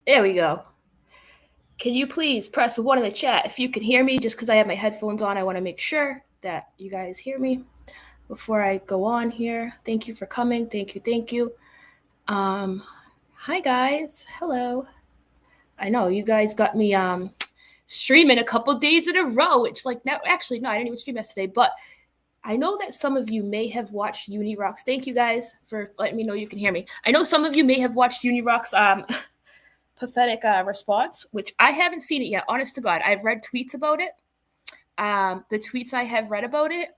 There we go. Can you please press 1 in the chat if you can hear me? Just because I have my headphones on, I want to make sure that you guys hear me before I go on here. Thank you for coming. Thank you. Hi guys. Hello. I know you guys got me streaming a couple days in a row. It's like, no, actually, no, I didn't even stream yesterday, but I know that some of you may have watched Uni Rock's. Thank you guys for letting me know you can hear me. I know some of you may have watched Uni Rock's pathetic response, which I haven't seen it yet. Honest to God, I've read tweets about it. The tweets I have read about it,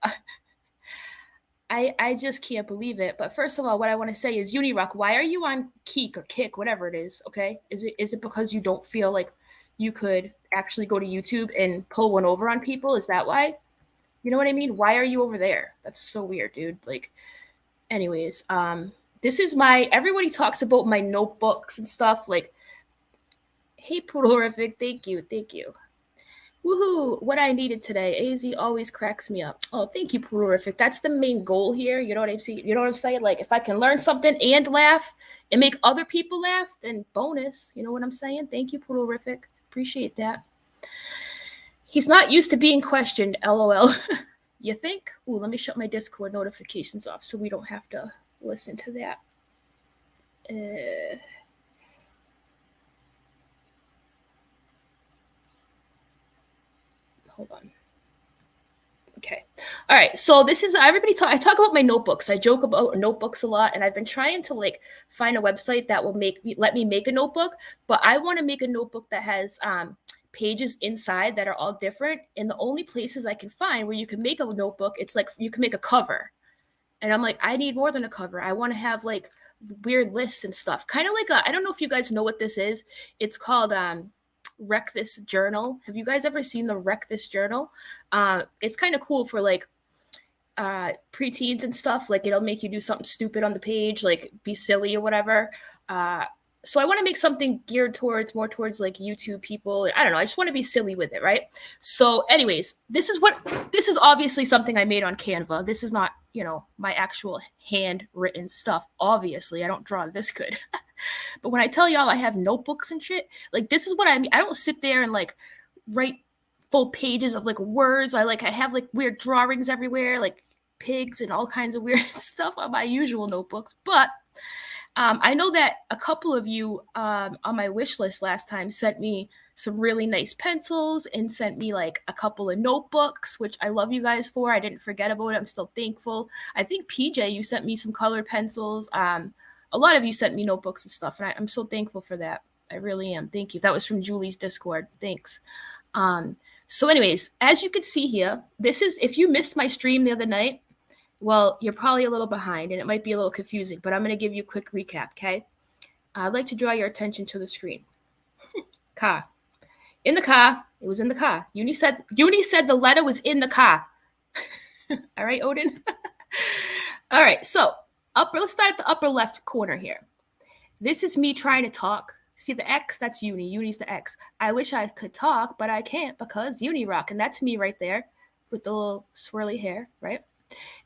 I just can't believe it. But first of all, what I want to say is, Unirock, why are you on Keek or Kick, whatever it is? Okay, is it because you don't feel like you could actually go to YouTube and pull one over on people? Is that why? You know what I mean? Why are you over there? That's so weird, dude. Like, anyways, this is my. Everybody talks about my notebooks and stuff. Like, hey, Poodlerific, thank you. Woohoo! What I needed today. AZ always cracks me up. Oh, thank you, Poodlerific. That's the main goal here. You know what I'm saying? You know what I'm saying? Like, if I can learn something and laugh and make other people laugh, then bonus. You know what I'm saying? Thank you, Poodlerific. Appreciate that. He's not used to being questioned, LOL. You think? Ooh, let me shut my Discord notifications off so we don't have to listen to that. Hold on. Okay. All right. So this is everybody talk. I talk about my notebooks. I joke about notebooks a lot, and I've been trying to like find a website that will let me make a notebook. But I want to make a notebook that has pages inside that are all different. And the only places I can find where you can make a notebook, it's like you can make a cover. And I'm like, I need more than a cover. I want to have like weird lists and stuff. Kind of like I don't know if you guys know what this is. It's called Wreck This Journal. Have you guys ever seen the Wreck This Journal? It's kind of cool for like preteens and stuff. Like it'll make you do something stupid on the page, like be silly or whatever. So I want to make something geared more towards like YouTube people. I don't know. I just want to be silly with it, right? So, anyways, this is obviously something I made on Canva. This is not, my actual handwritten stuff. Obviously, I don't draw this good. But when I tell y'all I have notebooks and shit, like this is what I mean. I don't sit there and like write full pages of like words. I have like weird drawings everywhere, like pigs and all kinds of weird stuff on my usual notebooks. But I know that a couple of you on my wish list last time sent me some really nice pencils and sent me like a couple of notebooks, which I love you guys for. I didn't forget about it. I'm still thankful. I think PJ, you sent me some colored pencils. A lot of you sent me notebooks and stuff, and I'm so thankful for that. I really am. Thank you. That was from Julie's Discord. Thanks. So anyways, as you can see here, this is, if you missed my stream the other night, well, you're probably a little behind and it might be a little confusing, but I'm going to give you a quick recap, okay? I'd like to draw your attention to the screen. Car. In the car. It was in the car. Uni said the letter was in the car. All right, Odin? All right, so let's start at the upper left corner here. This is me trying to talk. See the X? That's Uni. Uni's the X. I wish I could talk, but I can't because Uni Rock, and that's me right there with the little swirly hair, right?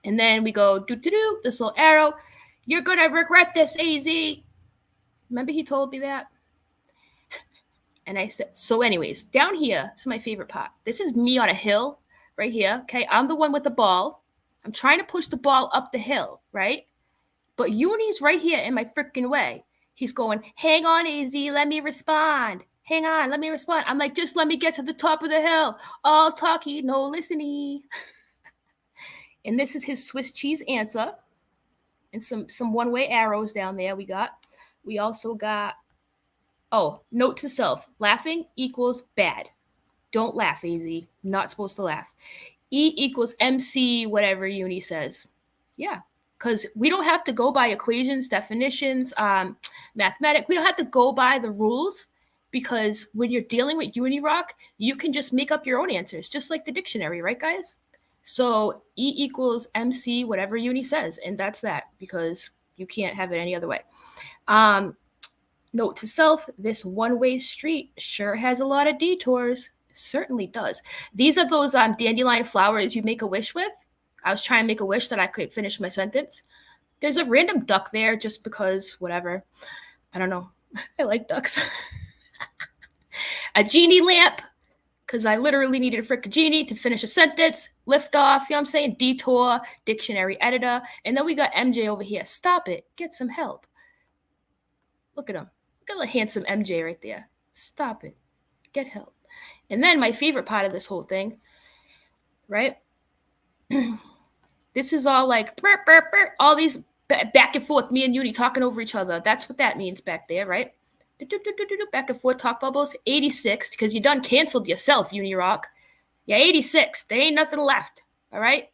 And then we go do this little arrow. You're gonna regret this, AZ. Remember he told me that? And I said, so anyways, down here, this is my favorite part. This is me on a hill right here. Okay, I'm the one with the ball. I'm trying to push the ball up the hill, right? But Uni's right here in my freaking way. He's going, hang on, AZ, let me respond. Hang on, let me respond. I'm like, just let me get to the top of the hill. All talky, no listening. And this is his Swiss cheese answer. And some one-way arrows down there we also got, note to self. Laughing equals bad. Don't laugh, AZ. You're not supposed to laugh. E equals MC, whatever Uni says. Yeah, because we don't have to go by equations, definitions, mathematics. We don't have to go by the rules, because when you're dealing with Unirock, you can just make up your own answers, just like the dictionary, right, guys? So E equals MC, whatever Uni says, and that's that, because you can't have it any other way. Note to self, this one-way street sure has a lot of detours. It certainly does. These are those dandelion flowers you make a wish with. I was trying to make a wish that I could finish my sentence. There's a random duck there just because, whatever. I don't know. I like ducks. A genie lamp, because I literally needed a freaking genie to finish a sentence. Lift off, you know what I'm saying? Detour, dictionary editor. And then we got MJ over here. Stop it. Get some help. Look at him. Look at the handsome MJ right there. Stop it. Get help. And then my favorite part of this whole thing, right? This is all like burr, burr, burr, all these back and forth, me and Uni talking over each other. That's what that means back there, right? Back and forth talk bubbles. 86, because you done canceled yourself, Uni Rock. Yeah, 86. There ain't nothing left. All right.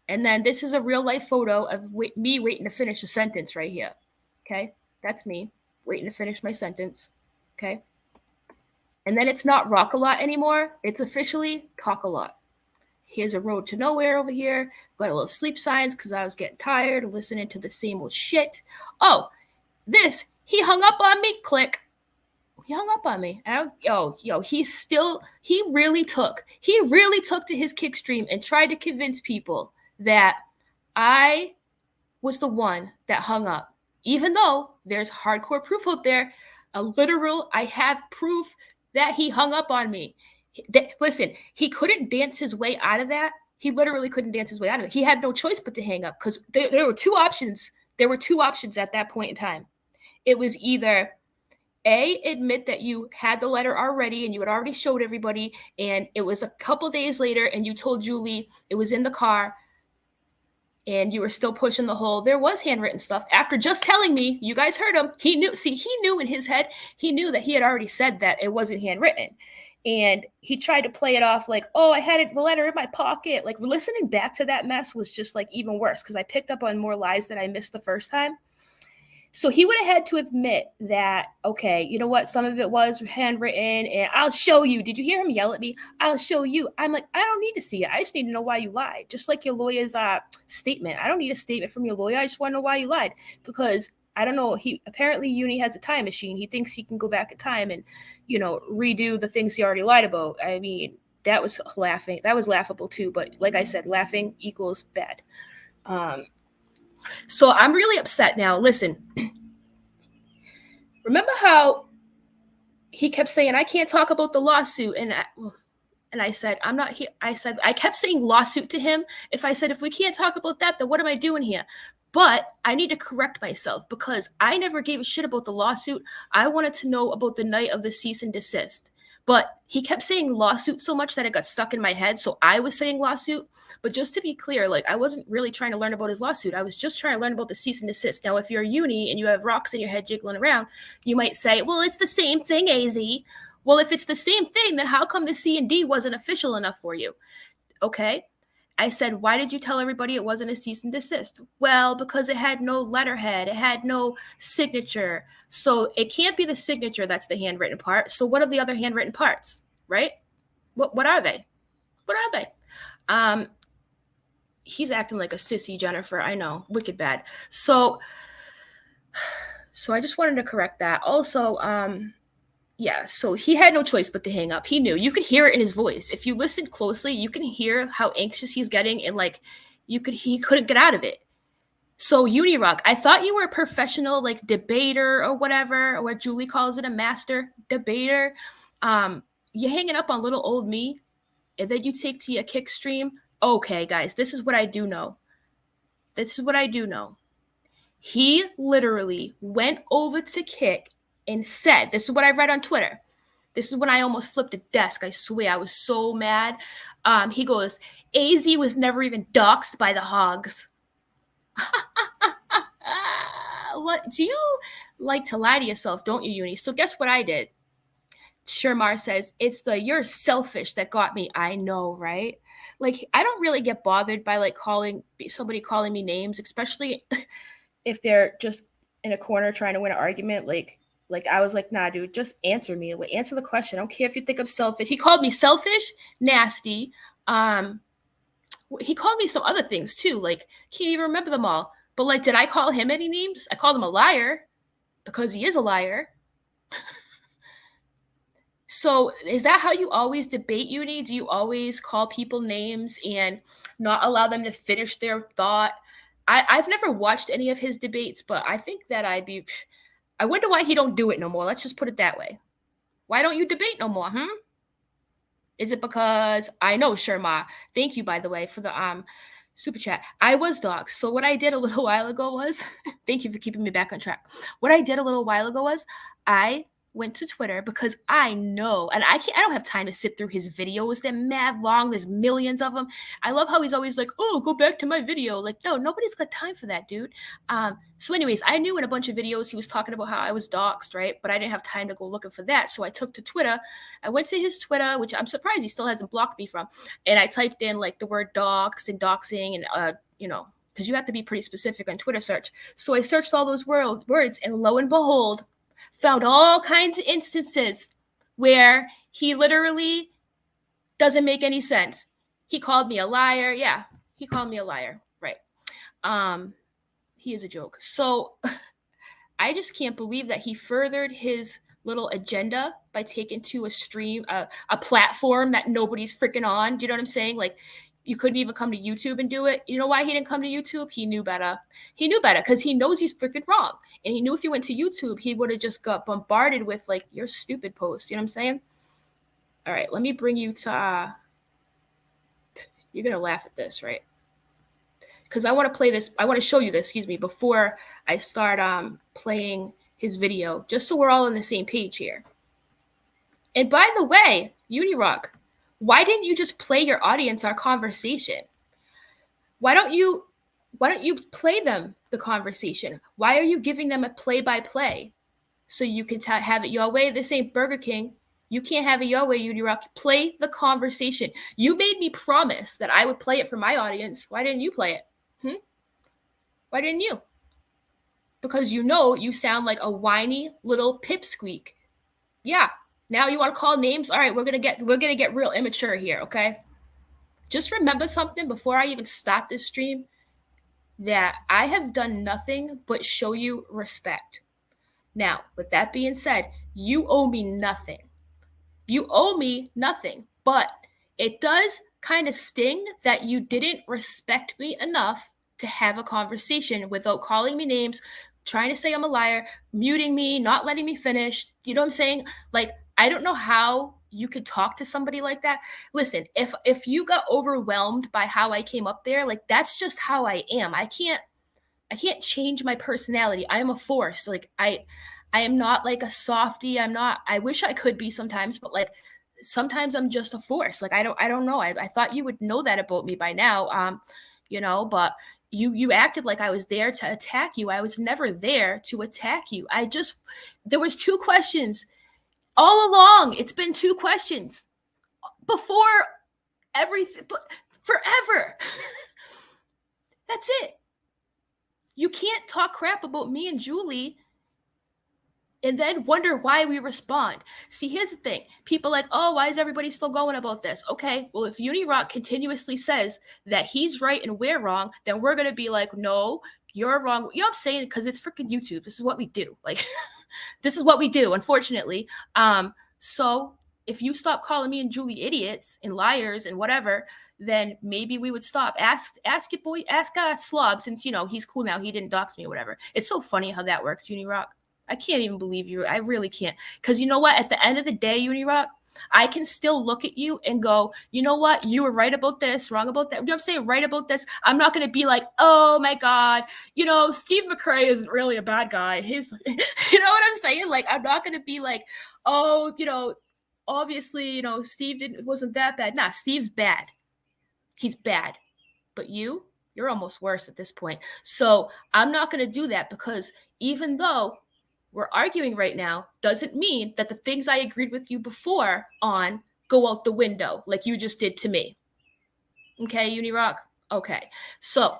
And then this is a real life photo of me waiting to finish a sentence right here. Okay. That's me waiting to finish my sentence. Okay. And then it's not rock a lot anymore. It's officially talk a lot. Here's a road to nowhere over here. Got a little sleep signs because I was getting tired of listening to the same old shit. Oh, this, he hung up on me. Click. He hung up on me. He really took to his kick stream and tried to convince people that I was the one that hung up. Even though there's hardcore proof out there, I have proof that he hung up on me. Listen, he couldn't dance his way out of that. He literally couldn't dance his way out of it. He had no choice but to hang up because there were two options. There were two options at that point in time. It was either A, admit that you had the letter already and you had already showed everybody, and it was a couple days later and you told Julie it was in the car and you were still pushing the whole, there was handwritten stuff. After just telling me, you guys heard him, he knew in his head, he knew that he had already said that it wasn't handwritten. And he tried to play it off like, oh, I had the letter in my pocket. Like, listening back to that mess was just like even worse because I picked up on more lies that I missed the first time. So he would have had to admit that, okay, you know what? Some of it was handwritten and I'll show you. Did you hear him yell at me? I'll show you. I'm like, I don't need to see it. I just need to know why you lied. Just like your lawyer's statement. I don't need a statement from your lawyer. I just want to know why you lied because I don't know. Apparently Uni has a time machine. He thinks he can go back in time and, redo the things he already lied about. I mean, that was laughing. That was laughable too. But like I said, laughing equals bad. So I'm really upset now. Listen, remember how he kept saying, I can't talk about the lawsuit. And I said, I'm not here. I kept saying lawsuit to him. If we can't talk about that, then what am I doing here? But I need to correct myself because I never gave a shit about the lawsuit. I wanted to know about the night of the cease and desist. But he kept saying lawsuit so much that it got stuck in my head. So I was saying lawsuit. But just to be clear, like I wasn't really trying to learn about his lawsuit. I was just trying to learn about the cease and desist. Now, if you're a Uni and you have rocks in your head jiggling around, you might say, well, it's the same thing, AZ. Well, if it's the same thing, then how come the C and D wasn't official enough for you? Okay. I said, why did you tell everybody it wasn't a cease and desist? Well, because it had no letterhead. It had no signature. So it can't be the signature that's the handwritten part. So what are the other handwritten parts, right? What are they? What are they? He's acting like a sissy, Jennifer. I know. Wicked bad. So I just wanted to correct that. Also, yeah, so he had no choice but to hang up. He knew. You could hear it in his voice. If you listen closely, you can hear how anxious he's getting and like he couldn't get out of it. So Unirock, I thought you were a professional like debater or whatever, or what Julie calls it, a master debater. You're hanging up on little old me and then you take to your kick stream. Okay, guys, this is what I do know. He literally went over to Kick and said, this is what I read on Twitter. This is when I almost flipped a desk. I swear, I was so mad. He goes, AZ was never even doxed by the hogs. What? Do you like to lie to yourself, don't you, Uni? So guess what I did? Shermar says, it's the you're selfish that got me. I know, right? Like, I don't really get bothered by like somebody calling me names, especially if they're just in a corner trying to win an argument. Like I was like, nah, dude, just answer me. Like, answer the question. I don't care if you think I'm selfish. He called me selfish, nasty. He called me some other things too. Like, can't even remember them all. But like, did I call him any names? I called him a liar because he is a liar. So is that how you always debate, Uni? Do you always call people names and not allow them to finish their thought? I've never watched any of his debates, but I think that I wonder why he don't do it no more. Let's just put it that way. Why don't you debate no more? Is it because I know, Sherma? Thank you, by the way, for the super chat. I was doxxed. So what I did a little while ago was, thank you for keeping me back on track. What I did a little while ago was I went to Twitter because I know, and I don't have time to sit through his videos. They're mad long. There's millions of them. I love how he's always like, oh, go back to my video. Like, no, nobody's got time for that, dude. So anyways, I knew in a bunch of videos he was talking about how I was doxxed, right? But I didn't have time to go looking for that. So I took to Twitter. I went to his Twitter, which I'm surprised he still hasn't blocked me from. And I typed in like the word doxed and doxing and, because you have to be pretty specific on Twitter search. So I searched all those words, and lo and behold, found all kinds of instances where he literally doesn't make any sense. He called me a liar. Yeah, he called me a liar. Right. He is a joke. So I just can't believe that he furthered his little agenda by taking to a stream, a platform that nobody's freaking on. Do you know what I'm saying? Like, you couldn't even come to YouTube and do it. You know why he didn't come to YouTube? He knew better. He knew better because he knows he's freaking wrong. And he knew if he went to YouTube, he would have just got bombarded with, like, your stupid posts. You know what I'm saying? All right, let me bring you to, you're going to laugh at this, right? Because I want to play this. I want to show you this, before I start playing his video, just so we're all on the same page here. And by the way, Unirock, why didn't you just play your audience our conversation? Why don't you play them the conversation? Why are you giving them a play-by-play so you can have it your way? This ain't Burger King. You can't have it your way, Unirock. Play the conversation. You made me promise that I would play it for my audience. Why didn't you play it? Why didn't you? Because you sound like a whiny little pipsqueak. Yeah. Now you want to call names? All right, we're gonna get real immature here, okay? Just remember something before I even start this stream, that I have done nothing but show you respect. Now, with that being said, you owe me nothing. You owe me nothing, but it does kind of sting that you didn't respect me enough to have a conversation without calling me names, trying to say I'm a liar, muting me, not letting me finish. You know what I'm saying? Like, I don't know how you could talk to somebody like that. Listen, if you got overwhelmed by how I came up there, like, that's just how I am. I can't change my personality. I am a force. Like, I am not like a softie. I wish I could be sometimes, but like sometimes I'm just a force. Like, I don't know. I thought you would know that about me by now. But you acted like I was there to attack you. I was never there to attack you. There was 2 questions all along. It's been 2 questions before everything, but forever. That's it. You can't talk crap about me and Julie and then wonder why we respond. See, here's the thing. People like, oh, why is everybody still going about this? Okay, well, if Unirock continuously says that he's right and we're wrong, then we're going to be like, no, you're wrong. You know what I'm saying? Because it's freaking YouTube. This is what we do. Like, this is what we do, unfortunately. So if you stop calling me and Julie idiots and liars and whatever, then maybe we would stop. Ask your boy, Slob, since, he's cool now. He didn't dox me or whatever. It's so funny how that works, Unirock. I can't even believe you. I really can't. Because you know what? At the end of the day, Unirock, I can still look at you and go, you know what? You were right about this, wrong about that. You know what I'm saying? Right about this. I'm not going to be like, oh my God, Steve McCrazy isn't really a bad guy. He's, you know what I'm saying? Like, I'm not going to be like, oh, obviously, Steve wasn't that bad. Nah, Steve's bad. He's bad. But you're almost worse at this point. So I'm not going to do that, because even though we're arguing right now, doesn't mean that the things I agreed with you before on go out the window like you just did to me. Okay, Unirock? Okay. So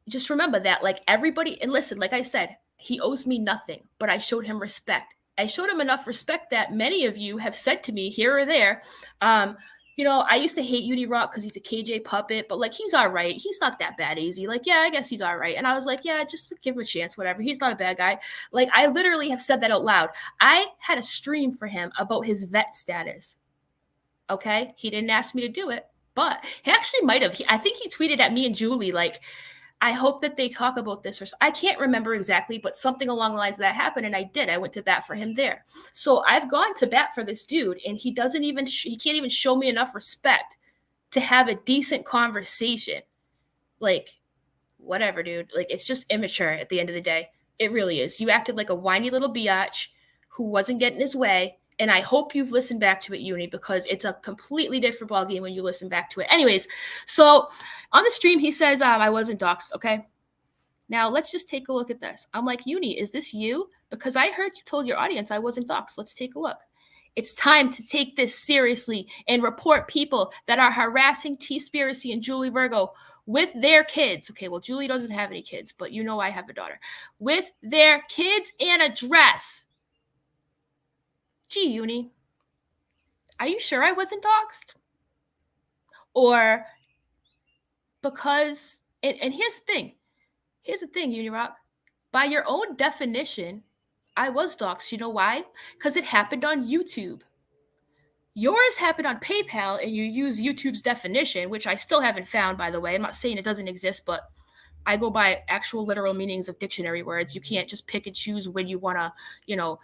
just remember that, like, everybody, and listen, like I said, he owes me nothing, but I showed him respect. I showed him enough respect that many of you have said to me here or there, I used to hate Unirock because he's a KJ puppet, but like, he's all right. He's not that bad, easy. Like, yeah, I guess he's all right. And I was like, yeah, just give him a chance, whatever. He's not a bad guy. Like, I literally have said that out loud. I had a stream for him about his vet status. Okay. He didn't ask me to do it, but he actually might have. I think he tweeted at me and Julie, like, I hope that they talk about this, or I can't remember exactly, but something along the lines of that happened, and I did. I went to bat for him there. So I've gone to bat for this dude, and he doesn't even he can't even show me enough respect to have a decent conversation. Like, whatever, dude. Like, it's just immature at the end of the day. It really is. You acted like a whiny little biatch who wasn't getting his way. And I hope you've listened back to it, Uni, because it's a completely different ballgame when you listen back to it. Anyways, so on the stream, he says, I wasn't doxxed, okay? Now, let's just take a look at this. I'm like, Uni, is this you? Because I heard you told your audience I wasn't doxxed. Let's take a look. It's time to take this seriously and report people that are harassing T-Spiracy and Julie Virgo with their kids. Okay, well, Julie doesn't have any kids, but you know I have a daughter. With their kids and address. Gee, Uni, are you sure I wasn't doxxed? Or because, and here's the thing, Unirock, by your own definition, I was doxxed. You know why? Because it happened on YouTube. Yours happened on PayPal, and you use YouTube's definition, which I still haven't found, by the way. I'm not saying it doesn't exist, but I go by actual literal meanings of dictionary words. You can't just pick and choose when you want to,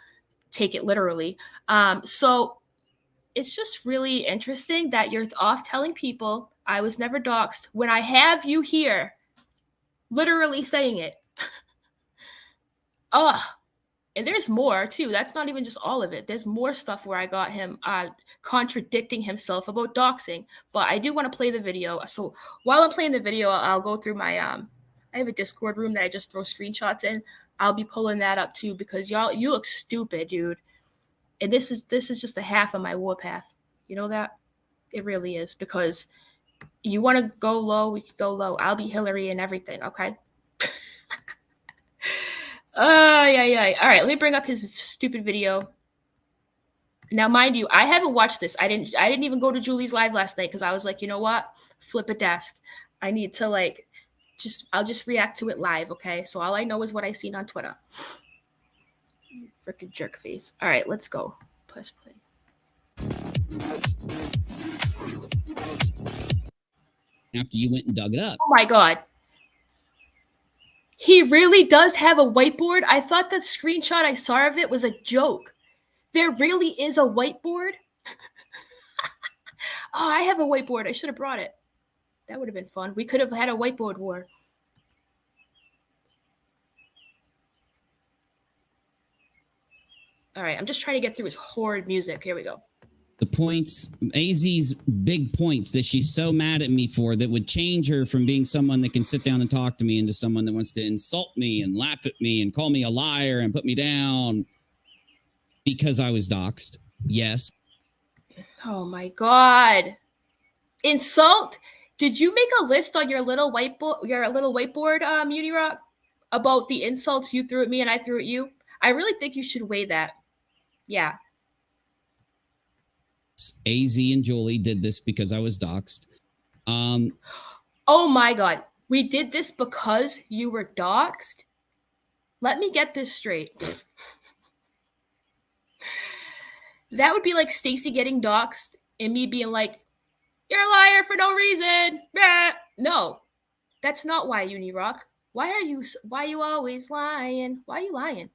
take it literally. So it's just really interesting that you're off telling people I was never doxxed when I have you here literally saying it. And there's more too. That's not even just all of it. There's more stuff where I got him contradicting himself about doxing. But I do want to play the video. So while I'm playing the video, I'll go through my I have a Discord room that I just throw screenshots in. I'll be pulling that up too, because you look stupid, dude. And this is just a half of my warpath. You know that? It really is. Because you want to go low, we can go low. I'll be Hillary and everything, okay? Yeah. All right, let me bring up his stupid video. Now, mind you, I haven't watched this. I didn't even go to Julie's live last night because I was like, you know what? Flip a desk. I need to I'll just react to it live, okay? So all I know is what I seen on Twitter. Freaking jerk face. All right, let's go. Press play. After you went and dug it up. Oh my God. He really does have a whiteboard. I thought that screenshot I saw of it was a joke. There really is a whiteboard. Oh, I have a whiteboard. I should have brought it. That would have been fun. We could have had a whiteboard war. All right, I'm just trying to get through his horrid music. Here we go. The points, AZ's big points that she's so mad at me for that would change her from being someone that can sit down and talk to me into someone that wants to insult me and laugh at me and call me a liar and put me down because I was doxxed. Yes. Oh my God. Insult? Did you make a list on your little whiteboard, Unirock, about the insults you threw at me and I threw at you? I really think you should weigh that. Yeah. AZ and Julie did this because I was doxxed. Oh my God. We did this because you were doxxed? Let me get this straight. That would be like Stacy getting doxxed and me being like, you're a liar for no reason. No, that's not why, Unirock. Why are you always lying? Why are you lying?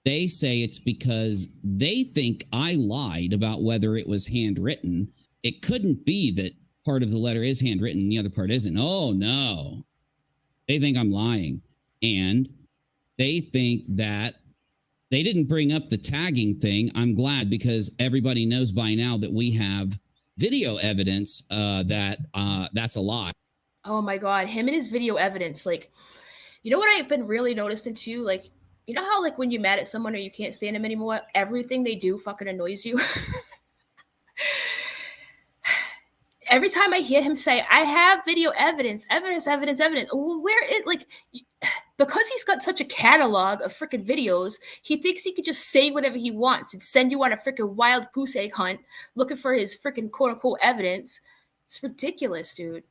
They say it's because they think I lied about whether it was handwritten. It couldn't be that part of the letter is handwritten and the other part isn't. Oh, no. They think I'm lying. And they think that they didn't bring up the tagging thing. I'm glad, because everybody knows by now that we have video evidence that that's a lie. Oh, my God. Him and his video evidence. Like, you know what I've been really noticing too? Like, you know how like when you're mad at someone or you can't stand them anymore, everything they do fucking annoys you? Every time I hear him say, I have video evidence. Well, where is, like, because he's got such a catalog of freaking videos, he thinks he could just say whatever he wants and send you on a freaking wild goose egg hunt looking for his freaking quote unquote evidence. It's ridiculous, dude.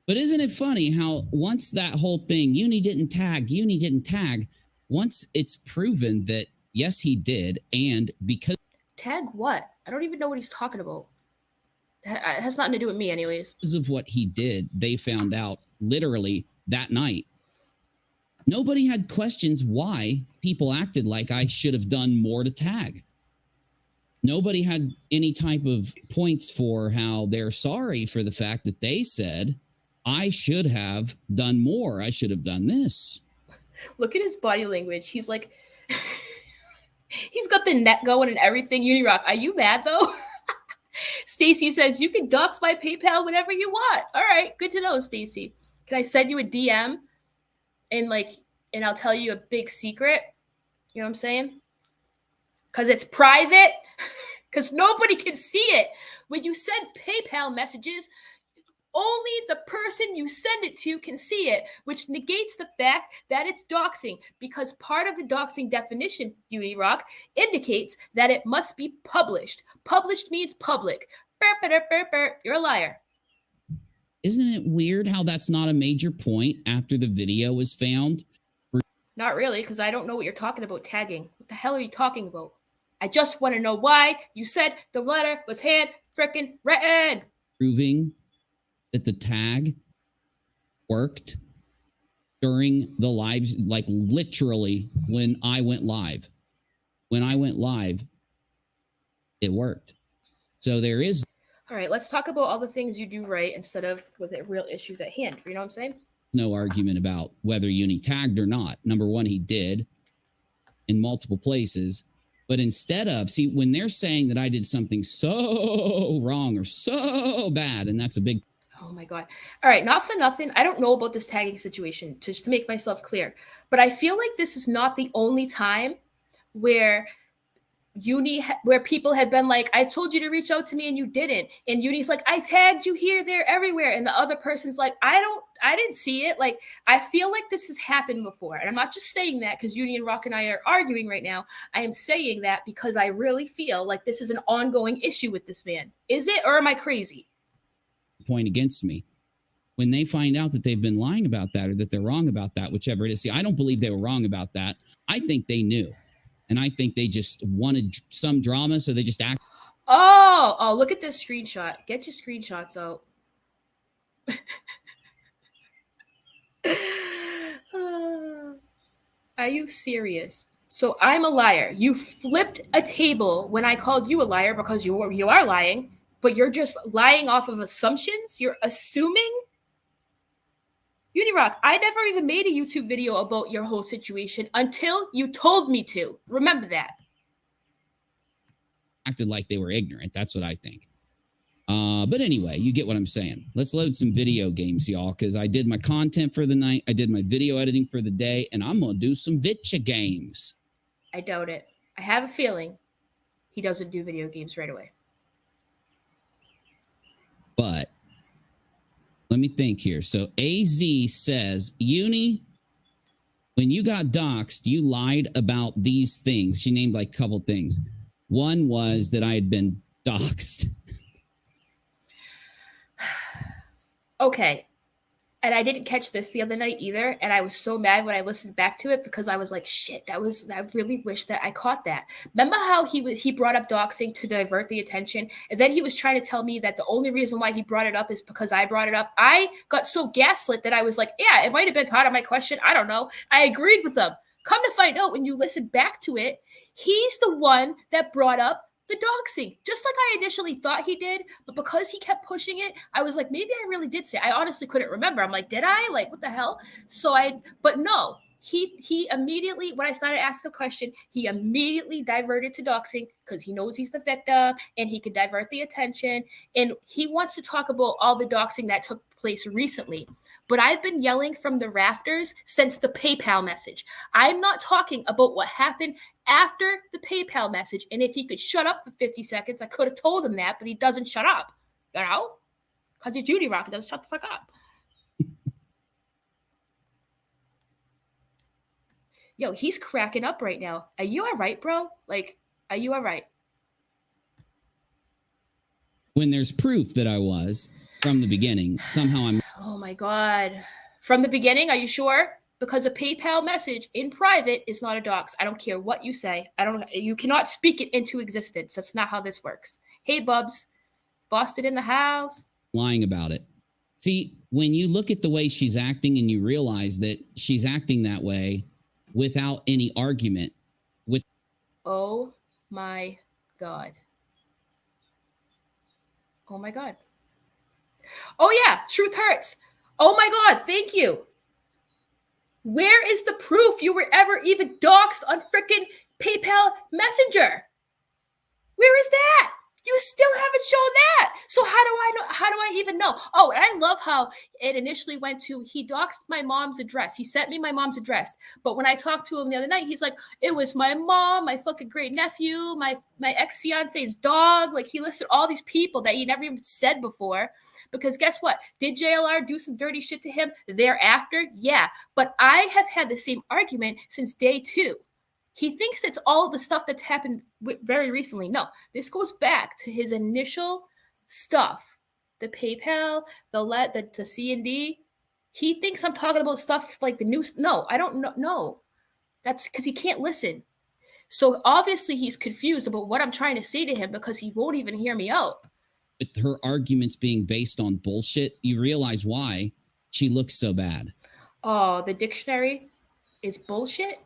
But isn't it funny how once that whole thing, Uni didn't tag, once it's proven that, yes, he did, and because... Tag what? I don't even know what he's talking about. It has nothing to do with me anyways. Because of what he did, they found out literally that night. Nobody had questions why people acted like I should have done more to tag. Nobody had any type of points for how they're sorry for the fact that they said, I should have done more. I should have done this. Look at his body language. He's like, he's got the net going and everything. Unirock, are you mad though? Stacy says, you can dox my PayPal whenever you want. All right, good to know, Stacy. Can I send you a DM and I'll tell you a big secret? You know what I'm saying? Because it's private. Because nobody can see it. When you send PayPal messages, only the person you send it to can see it, which negates the fact that it's doxing, because part of the doxing definition, Unirock, indicates that it must be published. Published means public. You're a liar. Isn't it weird how that's not a major point after the video was found? Not really, because I don't know what you're talking about tagging. What the hell are you talking about? I just want to know why you said the letter was hand frickin' written. Proving that the tag worked during the lives, like literally when I went live. When I went live, it worked. So there is. All right, let's talk about all the things you do right instead of with the real issues at hand. You know what I'm saying? No argument about whether Uni tagged or not. Number one, he did in multiple places. But instead of, see, when they're saying that I did something so wrong or so bad, and that's a big. Oh my God. All right, not for nothing. I don't know about this tagging situation, just to make myself clear. But I feel like this is not the only time where where people have been like, I told you to reach out to me and you didn't. And Uni's like, I tagged you here, there, everywhere. And the other person's like, I didn't see it. Like, I feel like this has happened before. And I'm not just saying that because Uni and Rock and I are arguing right now. I am saying that because I really feel like this is an ongoing issue with this man. Is it, or am I crazy? Point against me. When they find out that they've been lying about that or that they're wrong about that, whichever it is. See, I don't believe they were wrong about that. I think they knew. And I think they just wanted some drama, so they just act. Oh, look at this screenshot. Get your screenshots out. Are you serious? So I'm a liar. You flipped a table when I called you a liar because you are lying, but you're just lying off of assumptions? You're assuming? Unirock, I never even made a YouTube video about your whole situation until you told me to. Remember that. Acted like they were ignorant. That's what I think. But anyway, you get what I'm saying. Let's load some video games, y'all, because I did my content for the night. I did my video editing for the day, and I'm going to do some Vitcha games. I doubt it. I have a feeling he doesn't do video games right away. But let me think here. So AZ says, Uni, when you got doxxed, you lied about these things. She named like a couple things. One was that I had been doxxed. Okay. And I didn't catch this the other night either. And I was so mad when I listened back to it because I was like, shit, I really wish that I caught that. Remember how he brought up doxing to divert the attention? And then he was trying to tell me that the only reason why he brought it up is because I brought it up. I got so gaslit that I was like, yeah, it might have been part of my question. I don't know. I agreed with them. Come to find out, when you listen back to it, he's the one that brought up the doxing, just like I initially thought he did. But because he kept pushing it, I was like, maybe I really did say. I honestly couldn't remember. I'm like, did I? Like, what the hell? But no, he immediately, when I started asking the question, he immediately diverted to doxing because he knows he's the victim and he can divert the attention. And he wants to talk about all the doxing that took place recently. But I've been yelling from the rafters since the PayPal message. I'm not talking about what happened after the PayPal message. And if he could shut up for 50 seconds, I could have told him that, but he doesn't shut up. You know? Because he's Unirock, he doesn't shut the fuck up. Yo, he's cracking up right now. Are you all right, bro? Like, are you all right? When there's proof that I was from the beginning, somehow I'm. Oh my God. From the beginning, are you sure? Because a PayPal message in private is not a dox. I don't care what you say. You cannot speak it into existence. That's not how this works. Hey, Bubs. Busted in the house. Lying about it. See, when you look at the way she's acting and you realize that she's acting that way without any argument. Oh my God. Oh my God. Oh yeah, truth hurts. Oh my God, thank you. Where is the proof you were ever even doxxed on freaking PayPal Messenger? Where is that? You still haven't shown that. So how do I know? How do I even know? Oh, and I love how it initially went to, he doxed my mom's address. He sent me my mom's address. But when I talked to him the other night, he's like, it was my mom, my fucking great nephew, my ex-fiance's dog. Like, he listed all these people that he never even said before. Because guess what? Did JLR do some dirty shit to him thereafter? Yeah. But I have had the same argument since day 2. He thinks it's all the stuff that's happened very recently. No, this goes back to his initial stuff, the PayPal, the C&D. He thinks I'm talking about stuff like the news. No, I don't know. No, that's because he can't listen. So obviously he's confused about what I'm trying to say to him because he won't even hear me out. With her arguments being based on bullshit, you realize why she looks so bad. Oh, the dictionary is bullshit?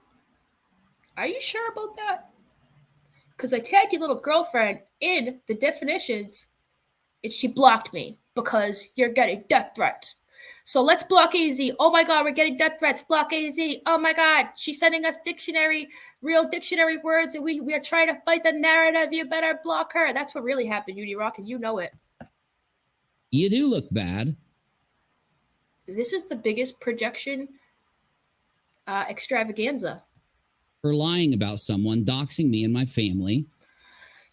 Are you sure about that? Because I tagged your little girlfriend in the definitions and she blocked me because you're getting death threats. So let's block AZ. Oh my God, we're getting death threats. Block AZ. Oh my God, she's sending us real dictionary words, and we are trying to fight the narrative. You better block her. That's what really happened, Uni Rock, and you know it. You do look bad. This is the biggest projection extravaganza. For lying about someone, doxing me and my family.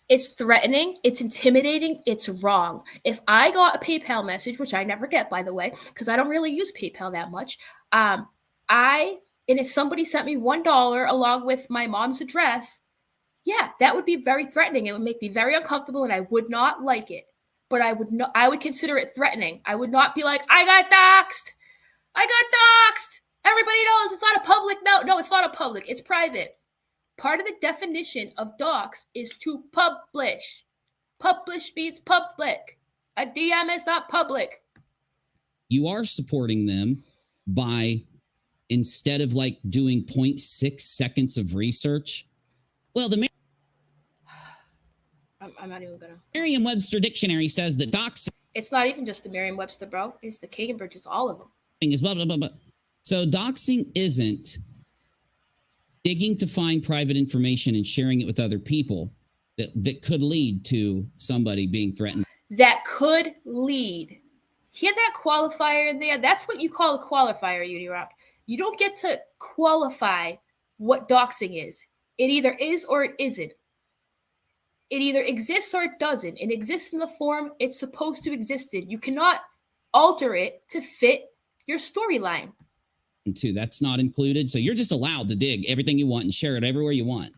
It's threatening, it's intimidating, it's wrong. If I got a PayPal message, which I never get, by the way, because I don't really use PayPal that much, and if somebody sent me $1 along with my mom's address, yeah, that would be very threatening. It would make me very uncomfortable and I would not like it. But I would consider it threatening. I would not be like, I got doxxed. Everybody knows it's not a public. No, it's not a public. It's private. Part of the definition of dox is to publish. Publish means public. A DM is not public. You are supporting them by, instead of like doing 0.6 seconds of research, well, I'm not even gonna. Merriam-Webster dictionary says that doxing. It's not even just the Merriam-Webster, bro. It's the Cambridge. It's all of them. Is blah blah blah blah. So doxing isn't digging to find private information and sharing it with other people that could lead to somebody being threatened. That could lead. Hear that qualifier in there? That's what you call a qualifier, Unirock. You don't get to qualify what doxing is. It either is or it isn't. It either exists or it doesn't. It exists in the form it's supposed to exist in. You cannot alter it to fit your storyline. And two, that's not included. So you're just allowed to dig everything you want and share it everywhere you want.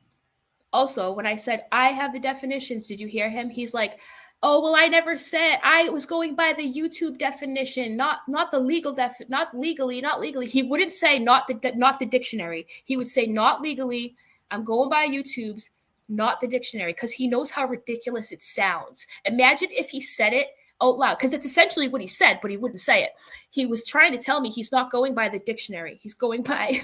Also, when I said I have the definitions, did you hear him? He's like, oh, well, I never said. I was going by the YouTube definition, not the legal not legally. He wouldn't say not the dictionary. He would say not legally. I'm going by YouTube's, not the dictionary, because he knows how ridiculous it sounds. Imagine if he said it out loud, because it's essentially what he said, but he wouldn't say it. He was trying to tell me he's not going by the dictionary. He's going by...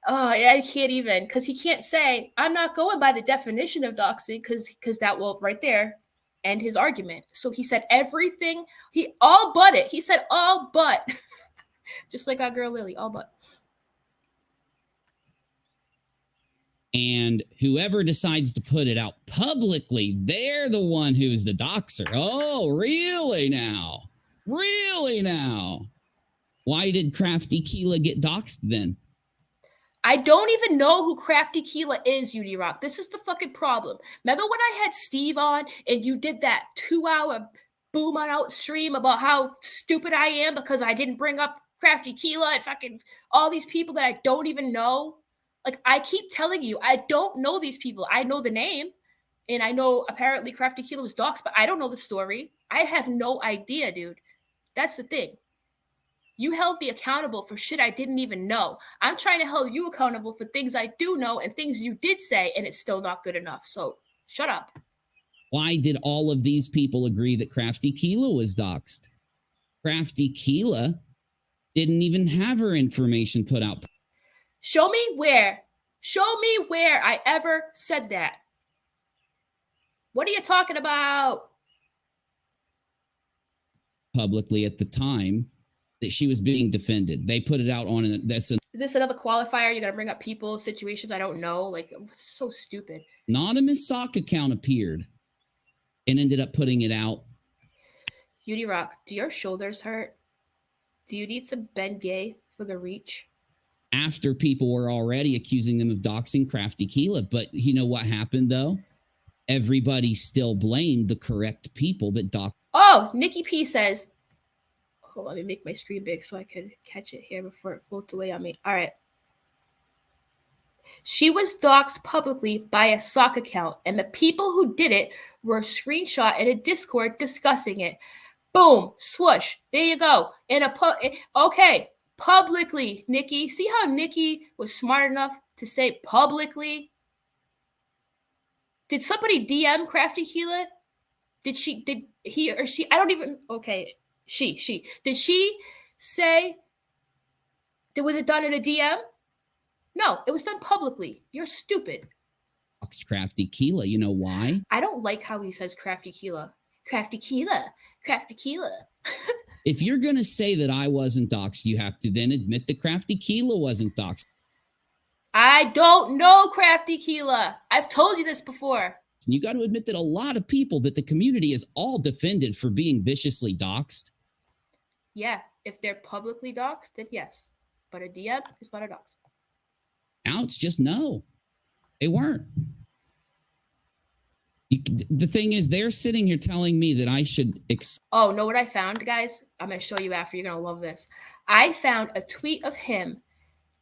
Oh, yeah, I can't even, because he can't say, I'm not going by the definition of doxing, because that will right there end his argument. So he said everything, all but it. He said all but. Just like our girl Lily, all but. And whoever decides to put it out publicly, they're the one who's the doxer. Oh, really now? Really now? Why did Crafty Keela get doxed then? I don't even know who Crafty Keela is, Uni Rock. This is the fucking problem. Remember when I had Steve on and you did that 2-hour boom on out stream about how stupid I am because I didn't bring up Crafty Keela and fucking all these people that I don't even know? Like, I keep telling you, I don't know these people. I know the name, and I know apparently Crafty Keela was doxxed, but I don't know the story. I have no idea, dude. That's the thing. You held me accountable for shit I didn't even know. I'm trying to hold you accountable for things I do know and things you did say, and it's still not good enough. So shut up. Why did all of these people agree that Crafty Keela was doxxed? Crafty Keela didn't even have her information put out. Show me where I ever said that. What are you talking about? Publicly at the time that she was being defended. They put it out on is this another qualifier? You're gonna bring up people, situations I don't know? Like, so stupid. Anonymous sock account appeared and ended up putting it out. Unirock, do your shoulders hurt? Do you need some Ben Gay for the reach? After people were already accusing them of doxing Crafty Keela. But you know what happened though? Everybody still blamed the correct people that doxed. Oh, Nikki P says, hold on, let me make my screen big so I can catch it here before it floats away on me. All right. She was doxxed publicly by a sock account, and the people who did it were screenshot in a Discord discussing it. Boom, swoosh. There you go. Okay, publicly, Nikki. See how Nikki was smart enough to say publicly? Did somebody DM Crafty Keela? Did he or she? I don't even. Okay, she. Did she say? Was it done in a DM? No, it was done publicly. You're stupid. Crafty Keela. You know why? I don't like how he says Crafty Keela. Crafty Keela. Crafty Keela. If you're going to say that I wasn't doxxed, you have to then admit that Crafty Keela wasn't doxxed. I don't know Crafty Keela. I've told you this before. You got to admit that a lot of people that the community is all defended for being viciously doxxed. Yeah, if they're publicly doxxed, then yes. But a DM is not a dox. Now it's just no. They weren't. The thing is, they're sitting here telling me that I should. Oh, know what I found, guys? I'm going to show you after. You're going to love this. I found a tweet of him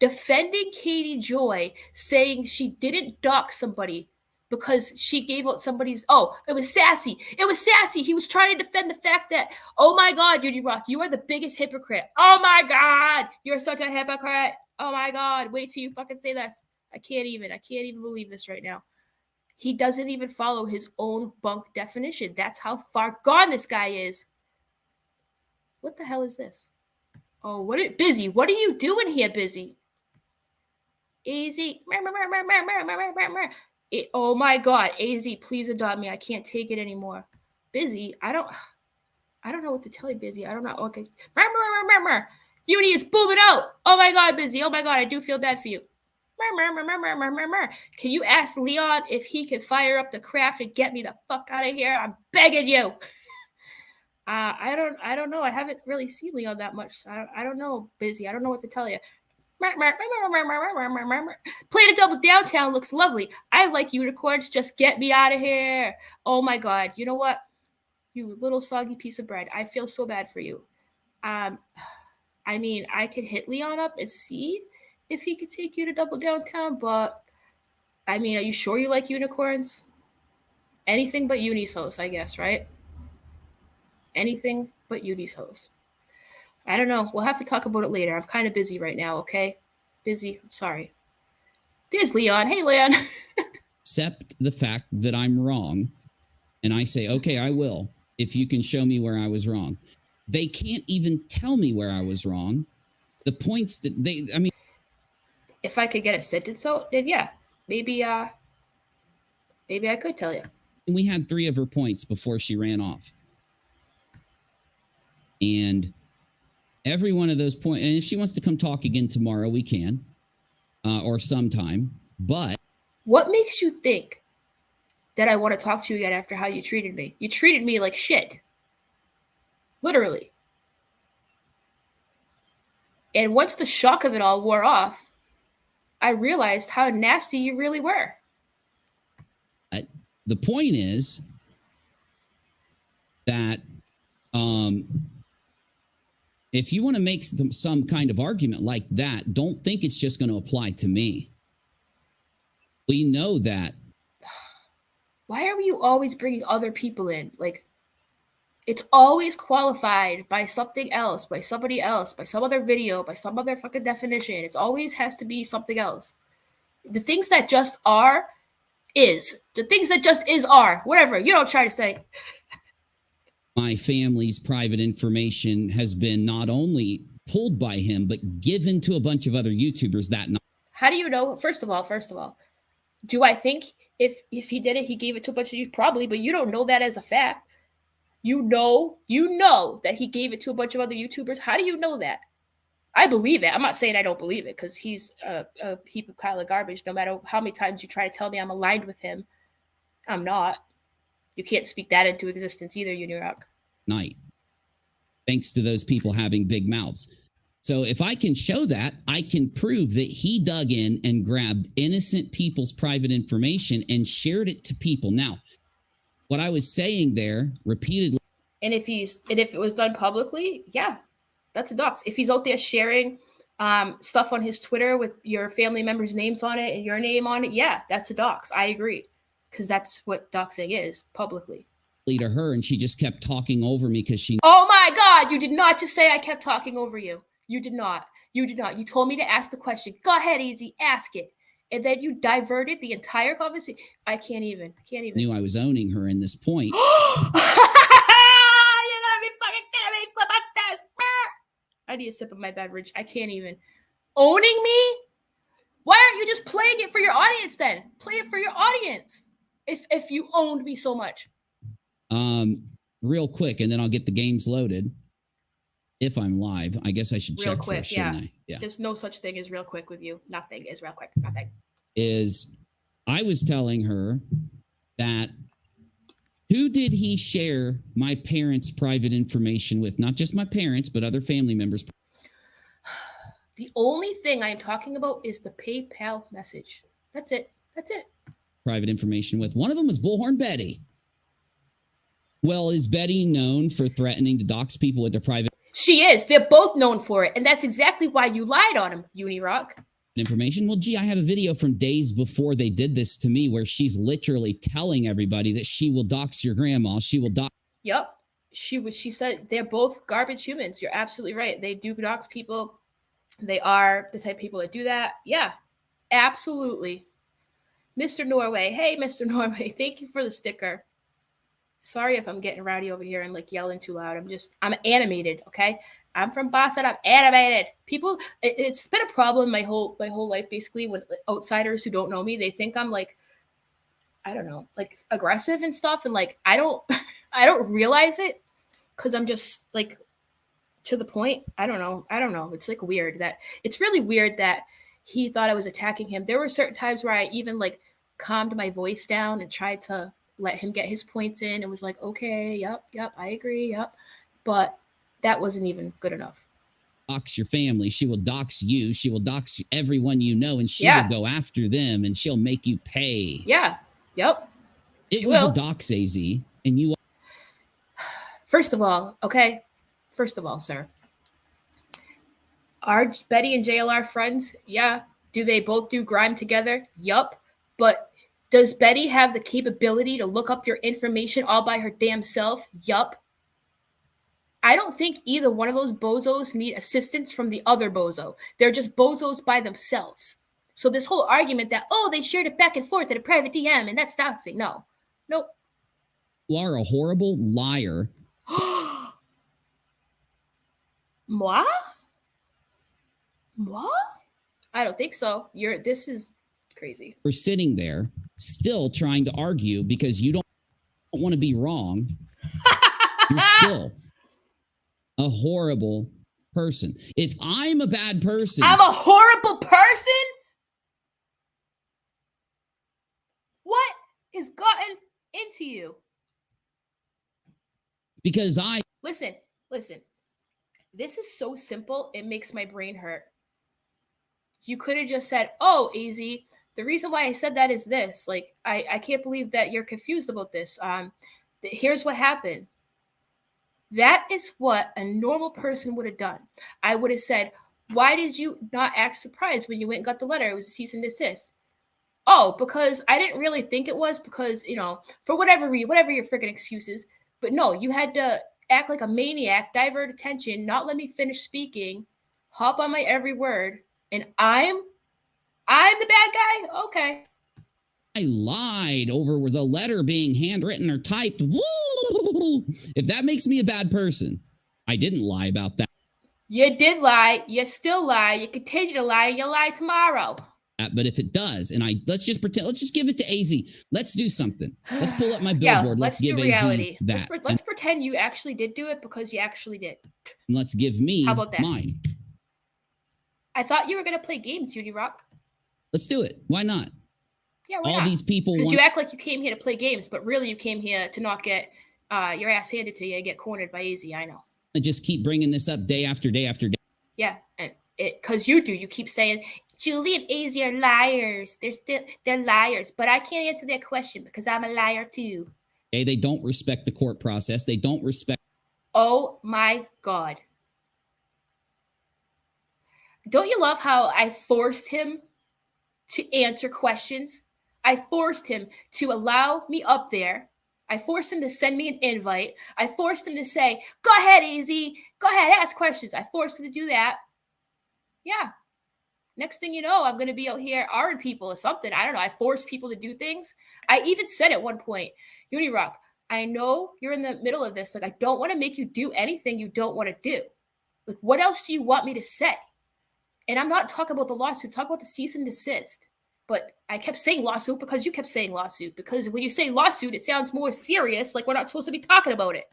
defending Katie Joy, saying she didn't dox somebody because she gave out somebody's. Oh, it was sassy. It was sassy. He was trying to defend the fact that, oh my God, Uni Rock, you are the biggest hypocrite. Oh my God, you're such a hypocrite. Oh my God, wait till you fucking say this. I can't even believe this right now. He doesn't even follow his own bunk definition. That's how far gone this guy is. What the hell is this? Oh, Busy? What are you doing here, Busy? Easy. Oh my God, AZ, please adopt me. I can't take it anymore. Busy, I don't know what to tell you, Busy. I don't know. Okay. Uni is booming out. Oh my God, Busy. Oh my God, I do feel bad for you. Can you ask Leon if he can fire up the craft and get me the fuck out of here? I'm begging you. I don't know. I haven't really seen Leon that much. So I don't know, Busy. I don't know what to tell you. Play the double downtown looks lovely. I like unicorns. Just get me out of here. Oh my God. You know what? You little soggy piece of bread. I feel so bad for you. I mean, I could hit Leon up and see if he could take you to double downtown, but I mean, are you sure you like unicorns? Anything but Uni's host, I guess, right? Anything but Uni's host. I don't know. We'll have to talk about it later. I'm kind of busy right now, okay? Busy. Sorry. There's Leon. Hey, Leon. Accept the fact that I'm wrong. And I say, okay, I will, if you can show me where I was wrong. They can't even tell me where I was wrong. The points that if I could get a sentence out, then yeah. Maybe I could tell you. We had 3 of her points before she ran off. And every one of those points, and if she wants to come talk again tomorrow, we can, or sometime. But what makes you think that I want to talk to you again after how you treated me? You treated me like shit. Literally. And once the shock of it all wore off, I realized how nasty you really were. The point is that if you want to make some kind of argument like that, don't think it's just going to apply to me. We know that. Why are you always bringing other people in? Like, it's always qualified by something else, by somebody else, by some other video, by some other fucking definition. It always has to be something else. The things that just are, is. The things that just is are. Whatever. You don't try to say. My family's private information has been not only pulled by him, but given to a bunch of other YouTubers that night. How do you know? First of all, do I think if he did it, he gave it to a bunch of you? Probably, but you don't know that as a fact. You know that he gave it to a bunch of other YouTubers. How do you know that? I believe it. I'm not saying I don't believe it because he's a heap of pile of garbage. No matter how many times you try to tell me I'm aligned with him, I'm not. You can't speak that into existence either, Unirock. Night. Thanks to those people having big mouths. So if I can show that, I can prove that he dug in and grabbed innocent people's private information and shared it to people. Now, what I was saying there repeatedly. And if it was done publicly, yeah, that's a dox. If he's out there sharing stuff on his Twitter with your family members' names on it and your name on it, yeah, that's a dox. I agree, because that's what doxing is, publicly. To her, and she just kept talking over me because she. Oh my God! You did not just say I kept talking over you. You did not. You did not. You told me to ask the question. Go ahead, Easy, ask it. And then you diverted the entire conversation. I can't even. Knew I was owning her in this point. You're gonna be fucking kidding me. Flip up this. I need a sip of my beverage. I can't even. Owning me? Why aren't you just playing it for your audience then? Play it for your audience. If you owned me so much. Real quick, and then I'll get the games loaded. If I'm live, I guess I should check quick, first, shouldn't I? Yeah. There's no such thing as real quick with you. Nothing is real quick. Nothing. I was telling her that who did he share my parents' private information with? Not just my parents, but other family members. The only thing I'm talking about is the PayPal message. That's it. Private information with. One of them was Bullhorn Betty. Well, is Betty known for threatening to dox people with their private? She is. They're both known for it. And that's exactly why you lied on him, Unirock. Information. Well, gee, I have a video from days before they did this to me where she's literally telling everybody that she will dox your grandma. She will dox. Yep. She said they're both garbage humans. You're absolutely right. They do dox people. They are the type of people that do that. Yeah, absolutely. Mr. Norway. Hey, Mr. Norway. Thank you for the sticker. Sorry if I'm getting rowdy over here and like yelling too loud. I'm animated, okay? I'm from Boston. I'm animated. People, it's been a problem my whole life basically. When outsiders who don't know me, they think I'm like, I don't know, like aggressive and stuff, and like I don't realize it because I'm just like to the point. I don't know. It's like weird that it's really weird that he thought I was attacking him. There were certain times where I even like calmed my voice down and tried to let him get his points in. It was like, okay, yep, I agree, yep. But that wasn't even good enough. Dox your family. She will dox you. She will dox everyone you know, and she will go after them, and she'll make you pay. Yeah, yep. It was a dox, AZ, and you. First of all, sir. Are Betty and JLR friends? Yeah. Do they both do grime together? Yup. But does Betty have the capability to look up your information all by her damn self? Yup. I don't think either one of those bozos need assistance from the other bozo. They're just bozos by themselves. So this whole argument that, oh, they shared it back and forth at a private DM and that's doxing. No. Nope. You are a horrible liar. Moi? I don't think so. This is crazy. We're sitting there still trying to argue because you don't want to be wrong. You're still a horrible person. If I'm a bad person, I'm a horrible person? What has gotten into you? Because listen. This is so simple, it makes my brain hurt. You could have just said, oh, AZ, the reason why I said that is this. Like, I can't believe that you're confused about this. Here's what happened. That is what a normal person would have done. I would have said, why did you not act surprised when you went and got the letter? It was a cease and desist. Oh, because I didn't really think it was because, for whatever your freaking excuses. But no, you had to act like a maniac, divert attention, not let me finish speaking, hop on my every word, and I'm the bad guy? Okay. I lied over the letter being handwritten or typed. If that makes me a bad person, I didn't lie about that. You did lie. You still lie. You continue to lie. And you'll lie tomorrow. But if it does, and let's just pretend, let's just give it to AZ. Let's do something. Let's pull up my billboard. Let's give do reality. AZ that. Let's pretend you actually did do it because you actually did. And let's give me How about that? Mine. I thought you were going to play games, Uni Rock. Let's do it. Why not? Yeah, why all not? These people because you act like you came here to play games, but really you came here to not get your ass handed to you and get cornered by AZ. I know. I just keep bringing this up day after day after day. Yeah, and because you do. You keep saying Julie and AZ are liars. They're liars, but I can't answer their question because I'm a liar too. They don't respect the court process. They don't respect. Oh my God. Don't you love how I forced him to answer questions? I forced him to allow me up there. I forced him to send me an invite. I forced him to say, go ahead, AZ. Go ahead, ask questions. I forced him to do that. Yeah. Next thing you know, I'm going to be out here R-ing people or something. I don't know. I force people to do things. I even said at one point, Unirock, I know you're in the middle of this. Like, I don't want to make you do anything you don't want to do. Like, what else do you want me to say? And I'm not talking about the lawsuit. Talk about the cease and desist. But I kept saying lawsuit because you kept saying lawsuit. Because when you say lawsuit, it sounds more serious, like we're not supposed to be talking about it.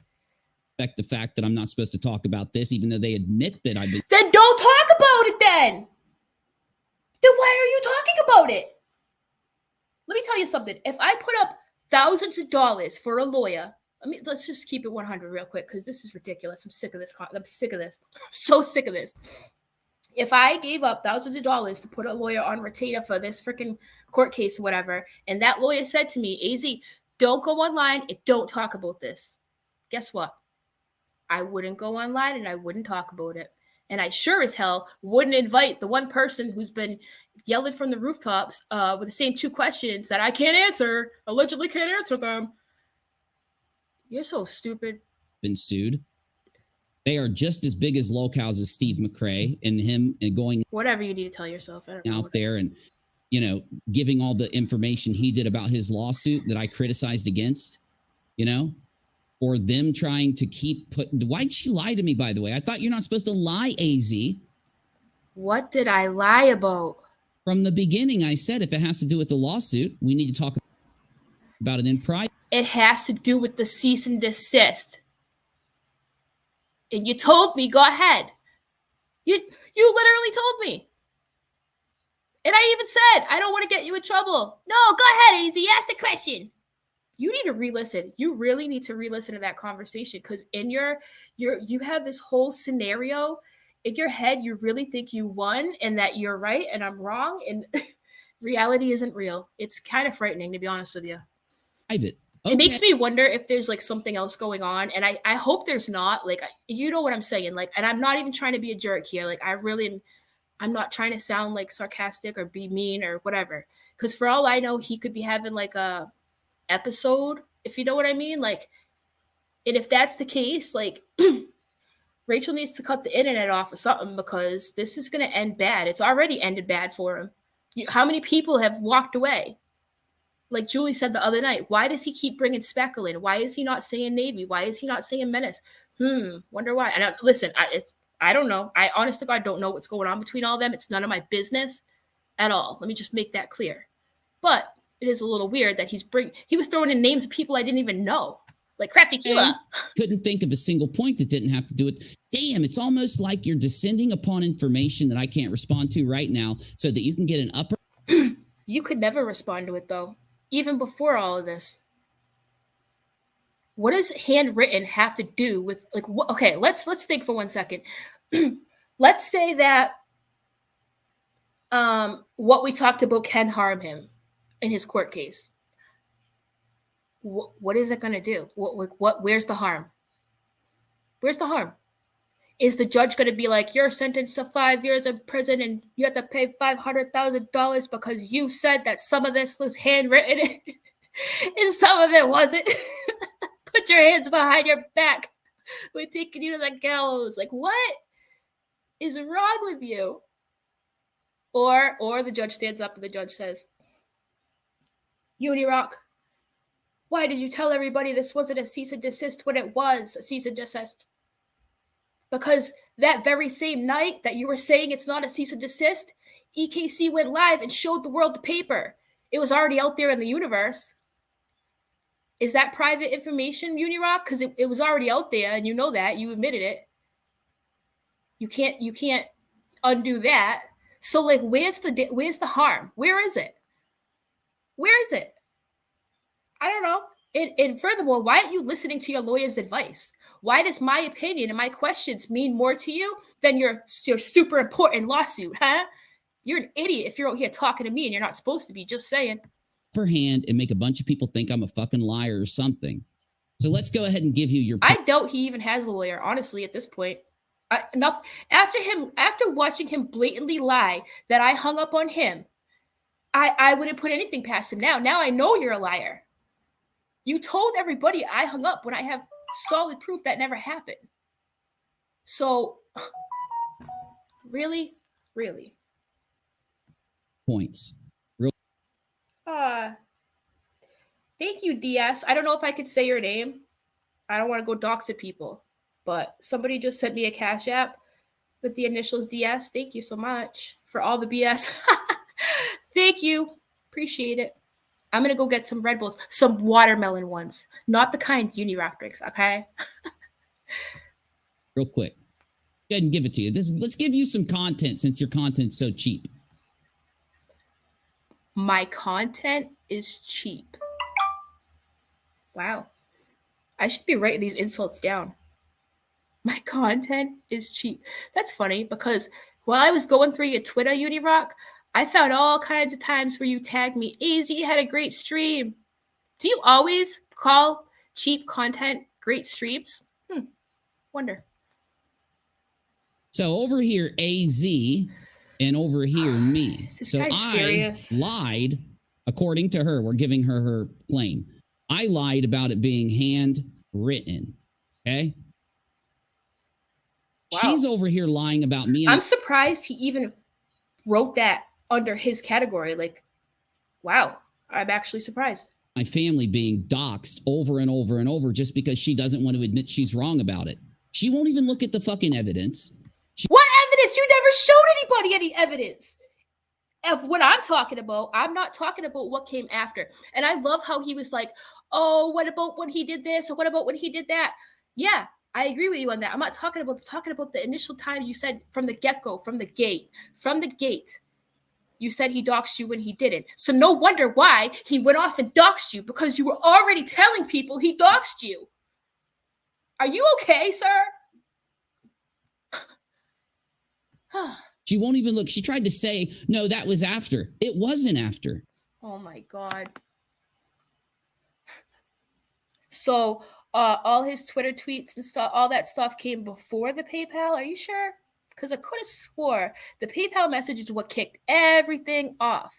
The fact that I'm not supposed to talk about this, even though they admit that I've been. Then don't talk about it then. Then why are you talking about it? Let me tell you something. If I put up thousands of dollars for a lawyer, let's just keep it 100 real quick because this is ridiculous. I'm sick of this. I'm sick of this. I'm so sick of this. If I gave up thousands of dollars to put a lawyer on retainer for this freaking court case or whatever, and that lawyer said to me, AZ, don't go online and don't talk about this. Guess what? I wouldn't go online and I wouldn't talk about it. And I sure as hell wouldn't invite the one person who's been yelling from the rooftops with the same two questions that I can't answer, allegedly can't answer them. You're so stupid. Been sued. They are just as big as locales as Steve McRae and him and going whatever you need to tell yourself out there and, giving all the information he did about his lawsuit that I criticized against, or them trying to why'd she lie to me, by the way? I thought you're not supposed to lie, AZ. What did I lie about? From the beginning, I said if it has to do with the lawsuit, we need to talk about it in private. It has to do with the cease and desist. And you told me, go ahead. You literally told me. And I even said, I don't want to get you in trouble. No, go ahead, AZ. Ask the question. You need to re-listen. You really need to re-listen to that conversation because in you have this whole scenario in your head. You really think you won and that you're right and I'm wrong. And reality isn't real. It's kind of frightening, to be honest with you. Okay. It makes me wonder if there's like something else going on. And I hope there's not. Like, you know what I'm saying? Like, and I'm not even trying to be a jerk here. Like, I'm not trying to sound like sarcastic or be mean or whatever. Because for all I know, he could be having like a episode, if you know what I mean. Like, and if that's the case, like Rachel needs to cut the internet off or something because this is going to end bad. It's already ended bad for him. How many people have walked away? Like Julie said the other night, why does he keep bringing Speckle in? Why is he not saying Navy? Why is he not saying Menace? Wonder why. And I don't know. I honest to God don't know what's going on between all of them. It's none of my business at all. Let me just make that clear. But it is a little weird that he was throwing in names of people I didn't even know. Like Crafty Kila. Couldn't think of a single point that didn't have to do with, damn, it's almost like you're descending upon information that I can't respond to right now so that you can get an upper. You could never respond to it though. Even before all of this. What does handwritten have to do with okay, let's think for 1 second. Let's say that what we talked about can harm him in his court case. What is it going to do? Where's the harm? Where's the harm? Is the judge going to be like, you're sentenced to 5 years in prison and you have to pay $500,000 because you said that some of this was handwritten and some of it wasn't? Put your hands behind your back. We're taking you to the gallows. Like, what is wrong with you? Or the judge stands up and the judge says, Uni Rock, why did you tell everybody this wasn't a cease and desist when it was a cease and desist? Because that very same night that you were saying it's not a cease and desist, EKC went live and showed the world the paper. It was already out there in the universe. Is that private information, Unirock? Because it was already out there, and you know that. You admitted it. You can't undo that. So, like, where's the harm? Where is it? Where is it? I don't know. And furthermore, why aren't you listening to your lawyer's advice? Why does my opinion and my questions mean more to you than your super important lawsuit, huh? You're an idiot if you're out here talking to me and you're not supposed to be, just saying. Upper hand and make a bunch of people think I'm a fucking liar or something. So let's go ahead and give you your... I doubt he even has a lawyer, honestly, at this point. Enough after watching him blatantly lie that I hung up on him, I wouldn't put anything past him now. Now I know you're a liar. You told everybody I hung up when I have solid proof that never happened. So, really? Points. Thank you, DS. I don't know if I could say your name. I don't want to go dox at people, but somebody just sent me a Cash App with the initials DS. Thank you so much for all the BS. Thank you. Appreciate it. I'm going to go get some Red Bulls, some watermelon ones, not the kind Uni Rock drinks, okay? Real quick. Go ahead and give it to you. Let's give you some content since your content's so cheap. My content is cheap. Wow. I should be writing these insults down. My content is cheap. That's funny because while I was going through your Twitter, Uni Rock, I found all kinds of times where you tagged me, AZ had a great stream. Do you always call cheap content great streams? Wonder. So over here, AZ, and over here, me. So serious? I lied, according to her. We're giving her claim. I lied about it being handwritten. Okay? Wow. She's over here lying about me. I'm surprised he even wrote that under his category. Like, wow, I'm actually surprised. My family being doxxed over and over and over just because she doesn't want to admit she's wrong about it. She won't even look at the fucking evidence. What evidence? You never showed anybody any evidence of what I'm talking about. I'm not talking about what came after. And I love how he was like, oh, what about when he did this? Or what about when he did that? Yeah, I agree with you on that. I'm not talking about the initial time you said from the get-go, from the gate. You said he doxed you when he didn't. So no wonder why he went off and doxed you, because you were already telling people he doxed you. Are you okay, sir? She won't even look. She tried to say, no, that was after. It wasn't after. Oh my God. So all his Twitter tweets and stuff, all that stuff came before the PayPal. Are you sure? Because I could have swore the PayPal message is what kicked everything off.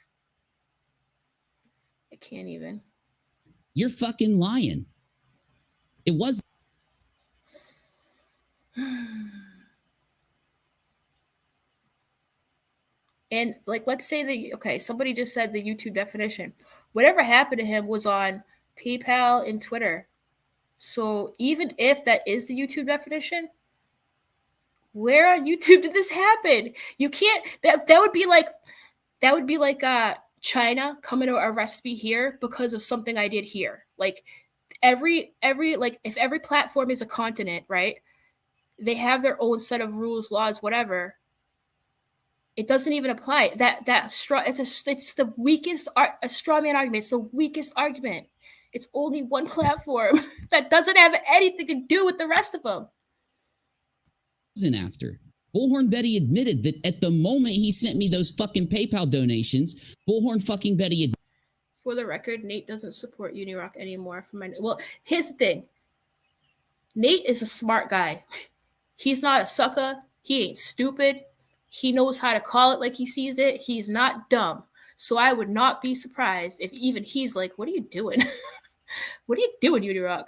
I can't even. You're fucking lying. It was. And like, let's say that, okay, somebody just said the YouTube definition. Whatever happened to him was on PayPal and Twitter. So even if that is the YouTube definition, where on YouTube did this happen? You can't, that would be like China coming to arrest me here because of something I did here. Like every like if every platform is a continent, right? They have their own set of rules, laws, whatever. It doesn't even apply. It's the weakest a straw man argument. It's the weakest argument. It's only one platform that doesn't have anything to do with the rest of them. Isn't after. Bullhorn Betty admitted that at the moment he sent me those fucking PayPal donations, Bullhorn fucking Betty. For the record, Nate doesn't support Unirock anymore. Well, here's the thing. Nate is a smart guy. He's not a sucker. He ain't stupid. He knows how to call it like he sees it. He's not dumb. So I would not be surprised if even he's like, what are you doing? What are you doing, Unirock?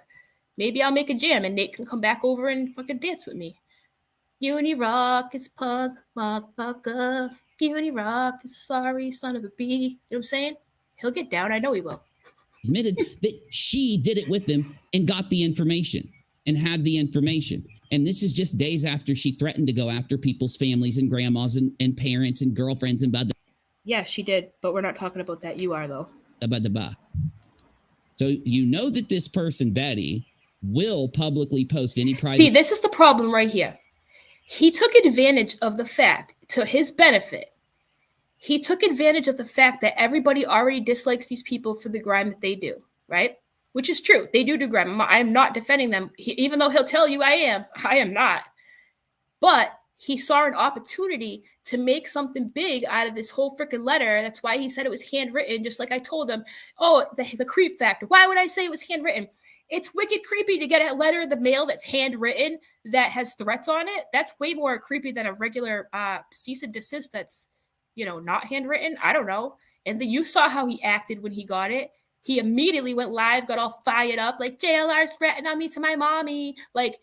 Maybe I'll make a jam and Nate can come back over and fucking dance with me. Unirock is punk, motherfucker. Unirock is sorry, son of a bee. You know what I'm saying? He'll get down. I know he will. admitted that she did it with them and got the information and had the information. And this is just days after she threatened to go after people's families and grandmas and parents and girlfriends and blah. Yeah, she did. But we're not talking about that. You are, though. So you know that this person, Betty, will publicly post any private. See, this is the problem right here. He took advantage of the fact, to his benefit, he took advantage of the fact that everybody already dislikes these people for the grime that they do, right? Which is true. They do grime. I'm not defending them, even though he'll tell you I am. I am not. But he saw an opportunity to make something big out of this whole freaking letter. That's why he said it was handwritten, just like I told him. Oh, the creep factor. Why would I say it was handwritten? It's wicked creepy to get a letter in the mail that's handwritten that has threats on it. That's way more creepy than a regular cease and desist that's, not handwritten. I don't know. And then you saw how he acted when he got it. He immediately went live, got all fired up, like, JLR's threatening on me to my mommy. Like,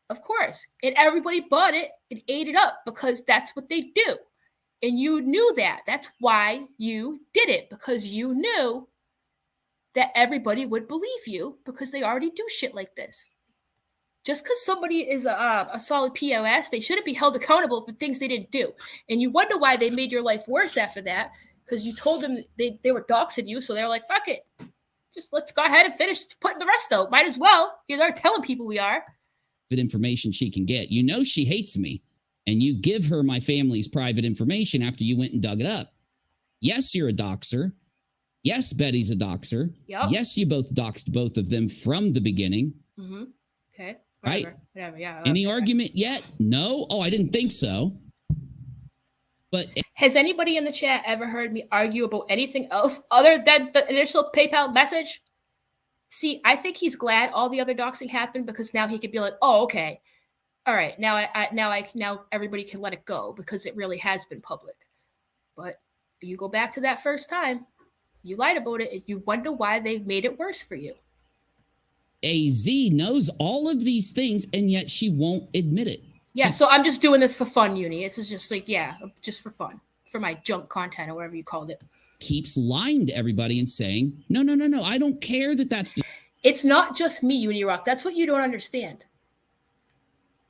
of course. And everybody bought it and ate it up because that's what they do. And you knew that. That's why you did it, because you knew that everybody would believe you because they already do shit like this. Just because somebody is a solid POS, they shouldn't be held accountable for things they didn't do. And you wonder why they made your life worse after that, because you told them they were doxing you, so they're like, fuck it. Just let's go ahead and finish putting the rest out. Might as well. You're telling people we are. Information she can get. You know she hates me, and you give her my family's private information after you went and dug it up. Yes, you're a doxer. Yes, Betty's a doxer. Yep. Yes, you both doxed both of them from the beginning. Mm-hmm. Okay. Whatever. Right? Yeah. Any argument yet? No? Oh, I didn't think so. But has anybody in the chat ever heard me argue about anything else other than the initial PayPal message? See, I think he's glad all the other doxing happened because now he could be like, oh, okay. All right. Now everybody can let it go because it really has been public. But you go back to that first time. You lied about it, and you wonder why they made it worse for you. AZ knows all of these things, and yet she won't admit it. Yeah, so I'm just doing this for fun, Uni. This is just like, just for fun, for my junk content or whatever you called it. Keeps lying to everybody and saying, no, I don't care that that's... It's not just me, Unirock. That's what you don't understand.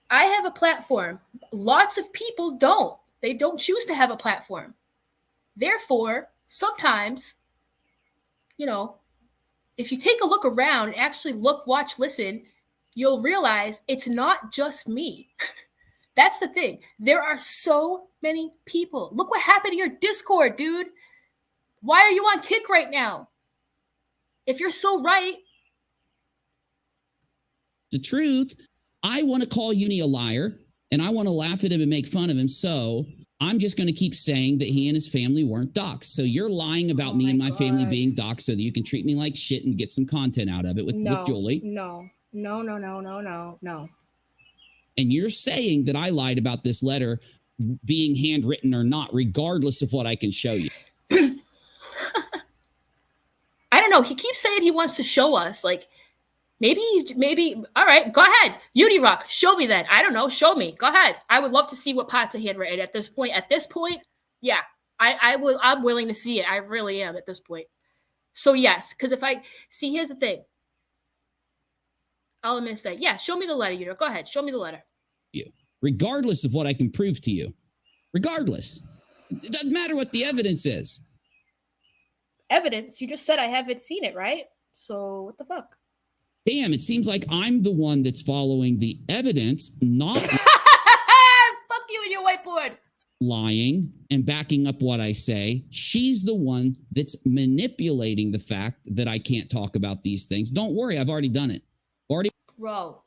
I have a platform. Lots of people don't. They don't choose to have a platform. Therefore, sometimes... if you take a look around, actually look, watch, listen, you'll realize it's not just me. That's the thing. There are so many people. Look what happened to your Discord, dude. Why are you on kick right now? If you're so right. The truth, I want to call Uni a liar, and I want to laugh at him and make fun of him, so... I'm just going to keep saying that he and his family weren't doxxed. So you're lying about me and my family being doxxed so that you can treat me like shit and get some content out of it with Julie. No. And you're saying that I lied about this letter being handwritten or not, regardless of what I can show you. I don't know. He keeps saying he wants to show us. Like, maybe. All right, go ahead. Unirock, show me then. I don't know. Show me. Go ahead. I would love to see what parts are handwritten at this point. At this point, yeah, I'm willing to see it. I really am at this point. So yes, because if I see, here's the thing. All I'm going to say, yeah, show me the letter, Unirock. Go ahead. Show me the letter. You, regardless of what I can prove to you. Regardless. It doesn't matter what the evidence is. Evidence? You just said I haven't seen it, right? So what the fuck? Damn, it seems like I'm the one that's following the evidence, not... Fuck you and your whiteboard. Lying and backing up what I say. She's the one that's manipulating the fact that I can't talk about these things. Don't worry, I've already done it. Bro,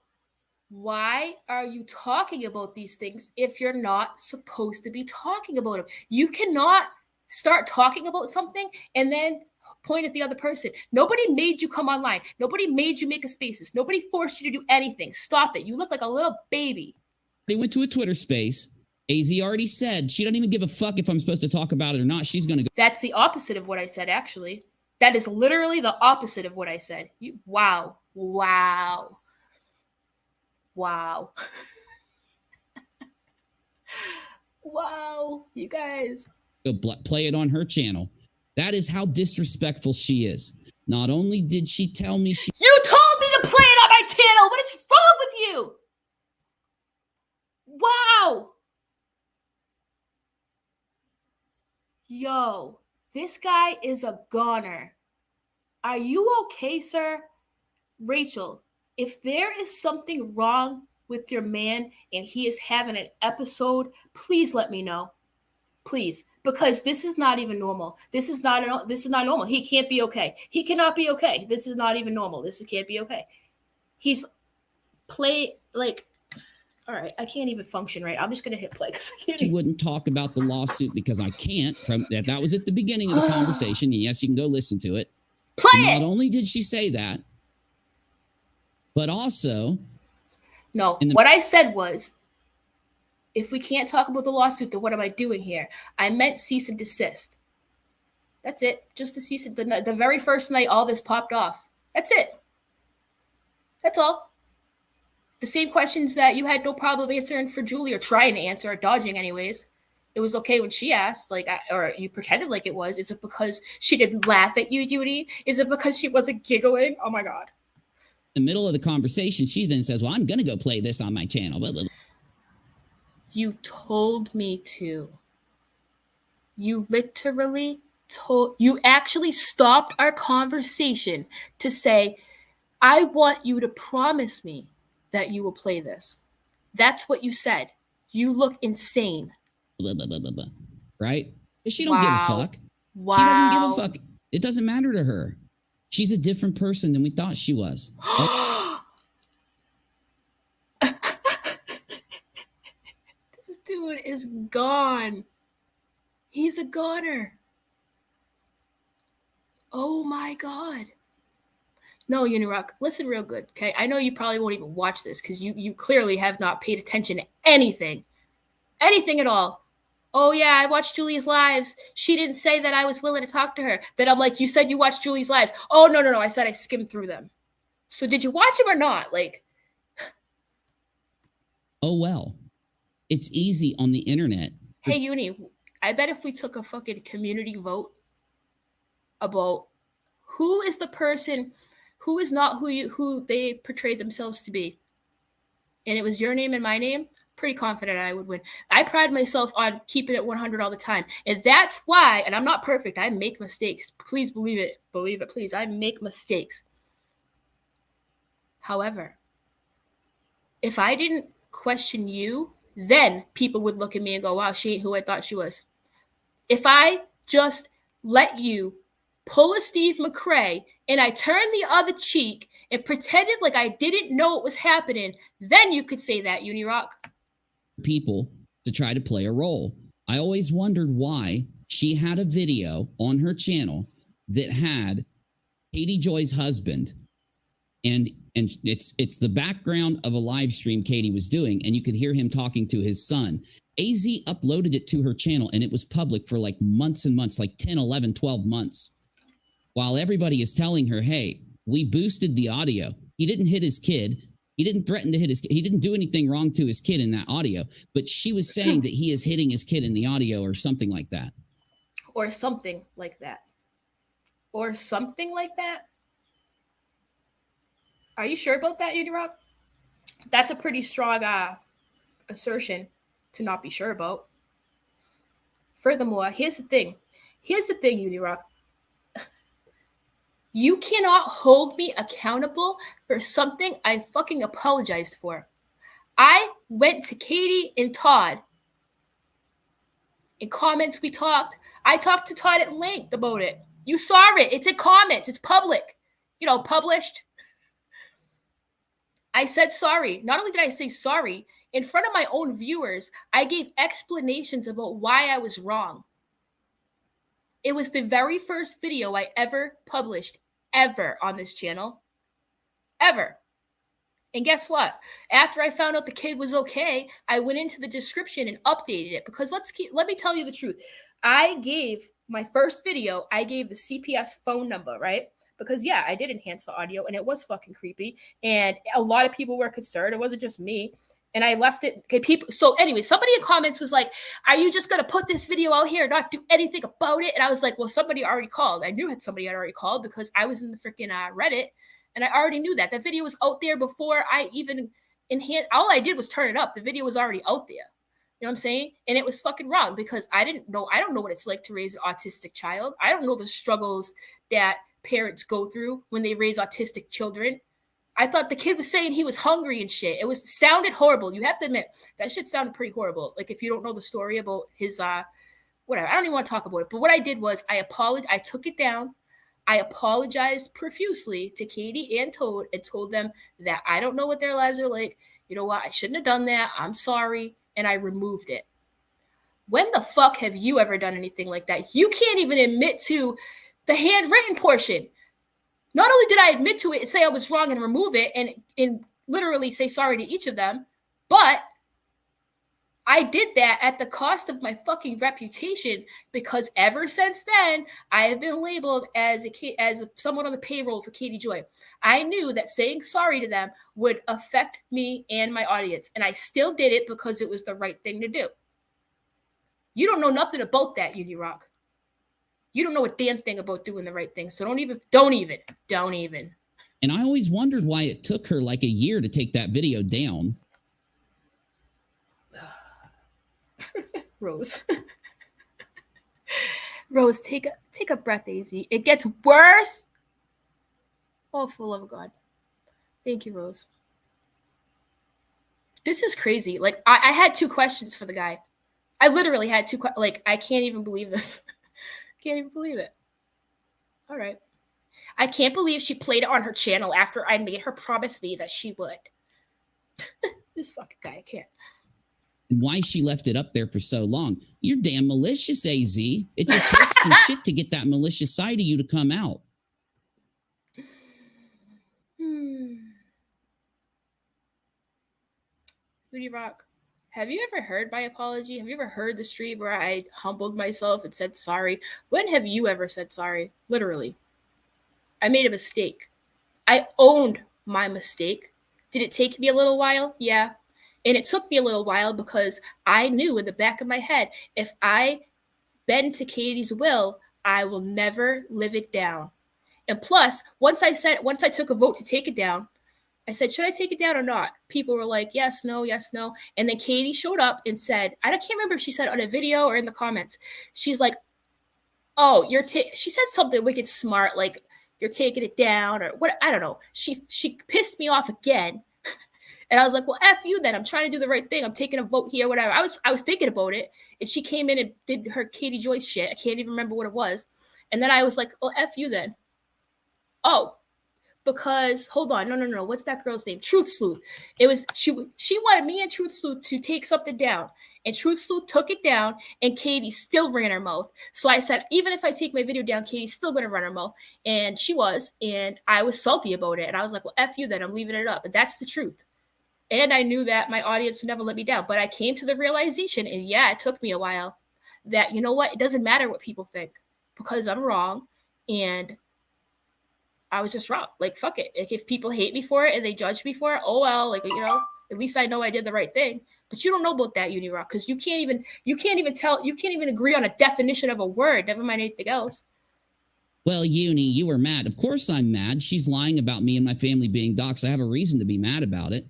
why are you talking about these things if you're not supposed to be talking about them? You cannot start talking about something and then point at the other person. Nobody made you come online. Nobody made you make a spaces. Nobody forced you to do anything. Stop it. You look like a little baby. They went to a Twitter space. AZ already said she doesn't even give a fuck if I'm supposed to talk about it or not. She's going to go. That's the opposite of what I said, actually. That is literally the opposite of what I said. Wow. Wow, you guys. Go play it on her channel. That is how disrespectful she is. Not only did she tell me she... You told me to play it on my channel. What is wrong with you? Wow. Yo, this guy is a goner. Are you okay, sir? Rachel, if there is something wrong with your man and he is having an episode, please let me know. Please, because this is not even normal. This is not normal. He can't be okay. He cannot be okay. This is not even normal. This can't be okay. He's play like, all right, I can't even function right. I'm just gonna hit play because she wouldn't talk about the lawsuit because I can't. From that was at the beginning of the conversation. And yes, you can go listen to it. Play it. Not only did she say that, but also, no. What I said was, if we can't talk about the lawsuit, then what am I doing here? I meant cease and desist. That's it. Just to cease it. The very first night all this popped off. That's it. That's all. The same questions that you had no problem answering for Julie, or trying to answer, or dodging anyways. It was okay when she asked, like, or you pretended like it was. Is it because she didn't laugh at you, Uni? Is it because she wasn't giggling? Oh my God. In the middle of the conversation, she then says, well, I'm going to go play this on my channel. You told me to. You literally you actually stopped our conversation to say, I want you to promise me that you will play this. That's what you said. You look insane. Right? She don't give a fuck. Wow. She doesn't give a fuck. It doesn't matter to her. She's a different person than we thought she was. This dude is gone. He's a goner. Oh my God. No, Unirock, listen real good, okay? I know you probably won't even watch this because you clearly have not paid attention to anything. Anything at all. Oh, yeah, I watched Julie's lives. She didn't say that I was willing to talk to her. Then I'm like, you said you watched Julie's lives. Oh, no. I said I skimmed through them. So did you watch them or not? Like, oh, well. It's easy on the internet. Hey, Uni, I bet if we took a fucking community vote about who is the person who is not who they portrayed themselves to be, and it was your name and my name, pretty confident I would win. I pride myself on keeping it 100 all the time. And that's why, and I'm not perfect, I make mistakes. Please believe it, please. I make mistakes. However, if I didn't question you, then people would look at me and go, wow, she ain't who I thought she was. If I just let you pull a Steve McRae and I turned the other cheek and pretended like I didn't know what was happening, then you could say that, Unirock. People to try to play a role. I always wondered why she had a video on her channel that had Katie Joy's husband, and it's the background of a live stream Katie was doing, and you could hear him talking to his son. AZ uploaded it to her channel, and it was public for like months and months, like 10, 11, 12 months, while everybody is telling her, hey, we boosted the audio. He didn't hit his kid. He didn't threaten to hit his kid. He didn't do anything wrong to his kid in that audio. But she was saying that he is hitting his kid in the audio or something like that. Or something like that. Or something like that? Are you sure about that, Unirock? That's a pretty strong assertion to not be sure about. Furthermore, here's the thing. Unirock. You cannot hold me accountable for something I fucking apologized for. I went to Katie and Todd. In comments, we talked. I talked to Todd at length about it. You saw it. It's in comments. It's public. Published. I said sorry. Not only did I say sorry, in front of my own viewers, I gave explanations about why I was wrong. It was the very first video I ever published, ever, on this channel. Ever. And guess what? After I found out the kid was okay, I went into the description and updated it. Because let me tell you the truth. I gave my first video, I gave the CPS phone number, right? Because, yeah, I did enhance the audio, and it was fucking creepy. And a lot of people were concerned. It wasn't just me. and I left it. Okay, people. So anyway, somebody in comments was like, "Are you just gonna put this video out here and not do anything about it?" And I was like, "Well, somebody already called. I knew somebody had already called because I was in the freaking Reddit, and I already knew that video was out there before I even enhanced. All I did was turn it up. The video was already out there. You know what I'm saying? And it was fucking wrong because I don't know what it's like to raise an autistic child. I don't know the struggles that parents go through when they raise autistic children. I thought the kid was saying he was hungry and shit. It sounded horrible. You have to admit that shit sounded pretty horrible. Like if you don't know the story about his whatever. I don't even want to talk about it. But what I did was I took it down. I apologized profusely to Katie and Toad and told them that I don't know what their lives are like. You know what? I shouldn't have done that. I'm sorry. And I removed it. When the fuck have you ever done anything like that? You can't even admit to the handwritten portion. Not only did I admit to it and say I was wrong and remove it and literally say sorry to each of them, but I did that at the cost of my fucking reputation because ever since then, I have been labeled as someone on the payroll for Katie Joy. I knew that saying sorry to them would affect me and my audience, and I still did it because it was the right thing to do. You don't know nothing about that, Unirock. You don't know a damn thing about doing the right thing, so don't even. And I always wondered why it took her like a year to take that video down. Rose. Rose, take a breath, AZ. It gets worse. Oh, for the love of God. Thank you, Rose. This is crazy. Like, I had 2 questions for the guy. I literally had 2 questions. Like, I can't even believe this. Can't even believe it. All right. I can't believe she played it on her channel after I made her promise me that she would. This fucking guy, I can't. And why she left it up there for so long. You're damn malicious, AZ. It just takes some shit to get that malicious side of you to come out. Uni Rock, have you ever heard my apology? Have you ever heard the stream where I humbled myself and said sorry? When have you ever said sorry? Literally. I made a mistake. I owned my mistake. Did it take me a little while? Yeah. And it took me a little while because I knew in the back of my head, if I bend to Katie's will, I will never live it down. And plus, once I took a vote to take it down, I said, should I take it down or not? People were like, yes, no. And then Katie showed up and said, I can't remember if she said on a video or in the comments. She's like, oh, she said something wicked smart, like you're taking it down or what? I don't know. She pissed me off again. And I was like, well, F you then. I'm trying to do the right thing. I'm taking a vote here, whatever. I was thinking about it. And she came in and did her Katie Joyce shit. I can't even remember what it was. And then I was like, well, F you then. Oh, because hold on. No. What's that girl's name? Truth Sleuth. It was she wanted me and Truth Sleuth to take something down. And Truth Sleuth took it down and Katie still ran her mouth. So I said, even if I take my video down, Katie's still gonna run her mouth. And she was, and I was salty about it. And I was like, well, F you then. I'm leaving it up. And that's the truth. And I knew that my audience would never let me down. But I came to the realization, and yeah, it took me a while, that, you know what? It doesn't matter what people think because I'm wrong. And I was just wrong. Like, fuck it. Like, if people hate me for it and they judge me for it, oh, well, like, you know, at least I know I did the right thing. But you don't know about that, Uni Rock, because you can't even agree on a definition of a word, never mind anything else. Well, Uni, you were mad. Of course I'm mad. She's lying about me and my family being doxxed. I have a reason to be mad about it.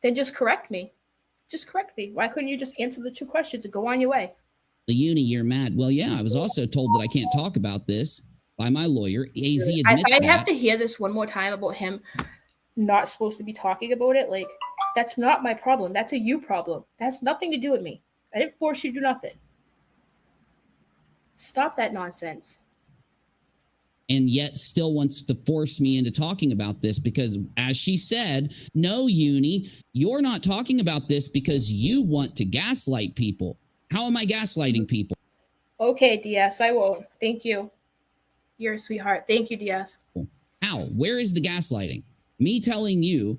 Then just correct me. Just correct me. Why couldn't you just answer the 2 questions and go on your way? The Uni, you're mad. Well, yeah, I was also told that I can't talk about this by my lawyer. AZ admits that. I have to hear this one more time about him not supposed to be talking about it. Like, that's not my problem. That's a you problem. That has nothing to do with me. I didn't force you to do nothing. Stop that nonsense. And yet still wants to force me into talking about this because, as she said, no, Uni, you're not talking about this because you want to gaslight people. How am I gaslighting people? Okay, DS, I won't. Thank you. You're a sweetheart. Thank you, DS. How? Where is the gaslighting? Me telling you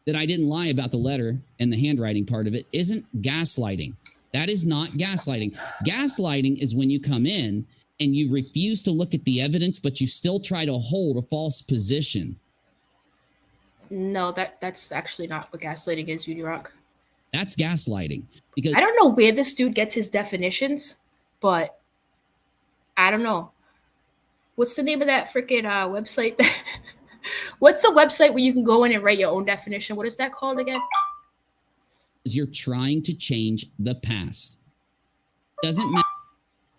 that I didn't lie about the letter and the handwriting part of it isn't gaslighting. That is not gaslighting. Gaslighting is when you come in and you refuse to look at the evidence, but you still try to hold a false position. No, that's actually not what gaslighting is, Unirock. That's gaslighting. Because I don't know where this dude gets his definitions, but I don't know. What's the name of that freaking website? What's the website where you can go in and write your own definition? What is that called again? you're trying to change the past. Doesn't matter.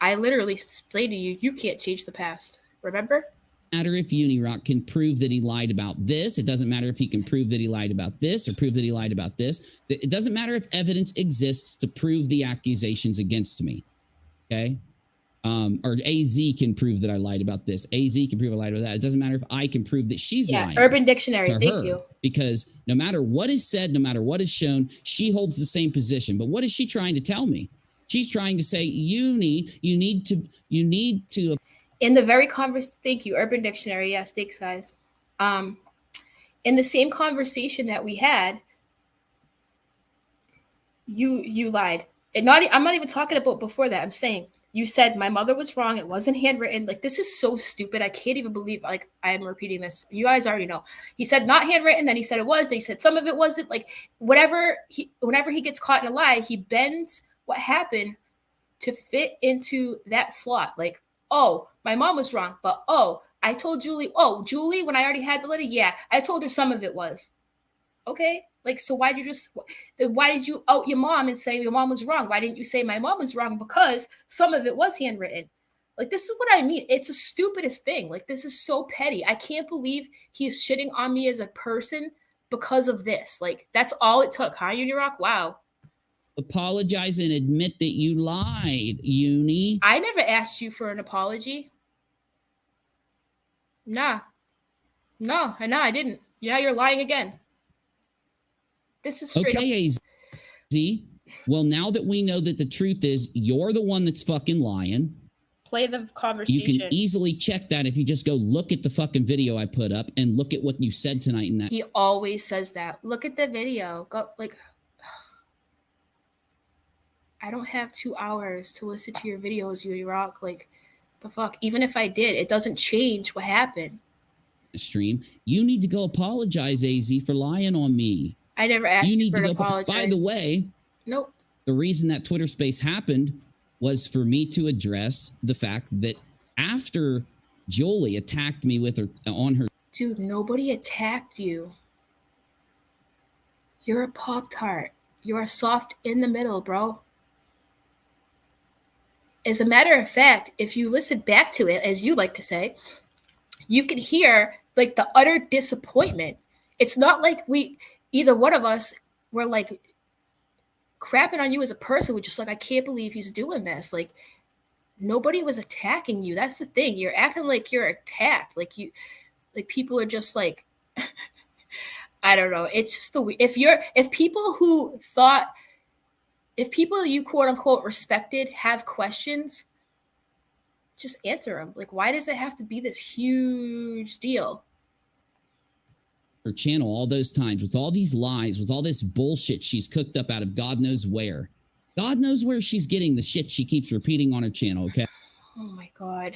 I literally explained to you, you can't change the past. Remember? Matter if Unirock can prove that he lied about this. It doesn't matter if he can prove that he lied about this or prove that he lied about this. It doesn't matter if evidence exists to prove the accusations against me. Okay? Or AZ can prove that I lied about this. AZ can prove I lied about that. It doesn't matter if I can prove that she's lying. Urban Dictionary, thank you. Because no matter what is said, no matter what is shown, she holds the same position. But what is she trying to tell me? She's trying to say, you need to. In the very thank you, Urban Dictionary. Yes, thanks, guys. In the same conversation that we had, you lied. I'm not even talking about before that. I'm saying you said my mother was wrong. It wasn't handwritten. Like, this is so stupid. I can't even believe, like, I am repeating this. You guys already know. He said not handwritten. Then he said it was. They said some of it wasn't. Like, whenever he gets caught in a lie, he bends what happened to fit into that slot. Like, oh, my mom was wrong, but I told Julie, Julie, when I already had the letter, yeah, I told her some of it was. Okay, like, so why did you out your mom and say your mom was wrong? Why didn't you say my mom was wrong? Because some of it was handwritten. Like, this is what I mean. It's the stupidest thing. Like, this is so petty. I can't believe he's shitting on me as a person because of this. Like, that's all it took, huh, Unirock? Wow. Apologize and admit that you lied, Uni. I never asked you for an apology. No, I didn't. Yeah, you're lying again. This is straight okay, up. AZ. Well, now that we know that the truth is you're the one that's fucking lying. Play the conversation. You can easily check that if you just go look at the fucking video I put up and look at what you said tonight in that. He always says that. Look at the video. Go, like, I don't have 2 hours to listen to your videos, Uni Rock. Like, the fuck? Even if I did, it doesn't change what happened. Stream. You need to go apologize, AZ, for lying on me. I never asked you for an apology. By the way, nope. The reason that Twitter space happened was for me to address the fact that after Julie attacked me on her. Dude, nobody attacked you. You're a Pop-Tart. You're soft in the middle, bro. As a matter of fact, if you listen back to it, as you like to say, you can hear, like, the utter disappointment. It's not like either one of us were, like, crapping on you as a person. We're just like, I can't believe he's doing this. Like, nobody was attacking you. That's the thing. You're acting like you're attacked. Like, people are just like, I don't know. It's just if people you quote unquote respected have questions, just answer them. Like, why does it have to be this huge deal? Her channel all those times with all these lies, with all this bullshit she's cooked up out of God knows where. God knows where she's getting the shit she keeps repeating on her channel, okay? Oh my God.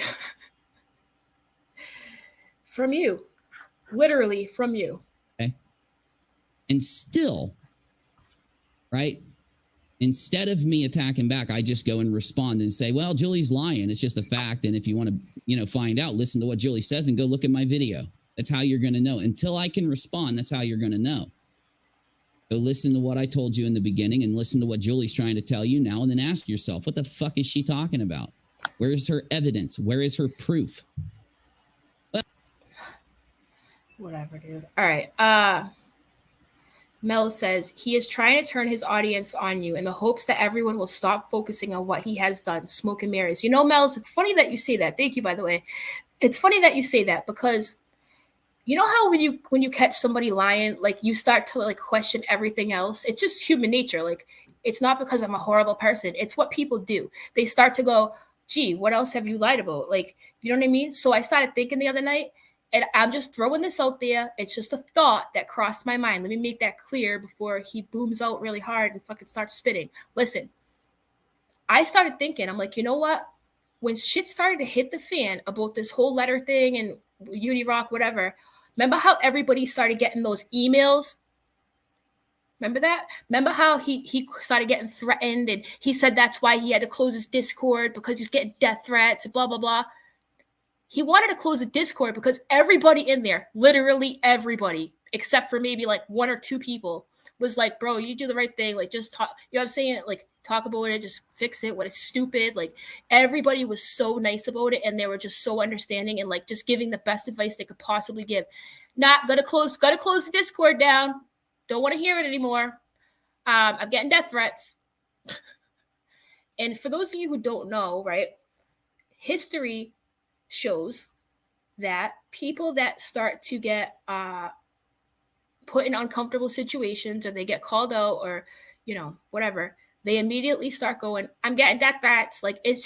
From you. Literally from you. Okay. And still, right? Instead of me attacking back, I just go and respond and say, well, Julie's lying. It's just a fact. And if you want to, find out, listen to what Julie says and go look at my video. That's how you're going to know. Until I can respond, that's how you're going to know. So listen to what I told you in the beginning and listen to what Julie's trying to tell you now, and then ask yourself, what the fuck is she talking about? Where is her evidence? Where is her proof? Whatever, dude. All right. Mel says, he is trying to turn his audience on you in the hopes that everyone will stop focusing on what he has done. Smoke and mirrors. Mels, it's funny that you say that. Thank you, by the way. It's funny that you say that because you know how when you catch somebody lying, like, you start to, like, question everything else. It's just human nature. Like, it's not because I'm a horrible person. It's what people do. They start to go, gee, what else have you lied about? Like, you know what I mean? So I started thinking the other night, and I'm just throwing this out there. It's just a thought that crossed my mind. Let me make that clear before he booms out really hard and fucking starts spitting. Listen, I started thinking, I'm like, you know what? When shit started to hit the fan about this whole letter thing and Uni Rock, whatever, remember how everybody started getting those emails Remember that? Remember how he started getting threatened and he said that's why he had to close his Discord because he was getting death threats and blah, blah, blah. He wanted to close the Discord because everybody in there, literally everybody, except for maybe like one or two people, was like, bro, you do the right thing. Like, just talk. You know what I'm saying? Like, talk about it. Just fix it. What is stupid. Like, everybody was so nice about it. And they were just so understanding and like just giving the best advice they could possibly give. Not gotta close the Discord down. Don't want to hear it anymore. I'm getting death threats. And for those of you who don't know, right, history shows that people that start to get put in uncomfortable situations or they get called out or, you know, whatever, they immediately start going, I'm getting death threats. Like, it's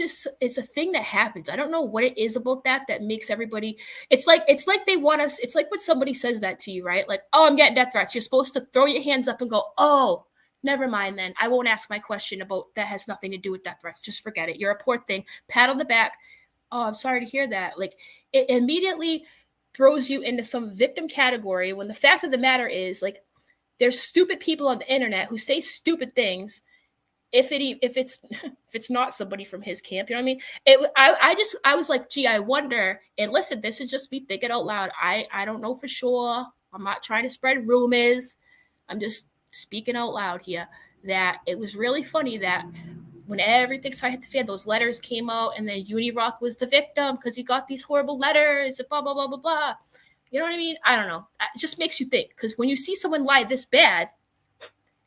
a thing that happens. I don't know what it is about that makes everybody, it's like they want us, it's like when somebody says that to you, right? Like, oh, I'm getting death threats. You're supposed to throw your hands up and go, oh, never mind then. I won't ask my question about that has nothing to do with death threats. Just forget it. You're a poor thing. Pat on the back. Oh, I'm sorry to hear that. Like, it immediately throws you into some victim category when the fact of the matter is, like, there's stupid people on the internet who say stupid things. If it's not somebody from his camp, you know what I mean? I was like, gee, I wonder. And listen, this is just me thinking out loud. I don't know for sure. I'm not trying to spread rumors. I'm just speaking out loud here. That it was really funny that when everything started to hit the fan, those letters came out, and then Unirock was the victim because he got these horrible letters, blah, blah, blah, blah, blah. You know what I mean? I don't know. It just makes you think, because when you see someone lie this bad,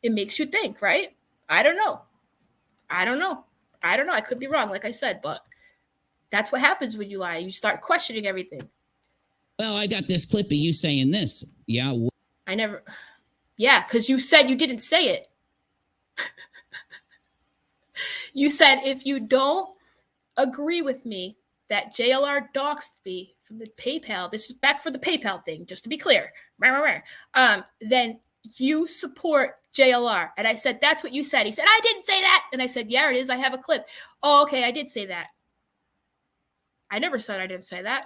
it makes you think, right? I don't know. I could be wrong, like I said, but that's what happens when you lie. You start questioning everything. Well, I got this clip of you saying this. Yeah. Yeah, because you said you didn't say it. You said, if you don't agree with me that JLR doxed me from the PayPal, this is back for the PayPal thing, just to be clear, then you support JLR. And I said, that's what you said. He said, I didn't say that. And I said, yeah, it is. I have a clip. Oh, okay, I did say that. I never said I didn't say that.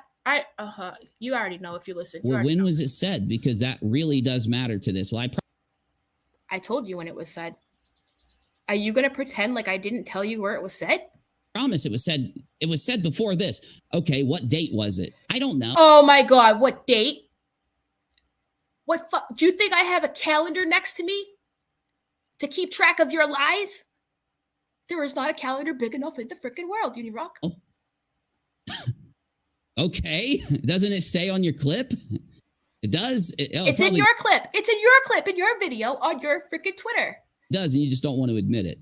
You already know if you listen. Well, when was it said? Because that really does matter to this. Well, I told you when it was said. Are you going to pretend like I didn't tell you where it was said? Promise it was said. It was said before this. Okay, what date was it? I don't know. Oh my God, what date? What fuck? Do you think I have a calendar next to me to keep track of your lies? There is not a calendar big enough in the freaking world, Uni Rock. Oh. Okay, doesn't it say on your clip? It does. It's in your clip. It's in your clip, in your video on your freaking Twitter. It does, and you just don't want to admit it.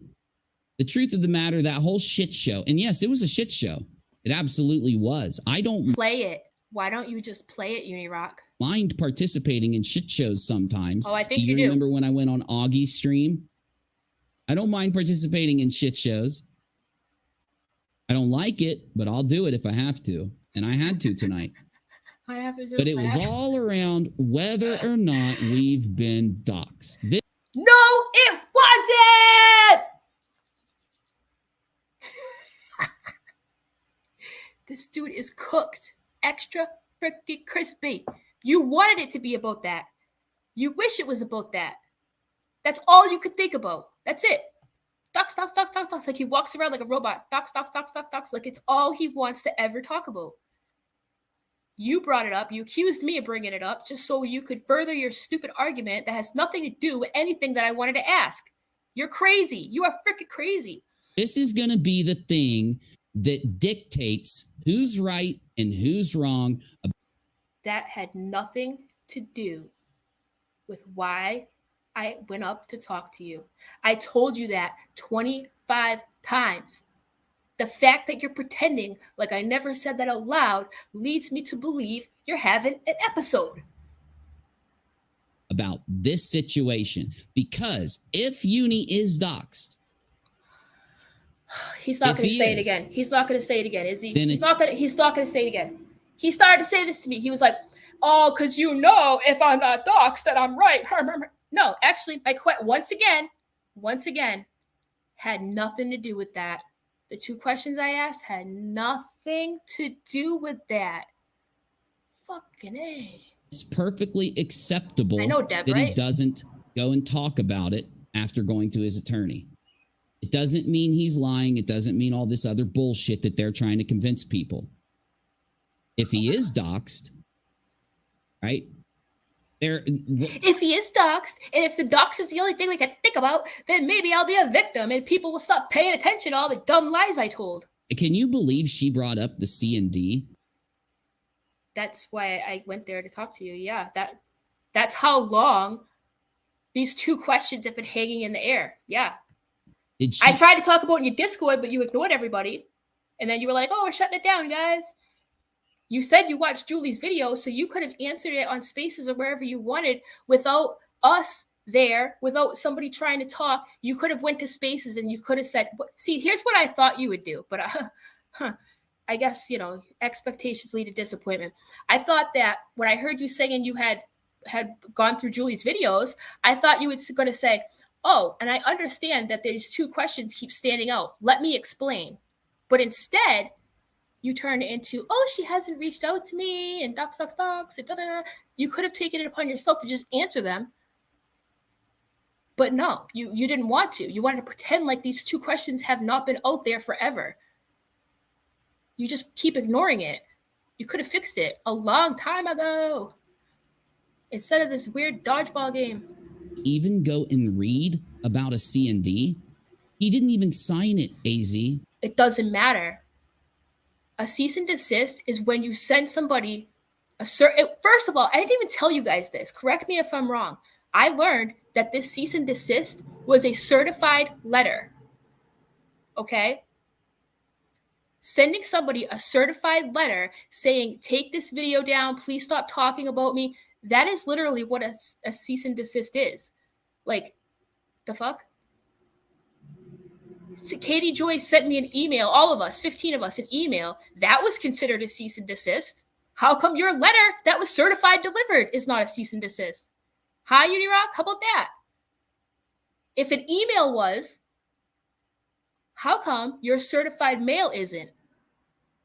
The truth of the matter, that whole shit show, and yes, it was a shit show. It absolutely was. I don't play it. Why don't you just play it, Uni Rock? Mind participating in shit shows sometimes. Oh, I think you do. Do. Remember when I went on Augie's stream? I don't mind participating in shit shows. I don't like it, but I'll do it if I have to. And I had to tonight. I have to do but it was all around whether or not we've been doxxed. No, it wasn't! This dude is cooked. Extra freaking crispy. You wanted it to be about that. You wish it was about that. That's all you could think about. That's it. Dox, dox, dox, dox, dox. Like he walks around like a robot. Dox, dox, dox, dox, dox. Like it's all he wants to ever talk about. You brought it up. You accused me of bringing it up just so you could further your stupid argument that has nothing to do with anything that I wanted to ask. You're crazy. You are freaking crazy. This is going to be the thing that dictates who's right and who's wrong. That had nothing to do with why I went up to talk to you. I told you that 25 times. The fact that you're pretending like I never said that out loud leads me to believe you're having an episode. About this situation. Because if Uni is doxxed, he's not going to say it again. He's not going to say it again, is he? He's not going to say it again. He started to say this to me. He was like, oh, because you know if I'm not doxxed that I'm right. No, actually, my once again, had nothing to do with that. The two questions I asked had nothing to do with that. Fucking A. It's perfectly acceptable I know, Deb, that right? he doesn't go and talk about it after going to his attorney. It doesn't mean he's lying. It doesn't mean all this other bullshit that they're trying to convince people. If he is doxxed, right? If he is doxxed, and if the dox is the only thing we can think about, then maybe I'll be a victim and people will stop paying attention to all the dumb lies I told. Can you believe she brought up the C and D? That's why I went there to talk to you. Yeah, that's how long these two questions have been hanging in the air. Yeah. I tried to talk about it in your Discord, but you ignored everybody. And then you were like, oh, we're shutting it down, guys. You said you watched Julie's video, so you could have answered it on Spaces or wherever you wanted without us there, without somebody trying to talk. You could have went to Spaces and you could have said, see, here's what I thought you would do. But I guess, expectations lead to disappointment. I thought that when I heard you saying you had gone through Julie's videos, I thought you were going to say, oh, and I understand that these two questions keep standing out. Let me explain. But instead, you turn it into, oh, she hasn't reached out to me, and dox, and da-da-da. You could have taken it upon yourself to just answer them. But no, you didn't want to. You wanted to pretend like these two questions have not been out there forever. You just keep ignoring it. You could have fixed it a long time ago instead of this weird dodgeball game. Even go and read about a C&D. He didn't even sign it, AZ. It doesn't matter. A cease and desist is when you send somebody first of all, I didn't even tell you guys this. Correct me if I'm wrong. I learned that this cease and desist was a certified letter. Okay? Sending somebody a certified letter saying, take this video down, please stop talking about me. That is literally what a cease and desist is. Like, the fuck? So Katie Joy sent me an email, all of us, 15 of us, an email. That was considered a cease and desist. How come your letter that was certified delivered is not a cease and desist? Hi, Unirock, how about that? If an email was, how come your certified mail isn't?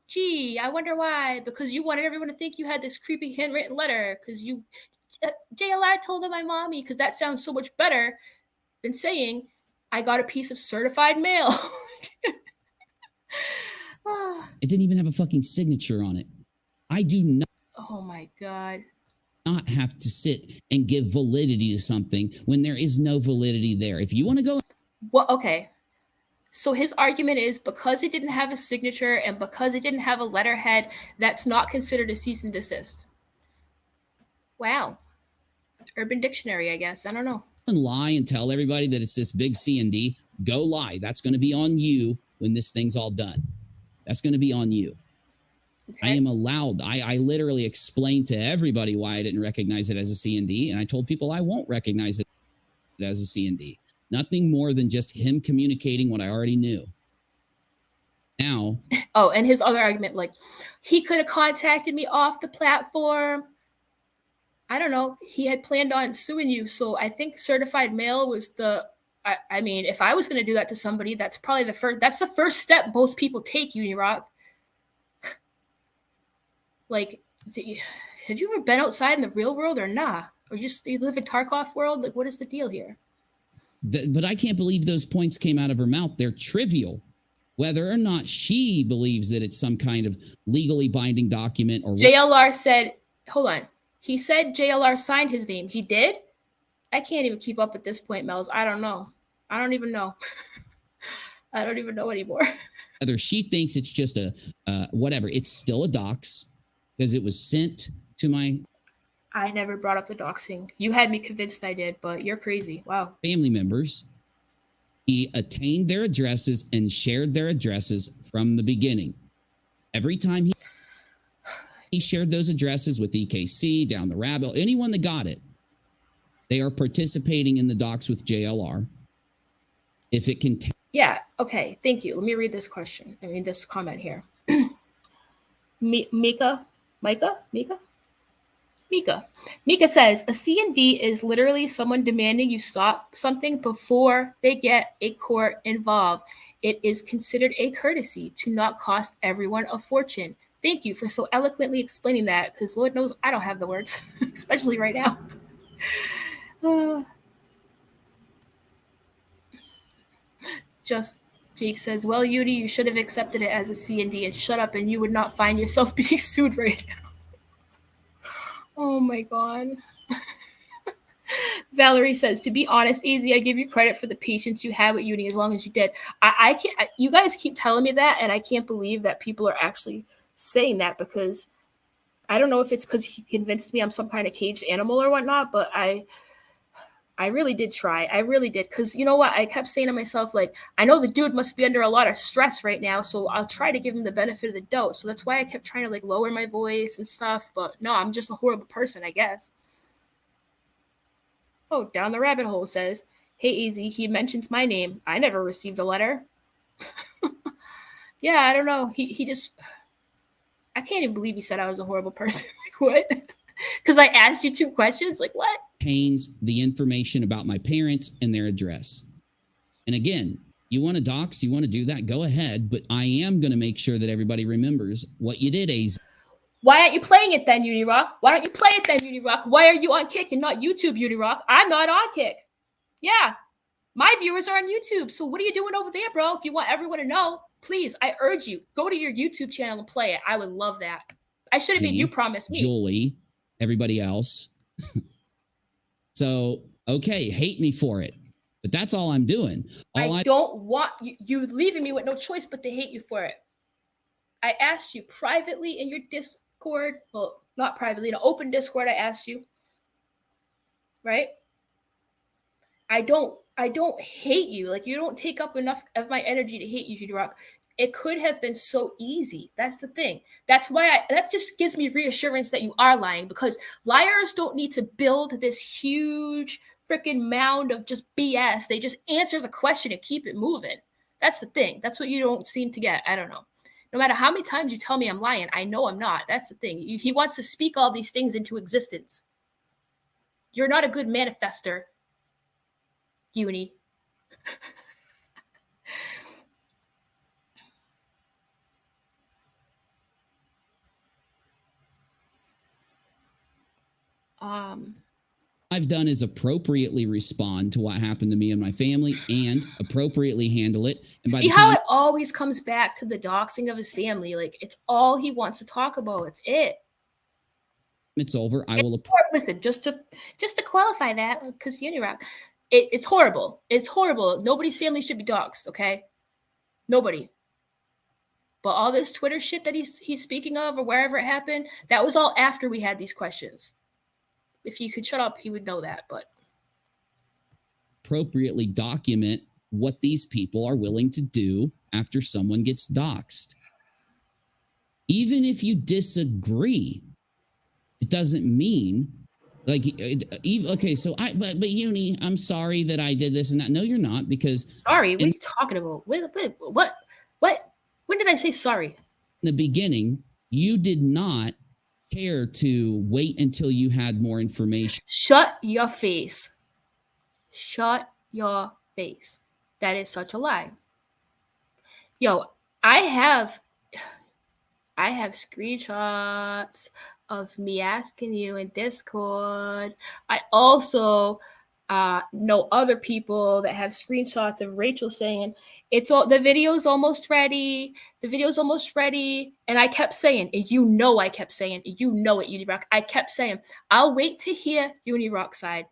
Gee, I wonder why. Because you wanted everyone to think you had this creepy handwritten letter. Because JLR told my mommy, because that sounds so much better than saying, I got a piece of certified mail. It didn't even have a fucking signature on it. I do not. Oh my God. Not have to sit and give validity to something when there is no validity there. If you want to go. Well, okay. So his argument is because it didn't have a signature and because it didn't have a letterhead, that's not considered a cease and desist. Wow. Urban Dictionary, I guess. I don't know. And lie and tell everybody that it's this big C&D, go lie. That's going to be on you when this thing's all done. That's going to be on you. Okay. I am allowed. I literally explained to everybody why I didn't recognize it as a C&D, and I told people I won't recognize it as a C&D. Nothing more than just him communicating what I already knew. Now. Oh, and his other argument, like, he could have contacted me off the platform. I don't know. He had planned on suing you. So I think certified mail was I mean, if I was going to do that to somebody, that's probably that's the first step most people take, Unirock. Like, have you ever been outside in the real world or nah? Or you live in Tarkov world? Like, what is the deal here? But I can't believe those points came out of her mouth. They're trivial. Whether or not she believes that it's some kind of legally binding document or JLR said, hold on. He said JLR signed his name. He did? I can't even keep up at this point, Mel's. I don't know. I don't even know. I don't even know anymore. Whether she thinks it's just a whatever, it's still a dox because it was sent to my... I never brought up the doxing. You had me convinced I did, but you're crazy. Wow. Family members. He attained their addresses and shared their addresses from the beginning. Every time he shared those addresses with EKC, down the rabbit, anyone that got it, they are participating in the docs with JLR. If it can... Yeah, okay, thank you. Let me read this question. I mean, this comment here. Mika says, a C&D is literally someone demanding you stop something before they get a court involved. It is considered a courtesy to not cost everyone a fortune. Thank you for so eloquently explaining that, because Lord knows I don't have the words, especially right now. Just Jake says, well, Uni, you should have accepted it as a C&D and shut up and you would not find yourself being sued right now. Oh my God. Valerie says, to be honest, Easy, I give you credit for the patience you had with Uni as long as you did. I can't, you guys keep telling me that, and I can't believe that people are actually saying that, because I don't know if it's because he convinced me I'm some kind of caged animal or whatnot, but I really did try. I really did. Because you know what? I kept saying to myself, like, I know the dude must be under a lot of stress right now, so I'll try to give him the benefit of the doubt. So that's why I kept trying to, like, lower my voice and stuff. But no, I'm just a horrible person, I guess. Oh, Down the Rabbit Hole says, hey, Easy, he mentions my name. I never received a letter. Yeah, I don't know. He just, I can't even believe he said I was a horrible person. Like, what? Because I asked you 2 questions? Like, what? Contains the information about my parents and their address. And again, you want to dox, you want to do that, go ahead. But I am going to make sure that everybody remembers what you did, AZ. Why aren't you playing it then, Unirock? Why don't you play it then, Unirock? Why are you on Kick and not YouTube, Unirock? I'm not on Kick. Yeah, my viewers are on YouTube. So what are you doing over there, bro? If you want everyone to know, please, I urge you, go to your YouTube channel and play it. I would love that. I should have made you promise me. Julie, everybody else. So, okay, hate me for it. But that's all I'm doing. I don't want you leaving me with no choice but to hate you for it. I asked you privately in your Discord, well, not privately, in an open Discord, I asked you, right? I don't hate you. Like, you don't take up enough of my energy to hate you, Unirock. It could have been so easy. That's the thing. That's why that just gives me reassurance that you are lying, because liars don't need to build this huge freaking mound of just BS. They just answer the question and keep it moving. That's the thing. That's what you don't seem to get. I don't know. No matter how many times you tell me I'm lying, I know I'm not. That's the thing. He wants to speak all these things into existence. You're not a good manifester, Uni. I've done is appropriately respond to what happened to me and my family and appropriately handle it. And see how it always comes back to the doxing of his family. Like, it's all he wants to talk about. It's it. It's over. I will listen, just to qualify that, because Unirock, it's horrible. It's horrible. Nobody's family should be doxed, okay? Nobody. But all this Twitter shit that he's speaking of, or wherever it happened, that was all after we had these questions. If he could shut up, he would know that. But appropriately document what these people are willing to do after someone gets doxed. Even if you disagree, it doesn't mean like, okay, so but Uni, I'm sorry that I did this and that. No, you're not, because sorry, what are you talking about? Wait, what? When did I say sorry? In the beginning, you did not care to wait until you had more information. Shut your face. Shut your face. That is such a lie. Yo, I have screenshots of me asking you in Discord. I also know other people that have screenshots of Rachel saying, the video's almost ready. The video's almost ready. And I kept saying, and you know I kept saying, you know it, Unirock. I kept saying, I'll wait to hear Unirock side.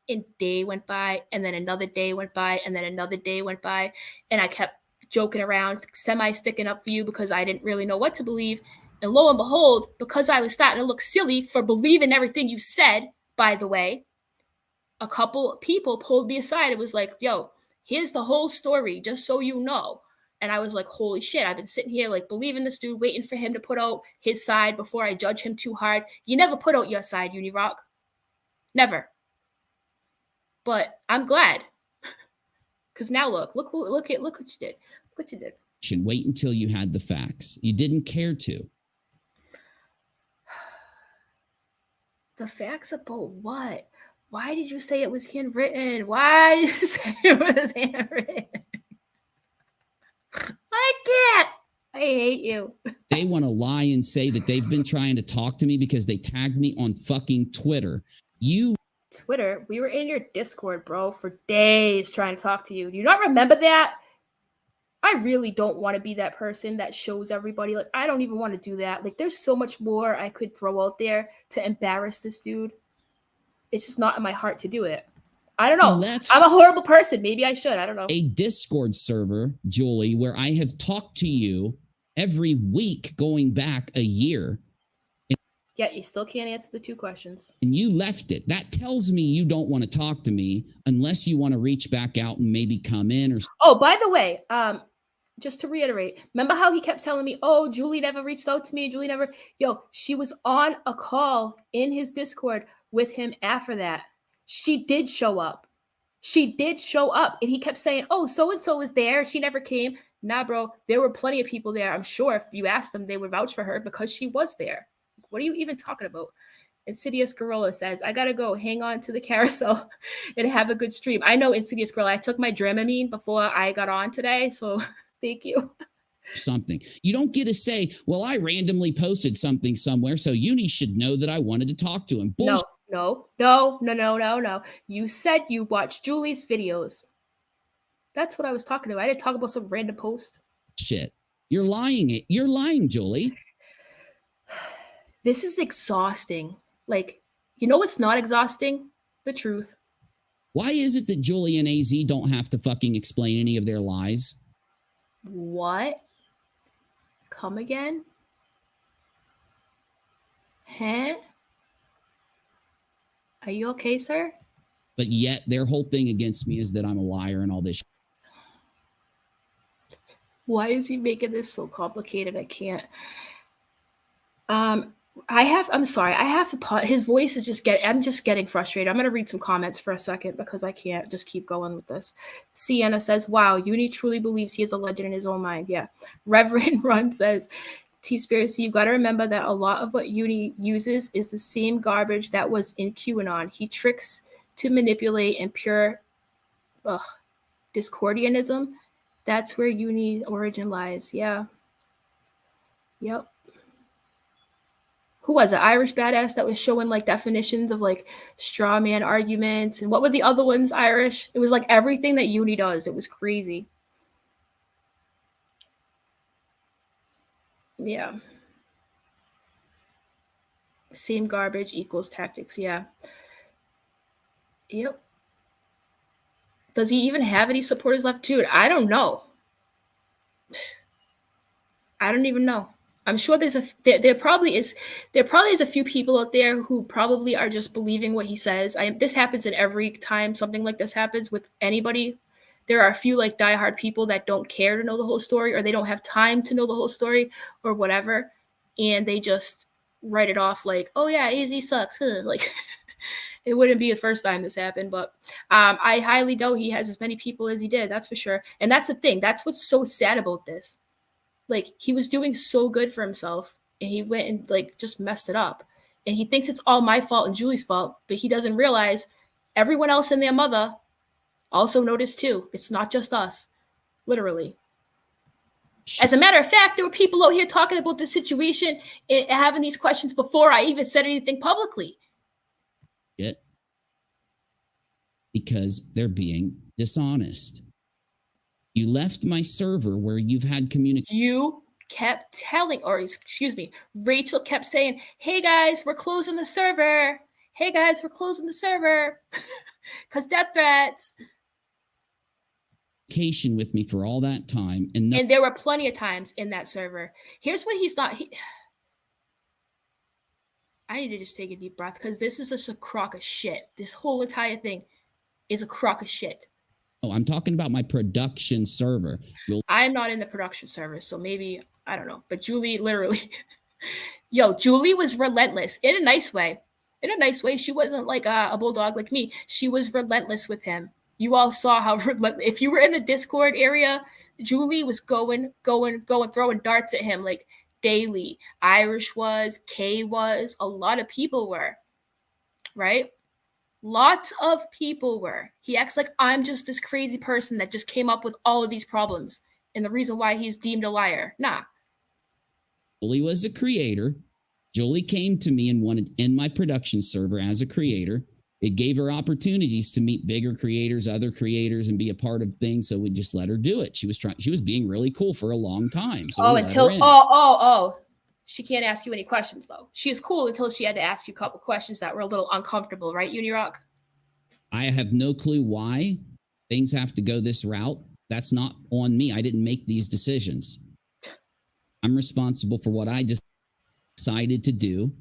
And day went by, and then another day went by, and then another day went by. And I kept joking around, semi-sticking up for you because I didn't really know what to believe. And lo and behold, because I was starting to look silly for believing everything you said, by the way, a couple people pulled me aside. It was like, yo, here's the whole story, just so you know. And I was like, holy shit, I've been sitting here like believing this dude, waiting for him to put out his side before I judge him too hard. You never put out your side, Unirock. Never. But I'm glad. Because now look what you did. Look what you did. Wait until you had the facts. You didn't care to. The facts about what? Why did you say it was handwritten? Why did you say it was handwritten? I can't. I hate you. They want to lie and say that they've been trying to talk to me because they tagged me on fucking Twitter. Twitter? We were in your Discord, bro, for days trying to talk to you. Do you not remember that? I really don't want to be that person that shows everybody. Like, I don't even want to do that. Like, there's so much more I could throw out there to embarrass this dude. It's just not in my heart to do it. I don't know. I'm a horrible person. Maybe I should. I don't know. A Discord server, Julie, where I have talked to you every week going back a year. Yeah, you still can't answer the 2 questions. And you left it. That tells me you don't want to talk to me unless you want to reach back out and maybe come in or. Oh, by the way, just to reiterate, remember how he kept telling me, oh, Julie never reached out to me. Julie never. Yo, she was on a call in his Discord with him after that. She did show up. She did show up. And he kept saying, oh, so-and-so was there. She never came. Nah, bro, there were plenty of people there. I'm sure if you asked them, they would vouch for her because she was there. What are you even talking about? Insidious Gorilla says, I gotta go hang on to the carousel and have a good stream. I know, Insidious Gorilla. I took my Dramamine before I got on today, so thank you. Something. You don't get to say, well, I randomly posted something somewhere, so Uni should know that I wanted to talk to him. Bullshit. No. You said you watched Julie's videos. That's what I was talking about. I didn't talk about some random post. Shit. You're lying. You're lying, Julie. This is exhausting. Like, you know what's not exhausting? The truth. Why is it that Julie and AZ don't have to fucking explain any of their lies? What? Come again? Huh? Are you okay, sir? But yet their whole thing against me is that I'm a liar and all this. Why is he making this so complicated? I can't. I'm sorry. I have to pause. His voice is I'm just getting frustrated. I'm going to read some comments for a second because I can't just keep going with this. Sienna says, wow, Uni truly believes he is a legend in his own mind. Yeah. Reverend Run says, T-Spiracy, you got to remember that a lot of what Uni uses is the same garbage that was in QAnon. He tricks to manipulate and pure Discordianism. That's where Uni origin lies. Yeah. Yep. Who was it? Irish Badass that was showing like definitions of like straw man arguments. And what were the other ones, Irish? It was like everything that Uni does. It was crazy. Yeah. Same garbage equals tactics. Yeah. Yep. Does he even have any supporters left? Dude, I don't know. I don't even know. I'm sure there probably is a few people out there who probably are just believing what he says. This happens in every time something like this happens with anybody. There are a few like diehard people that don't care to know the whole story, or they don't have time to know the whole story, or whatever, and they just write it off like, oh yeah, AZ sucks. Huh. Like it wouldn't be the first time this happened, but I highly doubt he has as many people as he did. That's for sure. And that's the thing. That's what's so sad about this. Like, he was doing so good for himself, and he went and, like, just messed it up. And he thinks it's all my fault and Julie's fault, but he doesn't realize everyone else and their mother also noticed too. It's not just us, literally. As a matter of fact, there were people out here talking about the situation and having these questions before I even said anything publicly. Yeah. Because they're being dishonest. You left my server where you've had communication. You kept telling, or excuse me, Rachel kept saying, hey guys, we're closing the server. Hey guys, we're closing the server. Because death threats. With me for all that time. And there were plenty of times in that server. Here's what he's not. I need to just take a deep breath because this is just a crock of shit. This whole entire thing is a crock of shit. Oh, I'm talking about my production server. I'm not in the production server, so maybe, I don't know. But Julie literally, Julie was relentless in a nice way. In a nice way. She wasn't like a bulldog like me. She was relentless with him. You all saw how relentless. If you were in the Discord area, Julie was going, throwing darts at him like daily. Irish was, Kay was, a lot of people were, right? Lots of people were. He acts like I'm just this crazy person that just came up with all of these problems and the reason why he's deemed a liar. Nah. Julie was a creator. Julie came to me and wanted in my production server as a creator. It gave her opportunities to meet bigger creators, other creators, and be a part of things. So we just let her do it. She was being really cool for a long time. So she can't ask you any questions though. She is cool until she had to ask you a couple questions that were a little uncomfortable, right, Unirock? I have no clue why things have to go this route. That's not on me. I didn't make these decisions. I'm responsible for what I decided to do.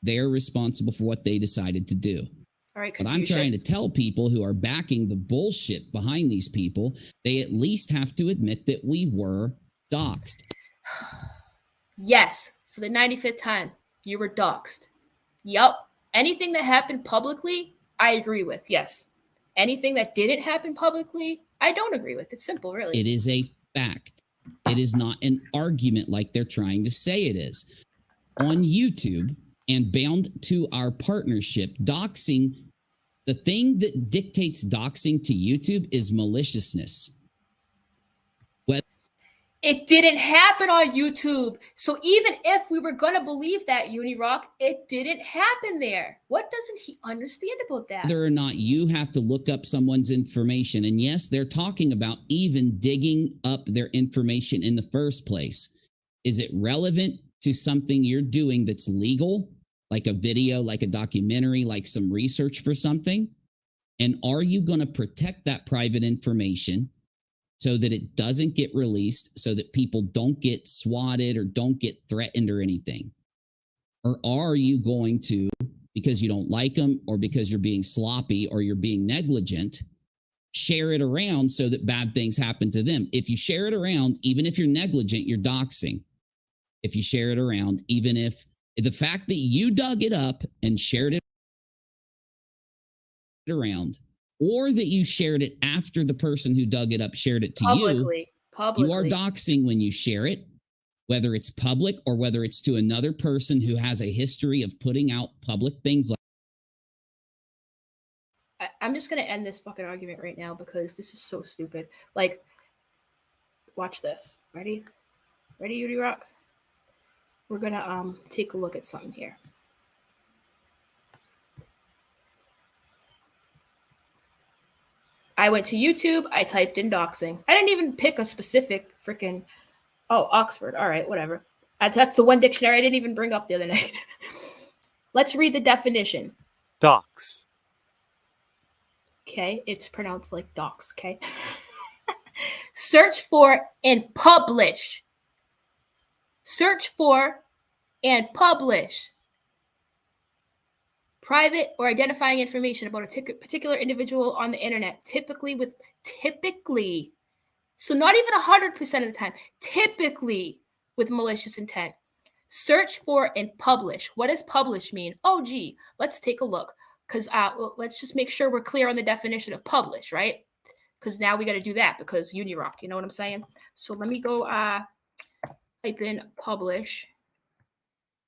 They're responsible for what they decided to do. All right, but I'm trying to tell people who are backing the bullshit behind these people, they at least have to admit that we were doxed. Yes, for the 95th time, you were doxed. Yup. Anything that happened publicly, I agree with. Yes. Anything that didn't happen publicly, I don't agree with. It's simple, really. It is a fact. It is not an argument like they're trying to say it is. On YouTube and bound to our partnership, doxing, the thing that dictates doxing to YouTube is maliciousness. It didn't happen on YouTube. So even if we were going to believe that, Uni Rock, it didn't happen there. What doesn't he understand about that? Whether or not you have to look up someone's information. And yes, they're talking about even digging up their information in the first place. Is it relevant to something you're doing that's legal, like a video, like a documentary, like some research for something? And are you going to protect that private information so that it doesn't get released, so that people don't get swatted or don't get threatened or anything? Or are you going to, because you don't like them or because you're being sloppy or you're being negligent, share it around so that bad things happen to them? If you share it around, even if you're negligent, you're doxing. If you share it around, even if the fact that you dug it up and shared it around, or that you shared it after the person who dug it up shared it to publicly. You are doxing when you share it, whether it's public or whether it's to another person who has a history of putting out public things like. I'm just going to end this fucking argument right now because this is so stupid. Like, watch this. Ready? Ready, Uni Rock? We're going to take a look at something here. I went to YouTube. I typed in doxing. I didn't even pick a specific freaking, Oxford. All right, whatever. That's the one dictionary I didn't even bring up the other night. Let's read the definition. Dox. Okay, it's pronounced like dox, okay? Search for and publish. Search for and publish private or identifying information about a particular individual on the internet, typically, so not even 100% of the time, typically with malicious intent. Search for and publish. What does publish mean? Oh, gee, let's take a look. Because let's just make sure we're clear on the definition of publish, right? Because now we got to do that because Unirock, you know what I'm saying? So let me go type in publish.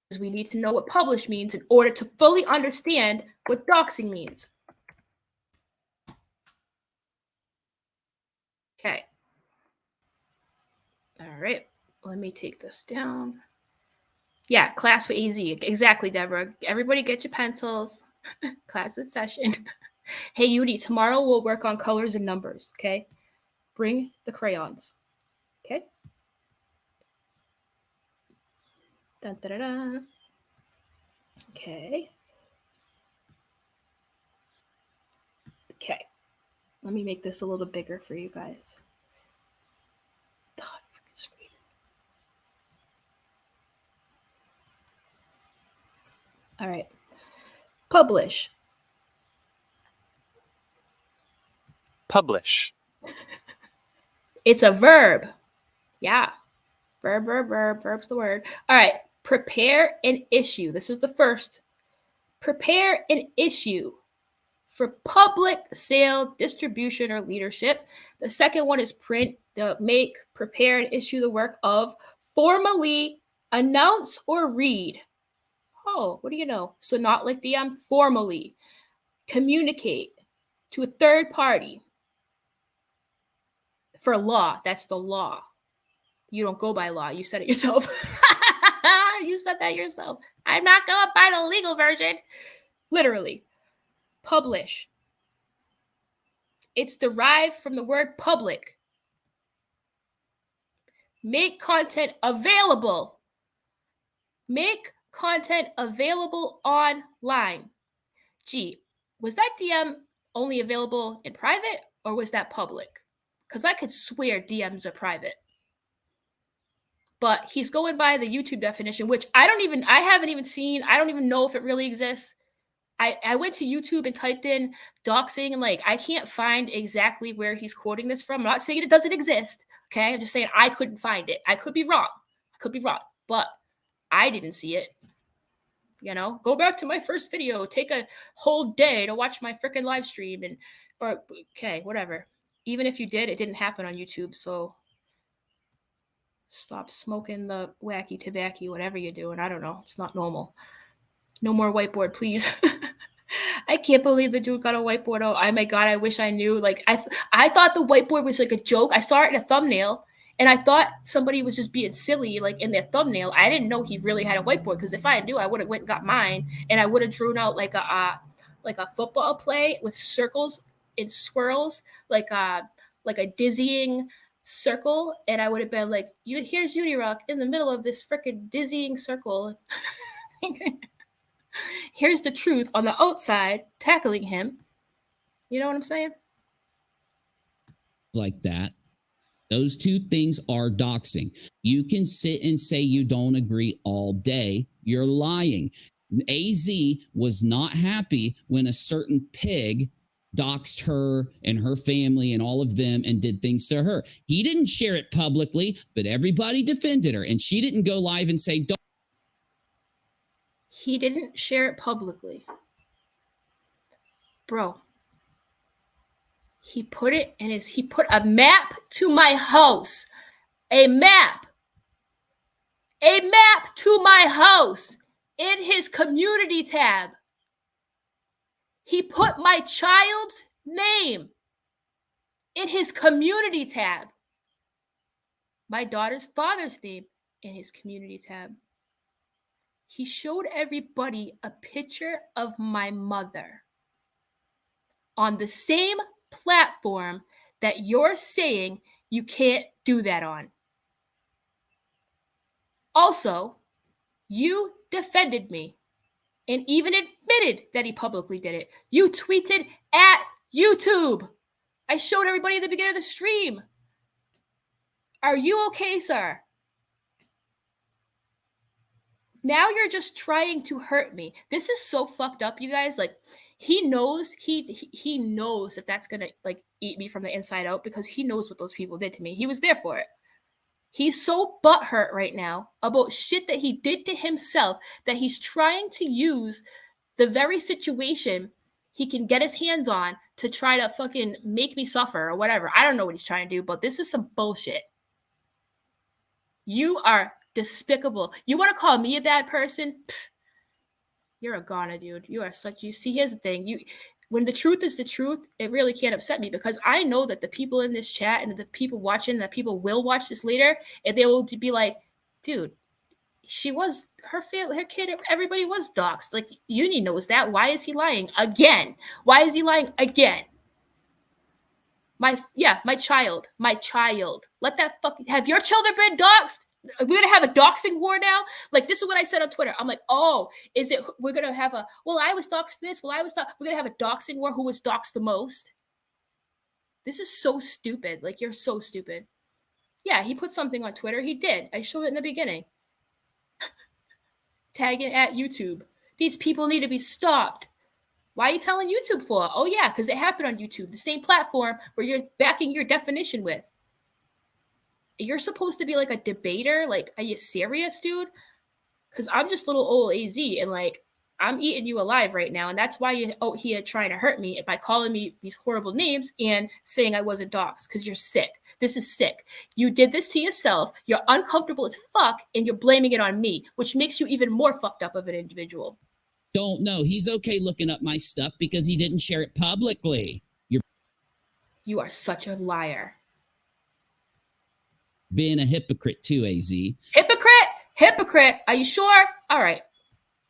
Because we need to know what publish means in order to fully understand what doxing means. Okay. All right. Let me take this down. Yeah, class with AZ. Exactly, Deborah. Everybody get your pencils. Class in session. Hey, Uni, tomorrow we'll work on colors and numbers, okay? Bring the crayons, okay? Dun, da, da, da. Okay. Okay. Let me make this a little bigger for you guys. Oh, freaking screen. All right. Publish. Publish. It's a verb. Yeah. Verb. Verb's the word. All right. Prepare an issue. This is the first. Prepare an issue for public sale, distribution, or leadership. The second one is print, make, prepare, and issue the work of, formally announce or read. Oh, what do you know? So not like the formally communicate to a third party for law. That's the law. You don't go by law. You said it yourself. You said that yourself. I'm not going by the legal version. Literally. publish. It's derived from the word public. Make content available. Make content available online. Gee, was that DM only available in private or was that public? Because I could swear DMs are private. But he's going by the YouTube definition, which I haven't even seen. I don't even know if it really exists. I went to YouTube and typed in doxing, and like I can't find exactly where he's quoting this from. I'm not saying it doesn't exist. Okay, I'm just saying I couldn't find it. I could be wrong. But I didn't see it. You know, go back to my first video. Take a whole day to watch my freaking live stream, or okay, whatever. Even if you did, it didn't happen on YouTube. So stop smoking the wacky tobacco, whatever you're doing. I don't know. It's not normal. No more whiteboard, please. I can't believe the dude got a whiteboard. Oh my God, I wish I knew. Like, I thought the whiteboard was like a joke. I saw it in a thumbnail, and I thought somebody was just being silly, like in their thumbnail. I didn't know he really had a whiteboard, because if I knew, I would have went and got mine, and I would have drawn out like a football play with circles and swirls, like a dizzying circle, and I would have been like, here's Unirock in the middle of this freaking dizzying circle. Here's the truth on the outside, tackling him. You know what I'm saying? Like that. Those two things are doxing. You can sit and say you don't agree all day. You're lying. AZ was not happy when a certain pig doxed her and her family and all of them and did things to her. He didn't share it publicly, but everybody defended her, and she didn't go live and say, don't. He didn't share it publicly. Bro, he put a map to my house. A map to my house in his community tab. He put my child's name in his community tab. My daughter's father's name in his community tab. He showed everybody a picture of my mother on the same platform that you're saying you can't do that on. Also, you defended me and even admitted that he publicly did it. You tweeted at YouTube. I showed everybody at the beginning of the stream. Are you okay, sir? Now you're just trying to hurt me. This is so fucked up, you guys. Like, he knows he knows that that's gonna like eat me from the inside out, because he knows what those people did to me. He was there for it. He's so butthurt right now about shit that he did to himself that he's trying to use the very situation he can get his hands on to try to fucking make me suffer or whatever. I don't know what he's trying to do, but this is some bullshit. You are despicable. You want to call me a bad person? Pfft, you're a goner, dude. You are such. You see, here's the thing. When the truth is the truth, it really can't upset me, because I know that the people in this chat and the people watching, that people will watch this later, and they will be like, dude, she was her kid. Everybody was doxxed. Like, Uni knows that. Why is he lying again? Why is he lying again? My child. Let that fucking, have your children been doxxed? We're gonna have a doxing war now. Like, this is what I said on Twitter. I'm like, oh, is it? We're gonna have a. Well, I was doxxed for this. Well, we're gonna have a doxing war. Who was doxxed the most? This is so stupid. Like, you're so stupid. Yeah, he put something on Twitter. He did. I showed it in the beginning. Tagging at YouTube. These people need to be stopped. Why are you telling YouTube for? Oh yeah, because it happened on YouTube, the same platform where you're backing your definition with. You're supposed to be like a debater. Like, are you serious, dude? Because I'm just little old AZ, and like, I'm eating you alive right now. And that's why you're out here trying to hurt me by calling me these horrible names and saying I wasn't doxxed, because you're sick. This is sick. You did this to yourself. You're uncomfortable as fuck, and you're blaming it on me, which makes you even more fucked up of an individual. Don't know. He's okay looking up my stuff because he didn't share it publicly. You are such a liar. Being a hypocrite too, AZ. Hypocrite. Are you sure? All right.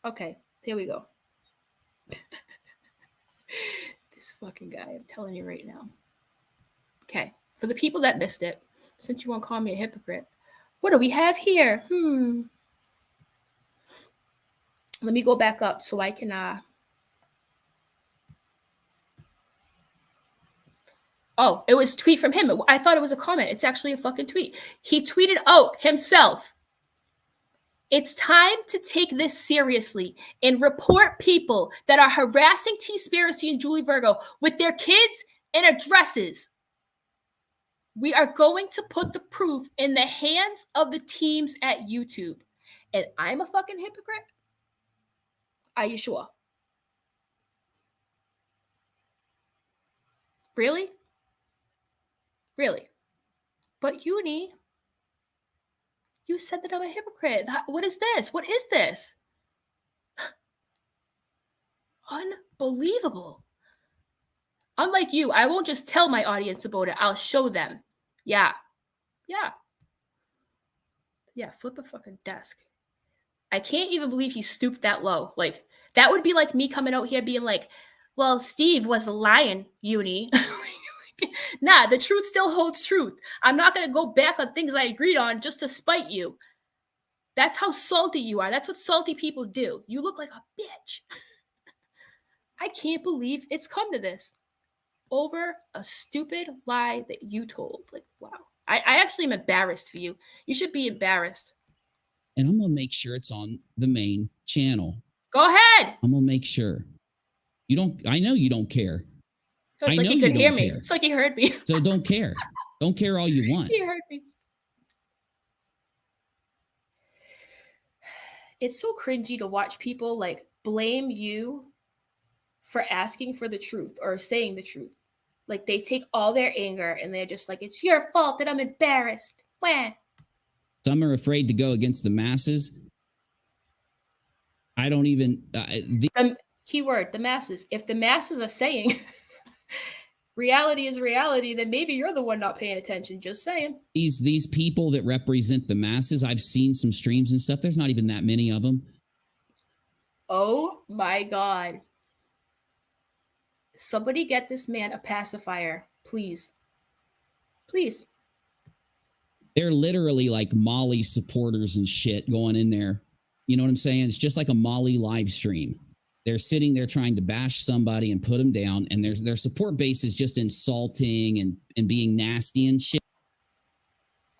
Okay, here we go. This fucking guy, I'm telling you right now. Okay, for the people that missed it, since you won't call me a hypocrite, what do we have here? Let me go back up so I can oh, it was a tweet from him. I thought it was a comment. It's actually a fucking tweet. He tweeted out himself. It's time to take this seriously and report people that are harassing T-Spiracy and Julie Virgo with their kids and addresses. We are going to put the proof in the hands of the teams at YouTube. And I'm a fucking hypocrite? Are you sure? Really? Really? But Uni, you said that I'm a hypocrite. What is this? What is this? Unbelievable. Unlike you, I won't just tell my audience about it. I'll show them. Yeah. Yeah, flip a fucking desk. I can't even believe he stooped that low. Like, that would be like me coming out here being like, well, Steve was lying, Uni. Nah, the truth still holds truth. I'm not going to go back on things I agreed on just to spite you. That's how salty you are. That's what salty people do. You look like a bitch. I can't believe it's come to this over a stupid lie that you told. Like, wow. I actually am embarrassed for you. You should be embarrassed. And I'm going to make sure it's on the main channel. Go ahead. I'm going to make sure. I know you don't care. So it's I like know he could you hear don't me. care. It's like he heard me. So don't care. Don't care all you want. He heard me. It's so cringy to watch people like blame you for asking for the truth or saying the truth. Like they take all their anger and they're just like, it's your fault that I'm embarrassed. Wah. Some are afraid to go against the masses. I don't even... the keyword, the masses. If the masses are saying reality is reality, then maybe you're the one not paying attention. Just saying. These people that represent the masses, I've seen some streams and stuff. There's not even that many of them. Oh my God. Somebody get this man a pacifier, please. Please. They're literally like Molly supporters and shit going in there. You know what I'm saying? It's just like a Molly live stream. They're sitting there trying to bash somebody and put them down, and their support base is just insulting and being nasty and shit.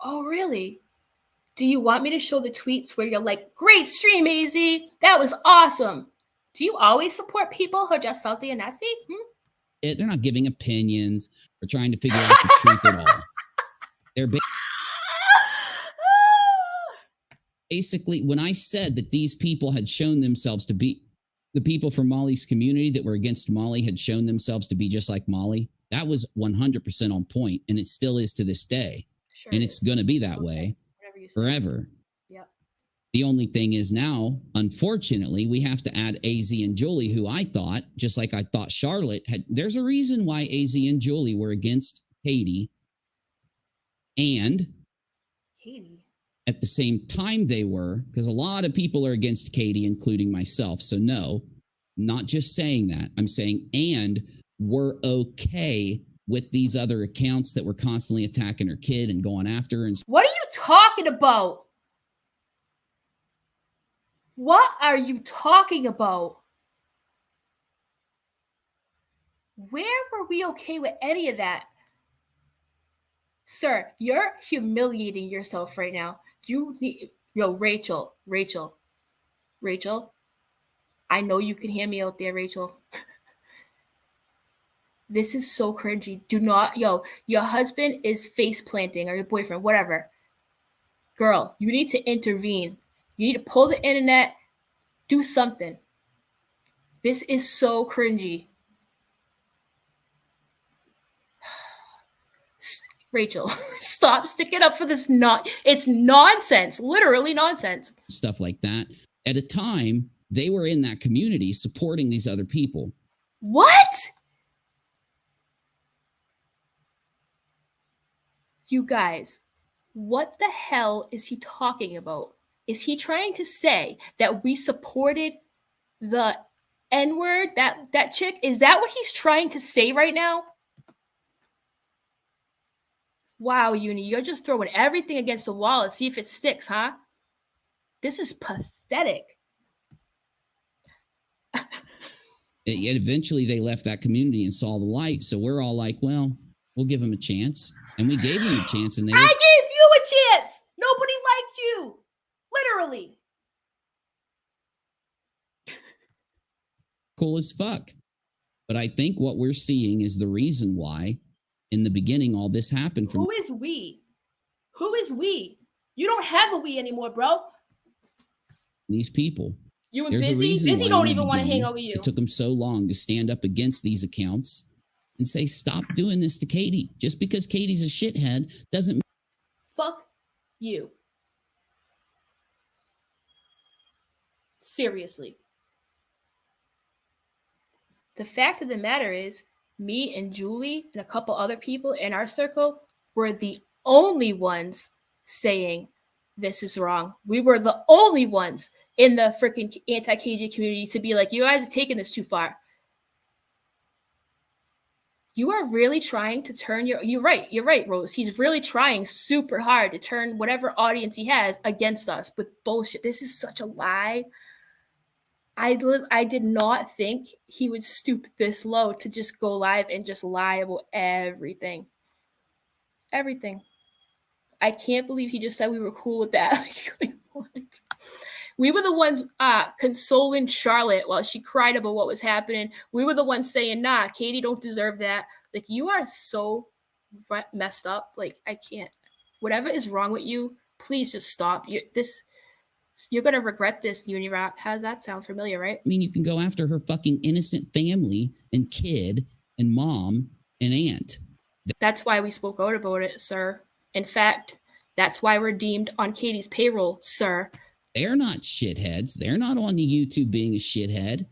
Oh, really? Do you want me to show the tweets where you're like, great stream, AZ. That was awesome. Do you always support people who are just salty and nasty? They're not giving opinions or trying to figure out the truth at all. They're basically, when I said that these people had shown themselves to be the people from Molly's community that were against Molly had shown themselves to be just like Molly, that was 100% on point, and it still is to this day. Sure, and it's going to be that way forever. Yep. The only thing is now, unfortunately, we have to add AZ and Julie, who I thought, just like I thought Charlotte had. There's a reason why AZ and Julie were against Katie. And Katie. At the same time they were, because a lot of people are against Katie, including myself. So no, not just saying that. I'm saying, and we're okay with these other accounts that were constantly attacking her kid and going after her. And what are you talking about? What are you talking about? Where were we okay with any of that? Sir, you're humiliating yourself right now. You need, Rachel, I know you can hear me out there, Rachel. This is so cringy. Do not, your husband is face planting, or your boyfriend, whatever. Girl, you need to intervene. You need to pull the internet, do something. This is so cringy. Rachel, stop sticking up for this. It's nonsense, literally nonsense. Stuff like that. At a time, they were in that community supporting these other people. What? You guys, what the hell is he talking about? Is he trying to say that we supported the N-word, that chick, is that what he's trying to say right now? Wow, Uni, you're just throwing everything against the wall and see if it sticks, huh? This is pathetic. Eventually, they left that community and saw the light. So we're all like, well, we'll give them a chance. And we gave them a chance. And I gave you a chance. Nobody liked you. Literally. Cool as fuck. But I think what we're seeing is the reason why in the beginning all this happened. Who is we? Who is we? You don't have a we anymore, bro. These people. You and Busy? Busy don't even want to hang out with you. It took them so long to stand up against these accounts and say, stop doing this to Katie. Just because Katie's a shithead doesn't. Fuck you. Seriously. The fact of the matter is, me and Julie and a couple other people in our circle were the only ones saying this is wrong. We were the only ones in the freaking anti-KJ community to be like, you guys are taking this too far. You are really trying to turn you're right, Rose. He's really trying super hard to turn whatever audience he has against us with bullshit. This is such a lie. I did not think he would stoop this low to just go live and just lie about everything. Everything. I can't believe he just said we were cool with that. Like, what? We were the ones consoling Charlotte while she cried about what was happening. We were the ones saying, nah, Katie don't deserve that. Like, you are so messed up. Like, I can't. Whatever is wrong with you, please just stop. You're going to regret this, Unirock. How does that sound familiar, right? I mean, you can go after her fucking innocent family and kid and mom and aunt. That's why we spoke out about it, sir. In fact, that's why we're deemed on Katie's payroll, sir. They're not shitheads. They're not on the YouTube being a shithead.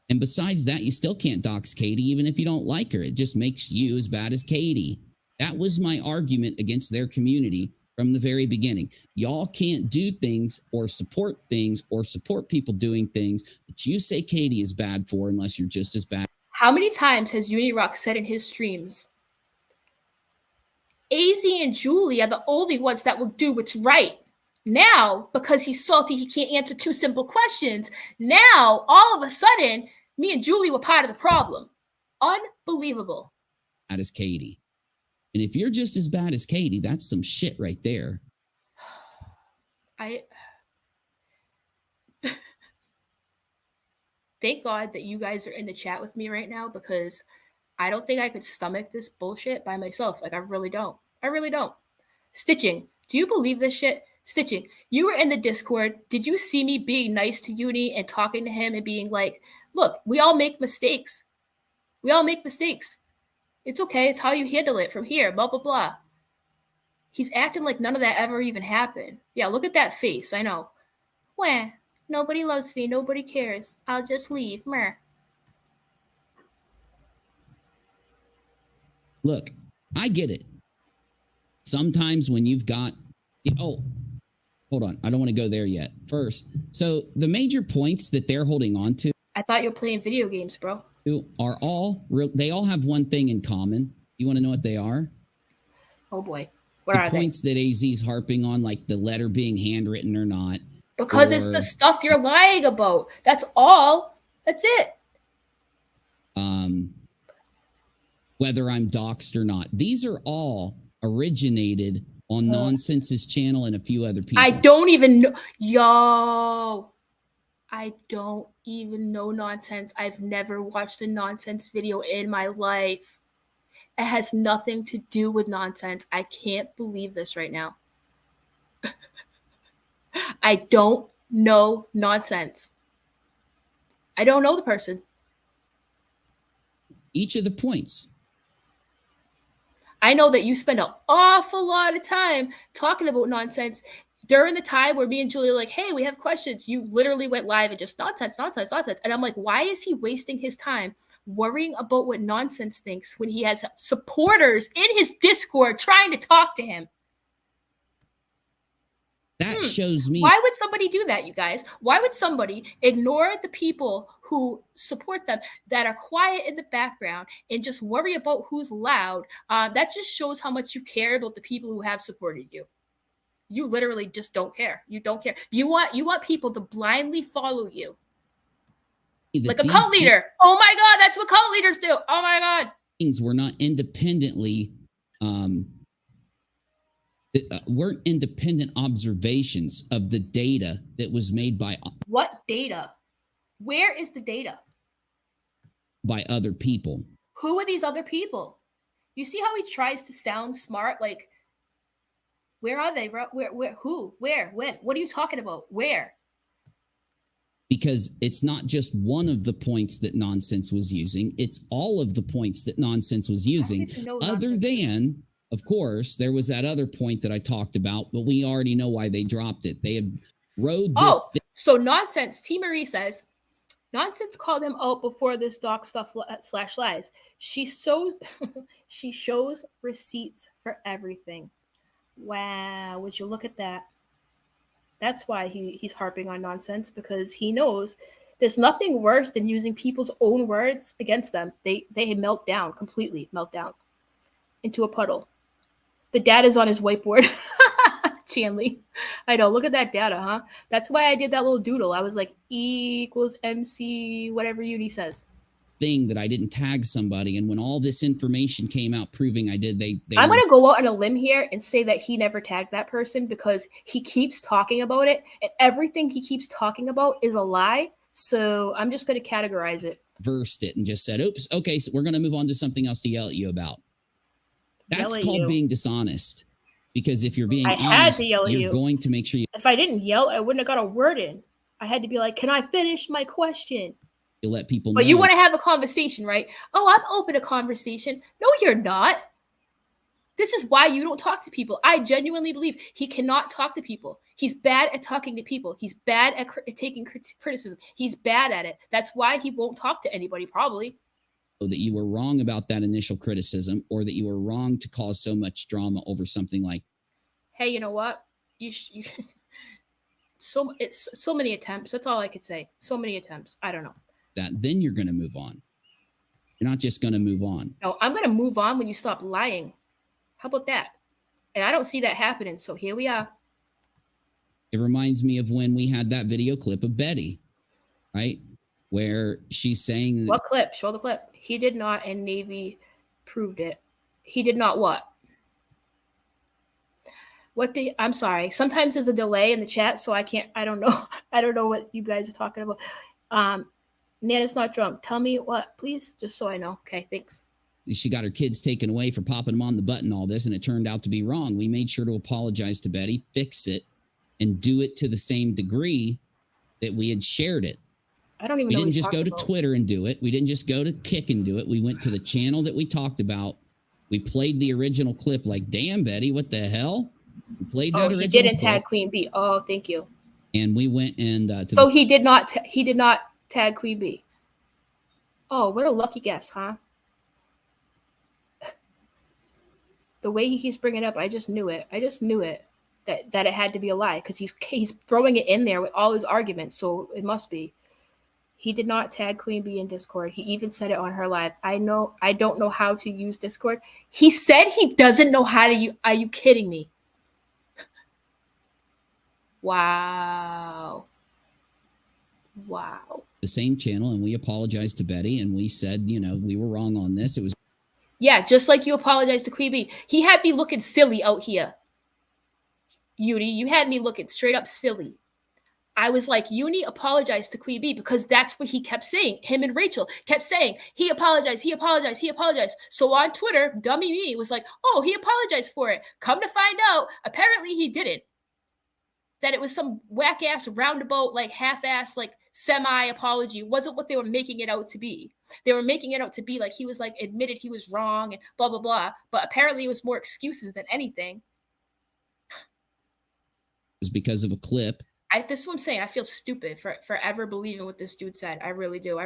And besides that, you still can't dox Katie even if you don't like her. It just makes you as bad as Katie. That was my argument against their community from the very beginning. Y'all can't do things or support people doing things that you say Katie is bad for unless you're just as bad. How many times has Unirock said in his streams, AZ and Julie are the only ones that will do what's right. Now, because he's salty, he can't answer two simple questions. Now, all of a sudden, me and Julie were part of the problem. Unbelievable. Bad as Katie. And if you're just as bad as Katie, that's some shit right there. Thank God that you guys are in the chat with me right now, because I don't think I could stomach this bullshit by myself. Like, I really don't. I really don't. Stitching. Do you believe this shit? Stitching. You were in the Discord. Did you see me being nice to Uni and talking to him and being like, look, we all make mistakes. We all make mistakes. It's okay. It's how you handle it from here, blah, blah, blah. He's acting like none of that ever even happened. Yeah, look at that face. I know. Wah. Nobody loves me. Nobody cares. I'll just leave. Meh. Look, I get it. Sometimes when you've got... Oh, hold on. I don't want to go there yet. First, so the major points that they're holding on to... I thought you were playing video games, bro. Are all... They all have one thing in common. You want to know what they are? Oh, boy. What are they? The points that AZ's harping on, like the letter being handwritten or not. Because it's the stuff you're lying about. That's all. That's it. Whether I'm doxed or not. These are all originated on Nonsense's channel and a few other people. I don't even know. Yo. I don't even know Nonsense. I've never watched a Nonsense video in my life. It has nothing to do with Nonsense. I can't believe this right now. I don't know Nonsense. I don't know the person. Each of the points. I know that you spend an awful lot of time talking about Nonsense during the time where me and Julie are like, hey, we have questions. You literally went live and just nonsense. And I'm like, why is he wasting his time worrying about what Nonsense thinks when he has supporters in his Discord trying to talk to him? That shows me. Why would somebody do that, you guys? Why would somebody ignore the people who support them that are quiet in the background and just worry about who's loud? That just shows how much you care about the people who have supported you. You literally just don't care. You don't care. You want people to blindly follow you. Like a cult leader. Oh my God, that's what cult leaders do. Oh my God. Things were not independently weren't independent observations of the data that was made by what data? Where is the data? By other people. Who are these other people? You see how he tries to sound smart? Like, where are they? Where? Who? Where? When? What are you talking about? Where? Because it's not just one of the points that nonsense was using. It's all of the points that nonsense was using. Other than, of course, there was that other point that I talked about, but we already know why they dropped it. They had rode this. So nonsense. T. Marie says, nonsense called him out before this doc stuff / lies. She shows receipts for everything. Wow. Would you look at that? That's why he's harping on nonsense, because he knows there's nothing worse than using people's own words against them. They melt down, completely melt down into a puddle. The data's on his whiteboard. Chanley. I know. Look at that data, huh? That's why I did that little doodle. I was like, E equals MC, whatever Uni says. Thing that I didn't tag somebody, and when all this information came out proving I did, I'm gonna go out on a limb here and say that he never tagged that person, because he keeps talking about it, and everything he keeps talking about is a lie. So I'm just gonna categorize it. Versed it and just said, oops, okay, so we're gonna move on to something else to yell at you about. That's called being dishonest. Because if you're being honest, you're going to make sure you. If I didn't yell, I wouldn't have got a word in. I had to be like, can I finish my question? You let people know. But you want to have a conversation, right? Oh, I'm open to conversation. No, you're not. This is why you don't talk to people. I genuinely believe he cannot talk to people. He's bad at talking to people. He's bad at taking criticism. He's bad at it. That's why he won't talk to anybody, probably. That you were wrong about that initial criticism, or that you were wrong to cause so much drama over something like, hey, you know what? It's so many attempts. That's all I could say. So many attempts. I don't know. That then you're going to move on. You're not just going to move on. No, I'm going to move on when you stop lying. How about that? And I don't see that happening. So here we are. It reminds me of when we had that video clip of Betty, right? Where she's saying... What clip? Show the clip. He did not, and Navy proved it. He did not what? I'm sorry. Sometimes there's a delay in the chat, so I don't know. I don't know what you guys are talking about. Nana's not drunk. Tell me what, please, just so I know. Okay, thanks. She got her kids taken away for popping them on the button, all this, and it turned out to be wrong. We made sure to apologize to Betty, fix it, and do it to the same degree that we had shared it. I don't even know. We didn't just go to Twitter and do it. We didn't just go to Kick and do it. We went to the channel that we talked about. We played the original clip. Like, damn, Betty, what the hell? We played that original clip. He didn't tag Queen Bee. Oh, thank you. And we went and so he did not tag Queen Bee. Oh, what a lucky guess, huh? The way he keeps bringing it up, I just knew it. That it had to be a lie, because he's throwing it in there with all his arguments, so it must be. He did not tag Queen Bee in Discord. He even said it on her live. I don't know how to use Discord. He said he doesn't know how to use. Are you kidding me? Wow. The same channel, and we apologized to Betty, and we said, we were wrong on this. It was. Yeah, just like you apologized to Queen Bee. He had me looking silly out here. Uni, you had me looking straight up silly. I was like, Uni apologized to Queen Bee, because that's what he kept saying. Him and Rachel kept saying, he apologized. So on Twitter, dummy me was like, oh, he apologized for it. Come to find out, apparently he didn't. That it was some whack-ass roundabout, like half-ass, like semi-apology. Wasn't what they were making it out to be. They were making it out to be like he was like admitted he was wrong and blah, blah, blah. But apparently it was more excuses than anything. It was because of a clip. This is what I'm saying. I feel stupid for ever believing what this dude said. I really do.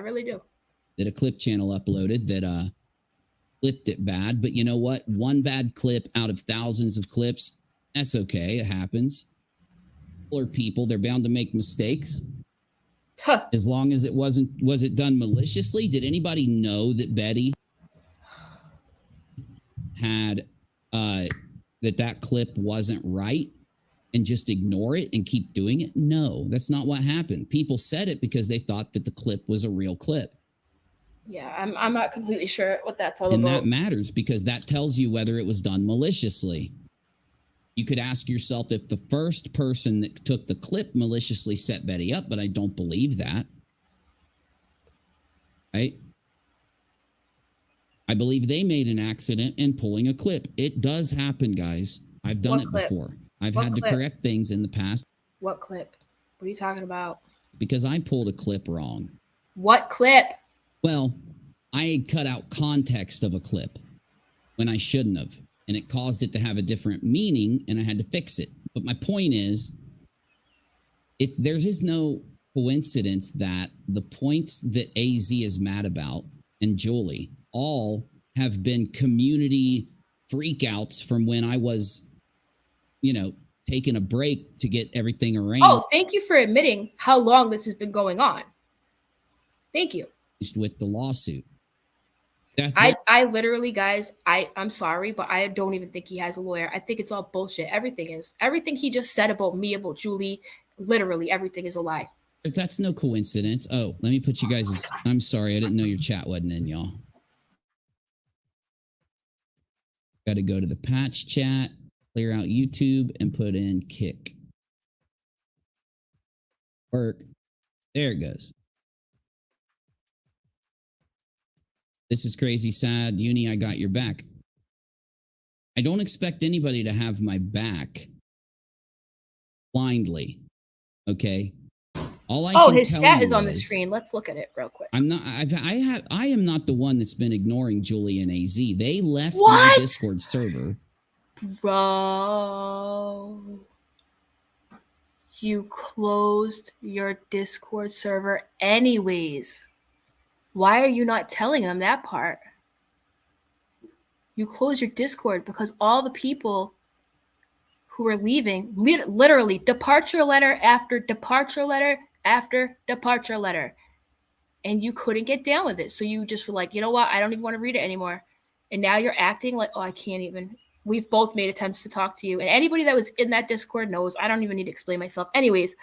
That a clip channel uploaded that clipped it bad. But you know what? One bad clip out of thousands of clips, that's okay. It happens. people, they're bound to make mistakes. Huh. As long as was it done maliciously? Did anybody know that Betty had that clip wasn't right and just ignore it and keep doing it? No, that's not what happened. People said it because they thought that the clip was a real clip. Yeah, I'm not completely sure what that's all about. And that matters because that tells you whether it was done maliciously. You could ask yourself if the first person that took the clip maliciously set Betty up, but I don't believe that. Right? I believe they made an accident in pulling a clip. It does happen, guys. I've done it before. I've had to correct things in the past. What clip? What are you talking about? Because I pulled a clip wrong. What clip? Well, I had cut out context of a clip when I shouldn't have. And it caused it to have a different meaning, and I had to fix it. But my point is, there's just no coincidence that the points that AZ is mad about and Julie all have been community freakouts from when I was, taking a break to get everything arranged. Oh, thank you for admitting how long this has been going on. Thank you. With the lawsuit. I literally, guys, I'm sorry, but I don't even think he has a lawyer. I think it's all bullshit. Everything he just said about me, about Julie, literally everything is a lie. That's no coincidence. Oh, let me put you guys. I'm sorry, I didn't know your chat wasn't in, y'all. Got to go to the patch chat, clear out YouTube, and put in kick. Work. There it goes. This is crazy sad. Uni, I got your back. I don't expect anybody to have my back blindly. Okay. All I can his tell chat you is on the screen. Let's look at it real quick. I'm not. I am not the one that's been ignoring Julie and AZ. They left my Discord server. Bro, you closed your Discord server anyways. Why are you not telling them that part? You closed your Discord because all the people who are leaving, literally departure letter after departure letter after departure letter, and you couldn't get down with it. So you just were like, you know what? I don't even want to read it anymore. And now you're acting like, oh, I can't even. We've both made attempts to talk to you. And anybody that was in that Discord knows. I don't even need to explain myself. Anyways,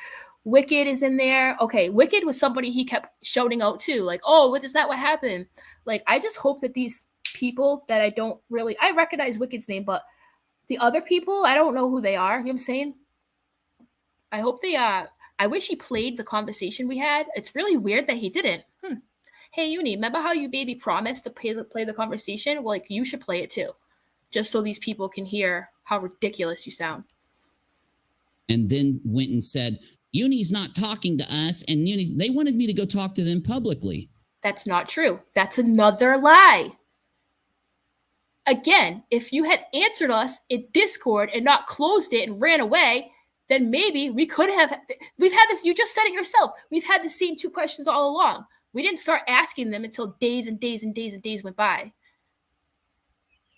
Wicked is in there. Okay, Wicked was somebody he kept shouting out to. Like, oh, what is that? What happened? Like, I just hope that these people that I recognize Wicked's name, but the other people, I don't know who they are. You know what I'm saying? I hope I wish he played the conversation we had. It's really weird that he didn't. Hey, Uni, remember how you baby promised to play the conversation? Well, like, you should play it too, just so these people can hear how ridiculous you sound. And then went and said, Uni's not talking to us, and they wanted me to go talk to them publicly. That's not true. That's another lie. Again, if you had answered us in Discord and not closed it and ran away, then maybe we've had this, you just said it yourself. We've had the same two questions all along. We didn't start asking them until days and days and days and days went by.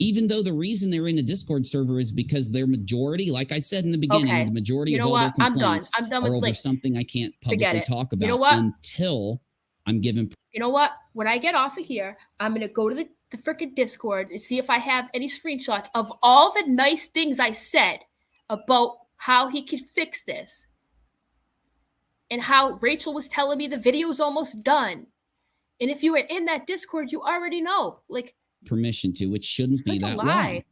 Even though the reason they're in the Discord server is because their majority, like I said in the beginning, the majority of all their complaints I'm done are with over something I can't publicly talk about. You know what? Until I'm given. You know what? When I get off of here, I'm going to go to the freaking Discord and see if I have any screenshots of all the nice things I said about how he could fix this. And how Rachel was telling me the video's almost done. And if you were in that Discord, you already know. Like, permission to, which shouldn't be that long.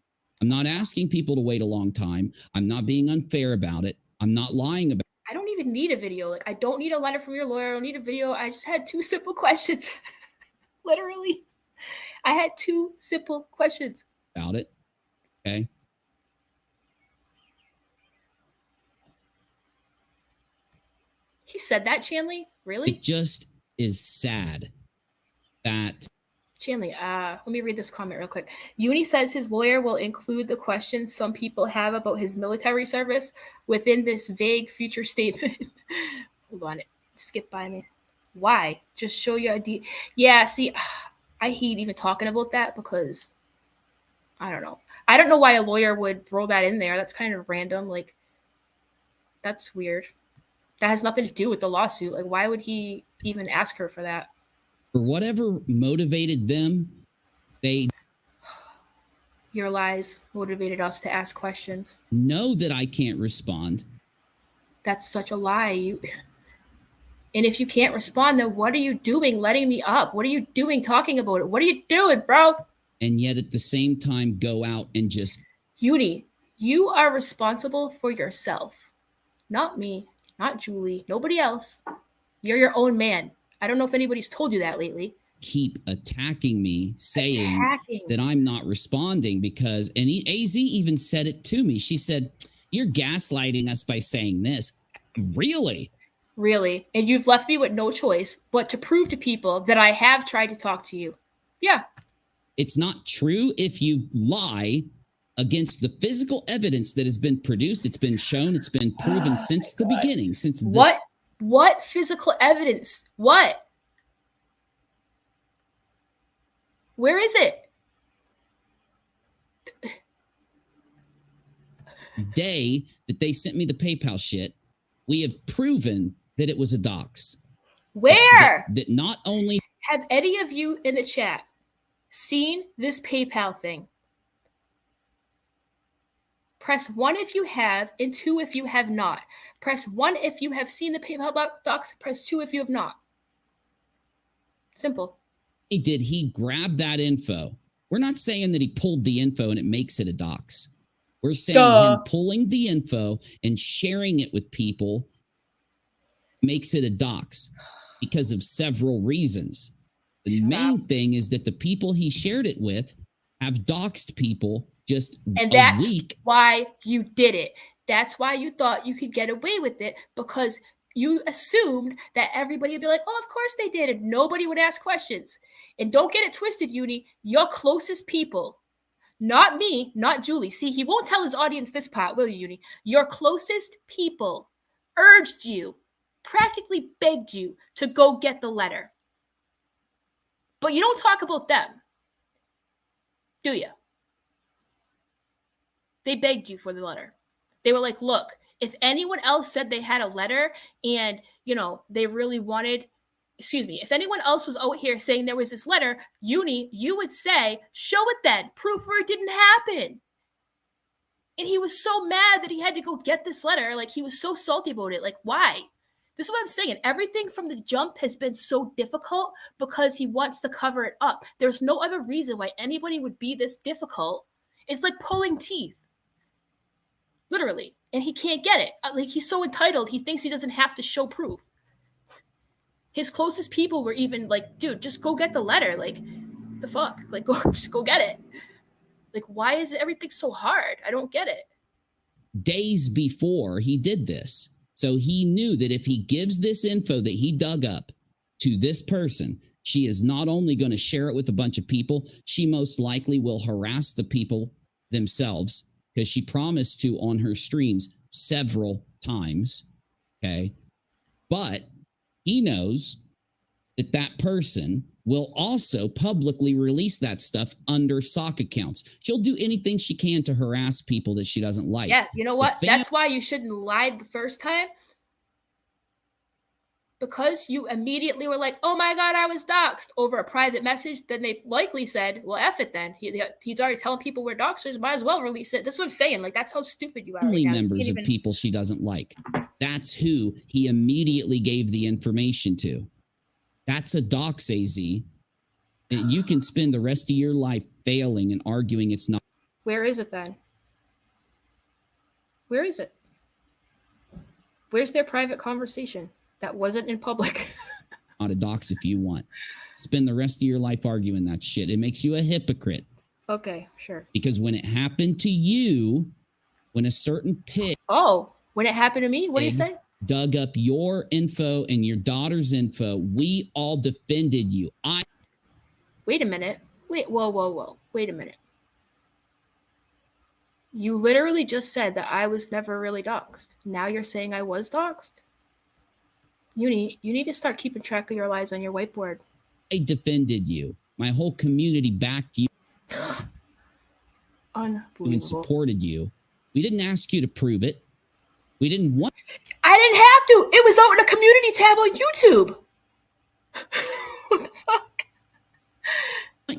I'm not asking people to wait a long time. I'm not being unfair about it. I'm not lying about it. I don't even need a video. Like, I don't need a letter from your lawyer. I don't need a video. I just had two simple questions. Literally. I had two simple questions. About it. Okay. He said that, Chanley? Really? It just is sad that... Chanley, let me read this comment real quick. Uni says his lawyer will include the questions some people have about his military service within this vague future statement. Hold on, it skipped by me. Why? Just show your ID. Yeah, see, I hate even talking about that because I don't know. I don't know why a lawyer would throw that in there. That's kind of random. Like, That's weird. That has nothing to do with the lawsuit. Like, why would he even ask her for that? For whatever motivated them, they Your lies motivated us to ask questions. know that I can't respond. That's such a lie. And if you can't respond, then what are you doing letting me up? What are you doing talking about it? What are you doing, bro? And yet at the same time, go out and just... Uni, you are responsible for yourself. Not me, not Julie, nobody else. You're your own man. I don't know if anybody's told you that lately. Keep attacking me, saying that I'm not responding because... And AZ even said it to me. She said, you're gaslighting us by saying this. Really? Really. And you've left me with no choice but to prove to people that I have tried to talk to you. Yeah. It's not true if you lie against the physical evidence that has been produced. It's been shown. It's been proven since the beginning. What physical evidence? What? Where is it? Day that they sent me the PayPal shit, we have proven that it was a dox. Where? That not only... Have any of you in the chat seen this PayPal thing? Press 1 if you have, and 2 if you have not. Press 1 if you have seen the PayPal docs. Press 2 if you have not. Simple. Did he grab that info? We're not saying that he pulled the info and it makes it a dox. We're saying him pulling the info and sharing it with people makes it a dox because of several reasons. The main thing is that the people he shared it with have doxed people just and that's why you did it. That's why you thought you could get away with it, because you assumed that everybody would be like, oh, of course they did, and nobody would ask questions. And don't get it twisted, Uni. Your closest people, not me, not Julie. See, he won't tell his audience this part, will you, Uni? Your closest people urged you, practically begged you to go get the letter. But you don't talk about them, do you? They begged you for the letter. They were like, look, if anyone else said they had a letter and, you know, they really wanted, if anyone else was out here saying there was this letter, Uni, you would say, show it then. Proof where it didn't happen. And he was so mad that he had to go get this letter. Like, he was so salty about it. Like, why? This is what I'm saying. Everything from the jump has been so difficult because he wants to cover it up. There's no other reason why anybody would be this difficult. It's like pulling teeth. Literally. And he can't get it. Like, he's so entitled, he thinks he doesn't have to show proof. His closest people were even like, dude, just go get the letter. Like, the fuck? Like, just go get it. Like, why is everything so hard? I don't get it. Days before he did this. So he knew that if he gives this info that he dug up to this person, she is not only going to share it with a bunch of people, she most likely will harass the people themselves, because she promised to on her streams several times. Okay. But he knows that that person will also publicly release that stuff under sock accounts. She'll do anything she can to harass people that she doesn't like. Yeah, you know what? That's why you shouldn't lie the first time. Because you immediately were like, oh my God, I was doxxed over a private message. Then they likely said, well, F it then. He's already telling people we're doxers. Might as well release it. That's what I'm saying. Like, that's how stupid you are. Only members of people she doesn't like. That's who he immediately gave the information to. That's a dox, AZ. And you can spend the rest of your life failing and arguing it's not. Where is it then? Where is it? Where's their private conversation that wasn't in public? Not a dox if you want. Spend the rest of your life arguing that shit. It makes you a hypocrite. Okay, sure. Because when it happened to you, when a certain pig... Oh, when it happened to me? What do you say? Dug up your info and your daughter's info, we all defended you. Wait a minute. Whoa. Wait a minute. You literally just said that I was never really doxxed. Now you're saying I was doxxed? You need to start keeping track of your lies on your whiteboard. I defended you. My whole community backed you. Unbelievable. And supported you. We didn't ask you to prove it. We didn't want. I didn't have to. It was out in a community tab on YouTube. What the fuck?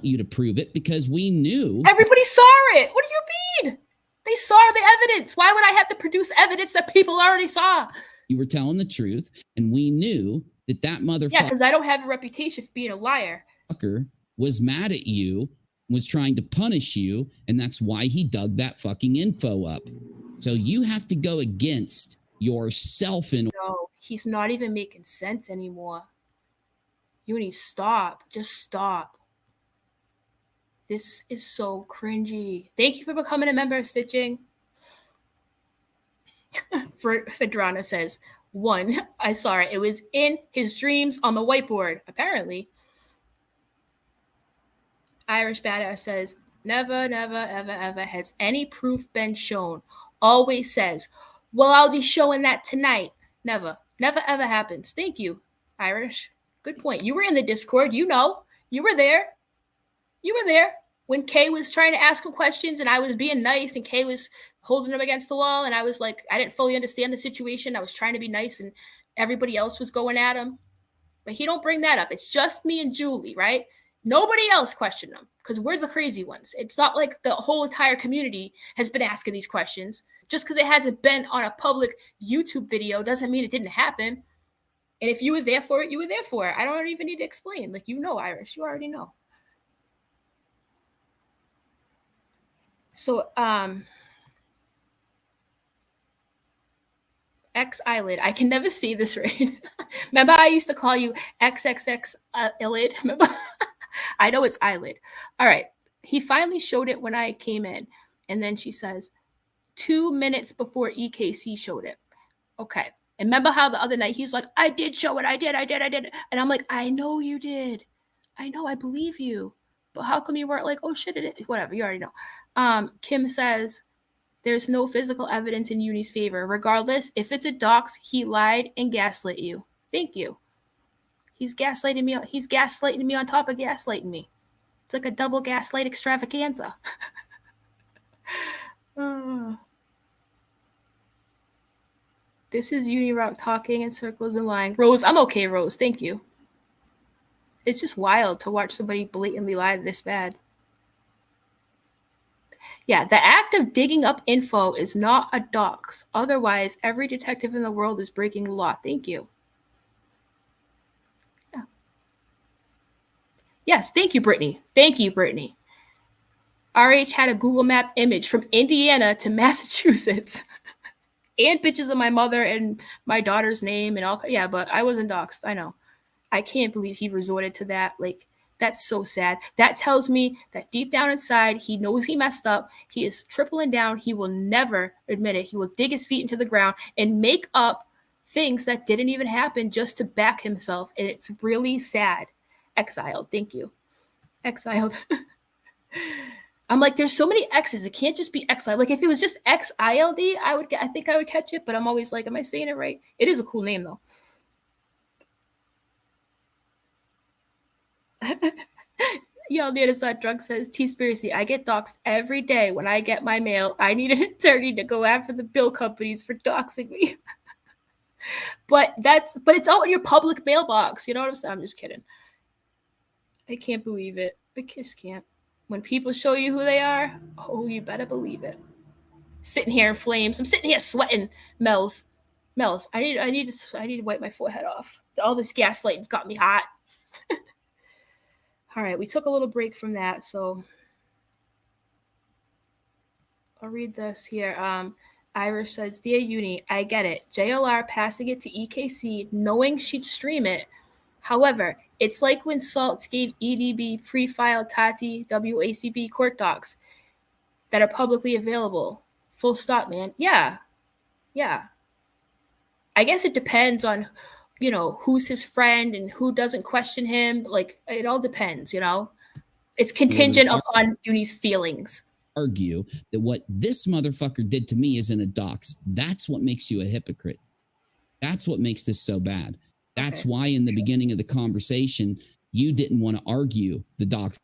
You to prove it because we knew everybody saw it. What do you mean? They saw the evidence. Why would I have to produce evidence that people already saw? You were telling the truth, and we knew that motherfucker. Yeah, because I don't have a reputation for being a liar. Was mad at you, was trying to punish you, and that's why he dug that fucking info up. So you have to go against yourself. No, he's not even making sense anymore. Uni, stop. Just stop. This is so cringy. Thank you for becoming a member of Stitching. Fedrana says, 1, I saw it. It was in his dreams on the whiteboard, apparently. Irish Badass says, never, never, ever, ever has any proof been shown. Always says, well, I'll be showing that tonight. Never, never, ever happens. Thank you, Irish. Good point. You were in the Discord. You know. You were there. You were there when Kay was trying to ask him questions and I was being nice and Kay was holding him against the wall and I was like, I didn't fully understand the situation. I was trying to be nice and everybody else was going at him. But he don't bring that up. It's just me and Julie, right? Nobody else questioned him because we're the crazy ones. It's not like the whole entire community has been asking these questions. Just because it hasn't been on a public YouTube video doesn't mean it didn't happen. And if you were there for it, you were there for it. I don't even need to explain. Like, you know, Irish, you already know. So, X eyelid. I can never see this right. Remember, I used to call you XXX eyelid. Remember? I know it's eyelid. All right. He finally showed it when I came in. And then she says, 2 minutes before EKC showed it. Okay. And remember how the other night he's like, I did show it. I did. And I'm like, I know you did. I know. I believe you. But how come you weren't like, oh shit, it is? Whatever. You already know. Kim says, there's no physical evidence in Uni's favor. Regardless, if it's a dox, he lied and gaslit you. Thank you. He's gaslighting me. He's gaslighting me on top of gaslighting me. It's like a double gaslight extravaganza. This is Unirock talking in circles and lying. Rose, I'm okay, Rose. Thank you. It's just wild to watch somebody blatantly lie this bad. Yeah, the act of digging up info is not a dox. Otherwise, every detective in the world is breaking the law. Thank you. Yeah. Yes, thank you, Brittany. Thank you, Brittany. RH had a Google Map image from Indiana to Massachusetts. And pictures of my mother and my daughter's name and all. Yeah, but I wasn't doxxed. I know. I can't believe he resorted to that. Like, that's so sad. That tells me that deep down inside, he knows he messed up. He is tripling down. He will never admit it. He will dig his feet into the ground and make up things that didn't even happen just to back himself. And it's really sad. Exiled. Thank you. Exiled. I'm like, there's so many X's. It can't just be exiled. Like, if it was just XILD, I think I would catch it. But I'm always like, am I saying it right? It is a cool name, though. Y'all notice that drug says T-Spiracy. I get doxxed every day when I get my mail. I need an attorney to go after the bill companies for doxing me. but it's out in your public mailbox. You know what I'm saying? I'm just kidding. I can't believe it. I just can't. When people show you who they are, oh, you better believe it. Sitting here in flames. I'm sitting here sweating. Mel's, I need to wipe my forehead off. All this gaslighting's got me hot. All right, we took a little break from that, so I'll read this here. Irish says, Dear Uni, I get it. JLR passing it to EKC, knowing she'd stream it. However, it's like when Salts gave EDB pre-filed Tati WACB court docs that are publicly available. Full stop, man. Yeah. I guess it depends on, you know, who's his friend and who doesn't question him. Like, it all depends, you know. It's contingent upon Uni's feelings. Argue that what this motherfucker did to me isn't a dox. That's what makes you a hypocrite. That's what makes this so bad. That's why in the beginning of the conversation, you didn't want to argue the dox.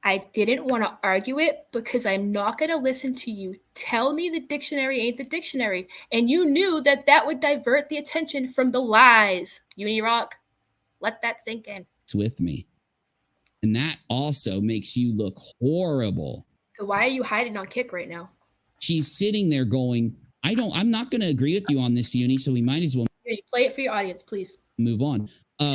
I didn't want to argue it because I'm not going to listen to you tell me the dictionary ain't the dictionary. And you knew that that would divert the attention from the lies. Unirock, let that sink in. It's with me. And that also makes you look horrible. So why are you hiding on Kick right now? She's sitting there going, I'm not going to agree with you on this, Uni, so we might as well Here, you play it for your audience, please. Move on.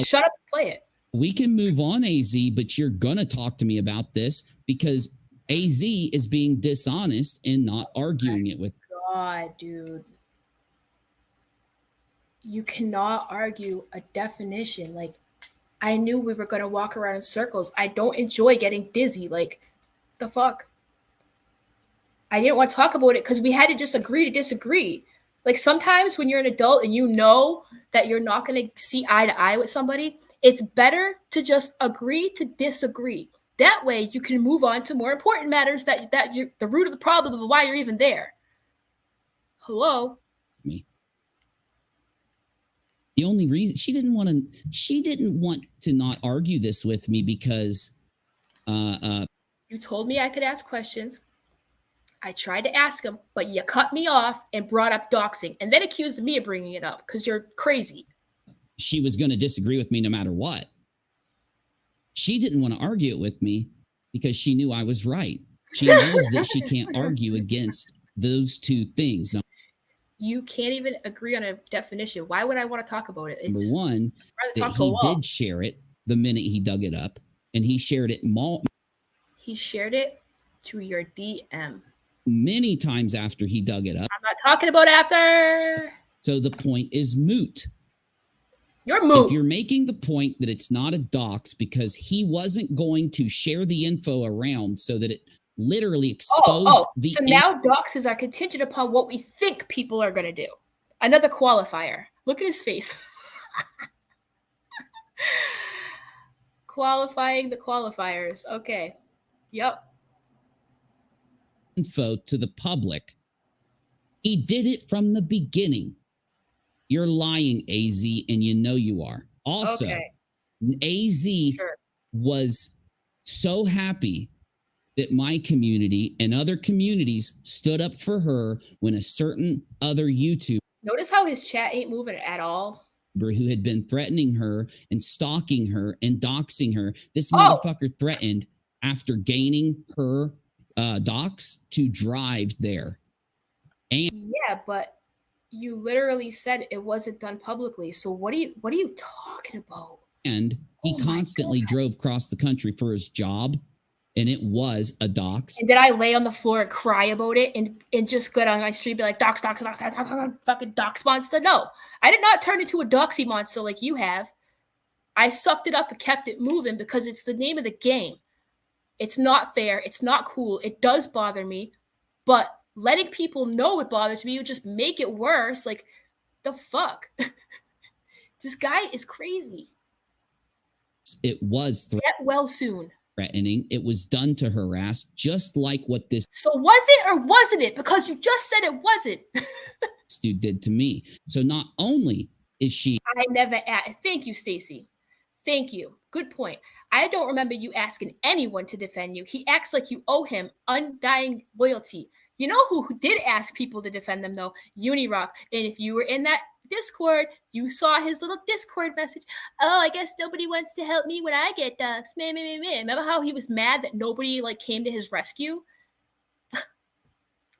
Shut up and play it. We can move on, AZ, but you're going to talk to me about this because AZ is being dishonest and not arguing it with. God, dude. You cannot argue a definition. Like, I knew we were going to walk around in circles. I don't enjoy getting dizzy. Like, the fuck? I didn't want to talk about it because we had to just agree to disagree. Like, sometimes when you're an adult and you know that you're not going to see eye to eye with somebody, it's better to just agree to disagree. That way you can move on to more important matters that you're the root of the problem of why you're even there. Hello? Me. The only reason she didn't want to not argue this with me because you told me I could ask questions. I tried to ask him, but you cut me off and brought up doxing and then accused me of bringing it up because you're crazy. She was going to disagree with me no matter what. She didn't want to argue it with me because she knew I was right. She knows that she can't argue against those two things. Now, you can't even agree on a definition. Why would I want to talk about it? Number one, that he did share it the minute he dug it up, and he shared it. He shared it to your DM many times after he dug it up. I'm not talking about after. So the point is moot. You're moot. If you're making the point that it's not a dox because he wasn't going to share the info around so that it literally exposed the. So now doxes are contingent upon what we think people are going to do. Another qualifier. Look at his face. Qualifying the qualifiers. Okay. Yep. Info to the public. He did it from the beginning. You're lying, AZ, and you know you are. Also, AZ was so happy that my community and other communities stood up for her when a certain other YouTuber. Notice how his chat ain't moving at all. Who had been threatening her and stalking her and doxing her. This motherfucker threatened after gaining her dox to drive there. And yeah, but you literally said it wasn't done publicly. So what are you talking about? And he constantly drove across the country for his job, and it was a dox. And did I lay on the floor and cry about it and just go down my street and be like, dox, fucking dox monster? No, I did not turn into a doxy monster like you have. I sucked it up and kept it moving because it's the name of the game. It's not fair. It's not cool. It does bother me, but letting people know it bothers me would just make it worse. Like, the fuck? This guy is crazy. It was get well soon. Threatening. It was done to harass, just like what this. So was it or wasn't it? Because you just said it wasn't. This dude did to me. So not only is she. I never asked. Thank you, Stacy. Thank you. Good point. I don't remember you asking anyone to defend you. He acts like you owe him undying loyalty. You know who did ask people to defend them, though? Unirock. And if you were in that Discord, you saw his little Discord message. Oh, I guess nobody wants to help me when I get doxxed. Man. Remember how he was mad that nobody came to his rescue?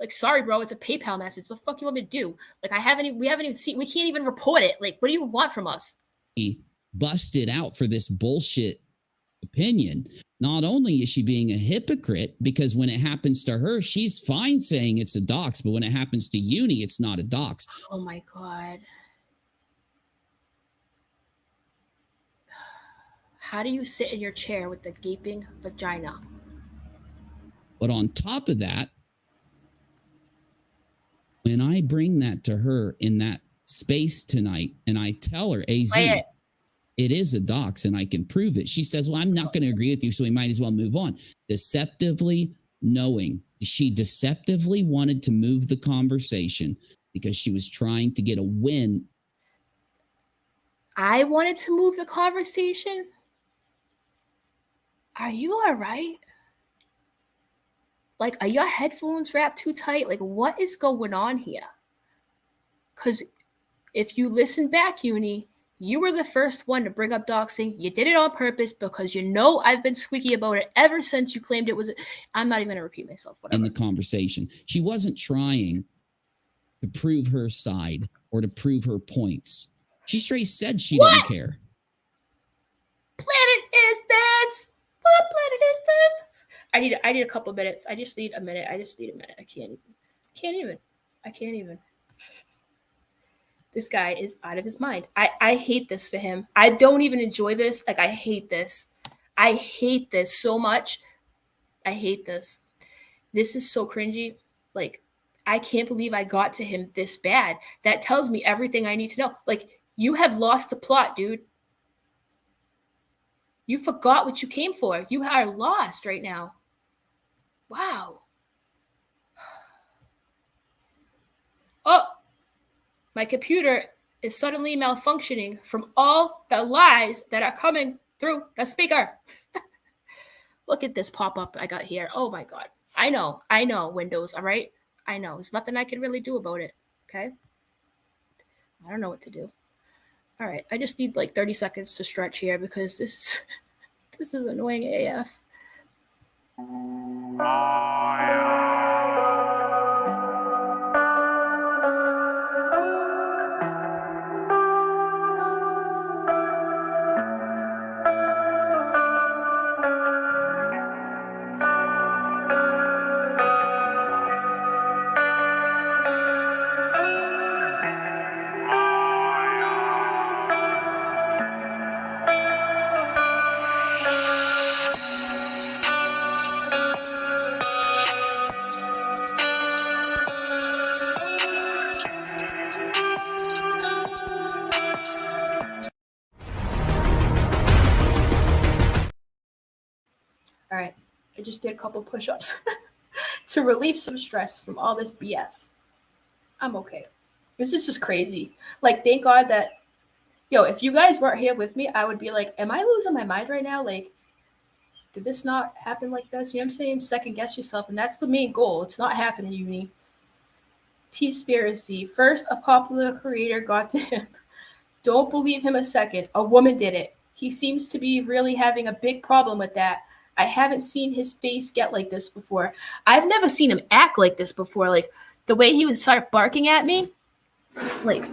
Sorry, bro, it's a PayPal message. What the fuck you want me to do? We haven't even seen, we can't even report it. What do you want from us? He busted out for this bullshit opinion. Not only is she being a hypocrite because when it happens to her, she's fine saying it's a dox, but when it happens to Uni, it's not a dox. Oh my God. How do you sit in your chair with a gaping vagina? But on top of that, when I bring that to her in that space tonight and I tell her, AZ, it is a dox and I can prove it. She says, well, I'm not going to agree with you, so we might as well move on. Deceptively knowing. She deceptively wanted to move the conversation because she was trying to get a win. I wanted to move the conversation? Are you all right? Like, are your headphones wrapped too tight? Like, what is going on here? Because if you listen back, Uni, you were the first one to bring up doxing. You did it on purpose because you know I've been squeaky about it ever since you claimed it was. I'm not even going to repeat myself. Whatever. In the conversation, she wasn't trying to prove her side or to prove her points. She straight said she didn't care. Planet is this? What planet is this? I need a couple minutes. I just need a minute. I can't even. This guy is out of his mind. I hate this for him. I don't even enjoy this. Like, I hate this. I hate this so much. I hate this. This is so cringy. Like, I can't believe I got to him this bad. That tells me everything I need to know. Like, you have lost the plot, dude. You forgot what you came for. You are lost right now. Wow. Oh, my computer is suddenly malfunctioning from all the lies that are coming through the speaker. Look at this pop-up I got here. Oh my God. I know, Windows, all right? I know. There's nothing I can really do about it, okay? I don't know what to do. All right, I just need like 30 seconds to stretch here because this is annoying AF. All right, I just did a couple push-ups to relieve some stress from all this BS. I'm okay. This is just crazy. Like, thank God that, if you guys weren't here with me, I would be like, am I losing my mind right now? Like, did this not happen like this? You know what I'm saying? Second guess yourself, and that's the main goal. It's not happening, Uni. T-spiracy. First, a popular creator got to him. Don't believe him a second. A woman did it. He seems to be really having a big problem with that. I haven't seen his face get like this before. I've never seen him act like this before. Like, the way he would start barking at me, like,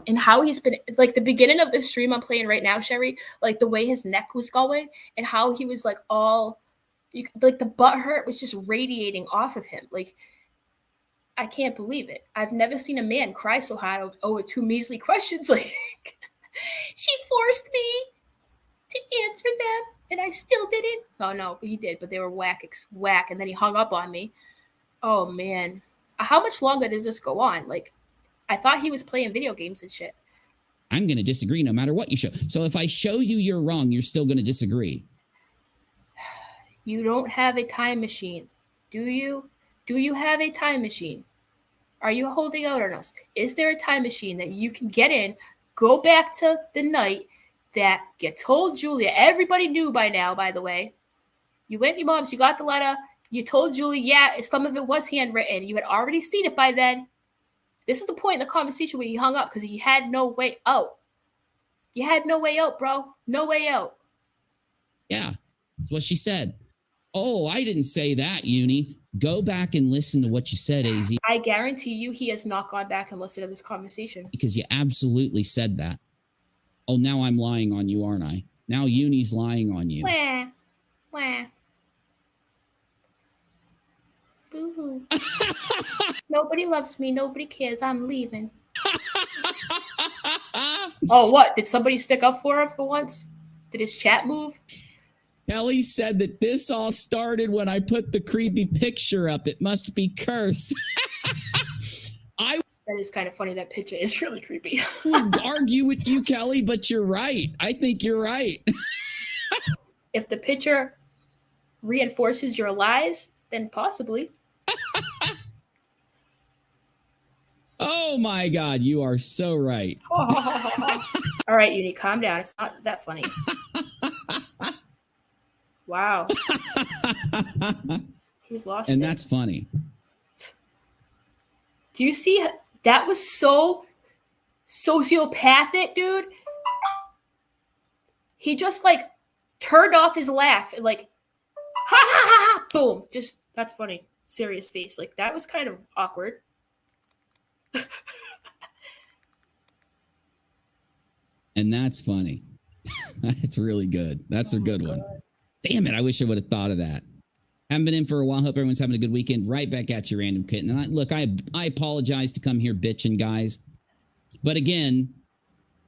and how he's been, like, the beginning of the stream I'm playing right now, Sherry, like, the way his neck was going and how he was, like, like, the butt hurt was just radiating off of him. Like, I can't believe it. I've never seen a man cry so hard over two measly questions. Like, she forced me to answer them, and I still didn't. Oh, no, he did, but they were whack, and then he hung up on me. Oh, man. How much longer does this go on? Like, I thought he was playing video games and shit. I'm going to disagree no matter what you show. So if I show you you're wrong, you're still going to disagree. You don't have a time machine, do you? Do you have a time machine? Are you holding out on us? Is there a time machine that you can get in, go back to the night that you told Julia? Everybody knew by now, by the way. You went to your mom's, you got the letter, you told Julie, yeah, some of it was handwritten. You had already seen it by then. This is the point in the conversation where he hung up because he had no way out. You had no way out, bro. No way out. Yeah, that's what she said. Oh, I didn't say that, Uni. Go back and listen to what you said, AZ. I guarantee you he has not gone back and listened to this conversation. Because you absolutely said that. Oh, now I'm lying on you, aren't I? Now Uni's lying on you. Wah. Wah. Boo-hoo. Nobody loves me. Nobody cares. I'm leaving. Oh, what? Did somebody stick up for him for once? Did his chat move? Kelly said that this all started when I put the creepy picture up. It must be cursed. That is kind of funny. That picture is really creepy. would argue with you, Kelly, but you're right. I think you're right. If the picture reinforces your lies, then possibly. Oh my God, you are so right. All right, Uni, calm down. It's not that funny. Wow. He's lost And it. that's funny. Do you see? That was so sociopathic, dude. He just like turned off his laugh and like, ha ha ha ha, boom. Just, that's funny. Serious face. Like, that was kind of awkward. And that's funny. That's really good. That's a good one. Damn it. I wish I would have thought of that. Haven't been in for a while. Hope everyone's having a good weekend. Right back at you, Random Kitten. And I apologize to come here bitching, guys. But again,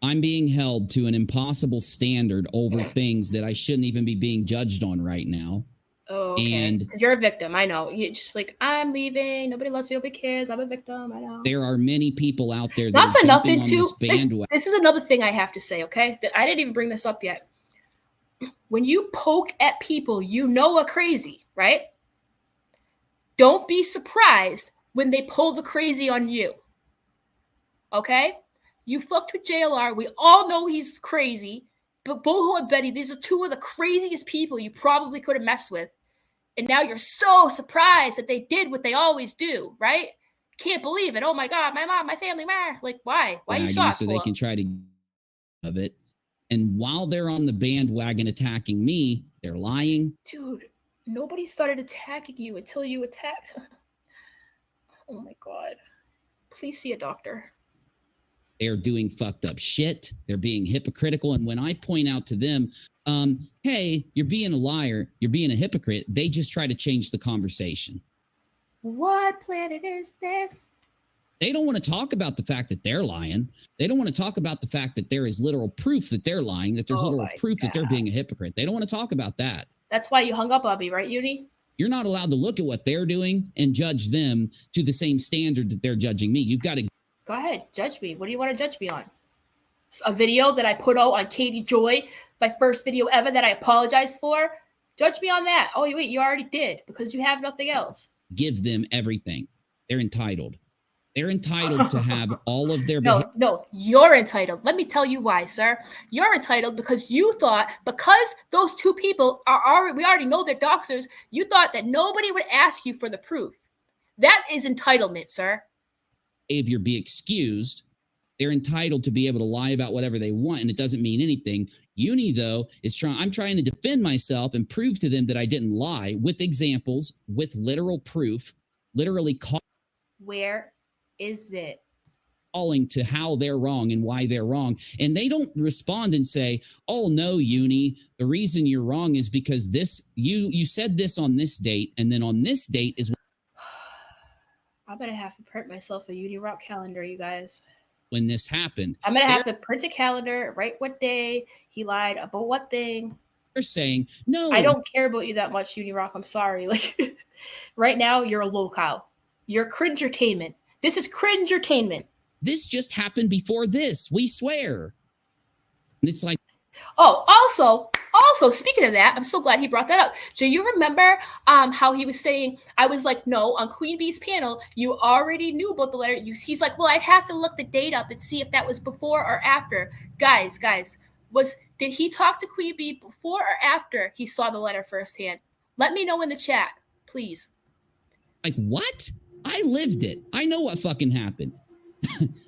I'm being held to an impossible standard over things that I shouldn't even be being judged on right now. Oh, okay. And because you're a victim. I know. You're just like, I'm leaving. Nobody loves me. Nobody cares. I'm a victim. I know. There are many people out there that Not are for jumping nothing, on this bandwagon. This is another thing I have to say, okay? That I didn't even bring this up yet. When you poke at people you know are crazy, right? Don't be surprised when they pull the crazy on you. Okay? You fucked with JLR. We all know he's crazy. But Boho and Betty, these are two of the craziest people you probably could have messed with. And now you're so surprised that they did what they always do, right? Can't believe it. Oh my God, my mom, my family, like, why? Why are you shocked? So they can try to of it. And while they're on the bandwagon attacking me, they're lying. Dude, nobody started attacking you until you attacked. Oh my God. Please see a doctor. They're doing fucked up shit. They're being hypocritical. And when I point out to them, hey, you're being a liar, you're being a hypocrite, they just try to change the conversation. What planet is this? They don't want to talk about the fact that they're lying. They don't want to talk about the fact that there is literal proof that they're lying, that there's literal proof that they're being a hypocrite. They don't want to talk about that. That's why you hung up on me, right, Uni? You're not allowed to look at what they're doing and judge them to the same standard that they're judging me. You've got to go ahead, judge me. What do you want to judge me on? A video that I put out on Katie Joy, my first video ever that I apologized for? Judge me on that. Oh, wait, you already did because you have nothing else. Give them everything. They're entitled. They're entitled to have all of their No, you're entitled. Let me tell you why, sir. You're entitled because you thought, because those two people we already know they're doxers, you thought that nobody would ask you for the proof. That is entitlement, sir. Behavior be excused. They're entitled to be able to lie about whatever they want, and it doesn't mean anything. Uni, though, I'm trying to defend myself and prove to them that I didn't lie with examples, with literal proof, literally where is it? Calling to how they're wrong and why they're wrong. And they don't respond and say, oh, no, Uni, the reason you're wrong is because you said this on this date, and then on this date is I'm going to have to print myself a Uni Rock calendar, you guys. When this happened. I'm going to have to print a calendar, write what day he lied about what thing. They're saying, no. I don't care about you that much, Uni Rock. I'm sorry. Like, right now, you're a low cow. You're cringe-ertainment. This is cringe-ertainment. This just happened before this. We swear. And it's like. Oh, also, speaking of that, I'm so glad he brought that up. Do you remember how he was saying, I was like, no, on Queen Bee's panel, you already knew about the letter. He's like, well, I'd have to look the date up and see if that was before or after. Guys, did he talk to Queen Bee before or after he saw the letter firsthand? Let me know in the chat, please. Like, what? I lived it. I know what fucking happened.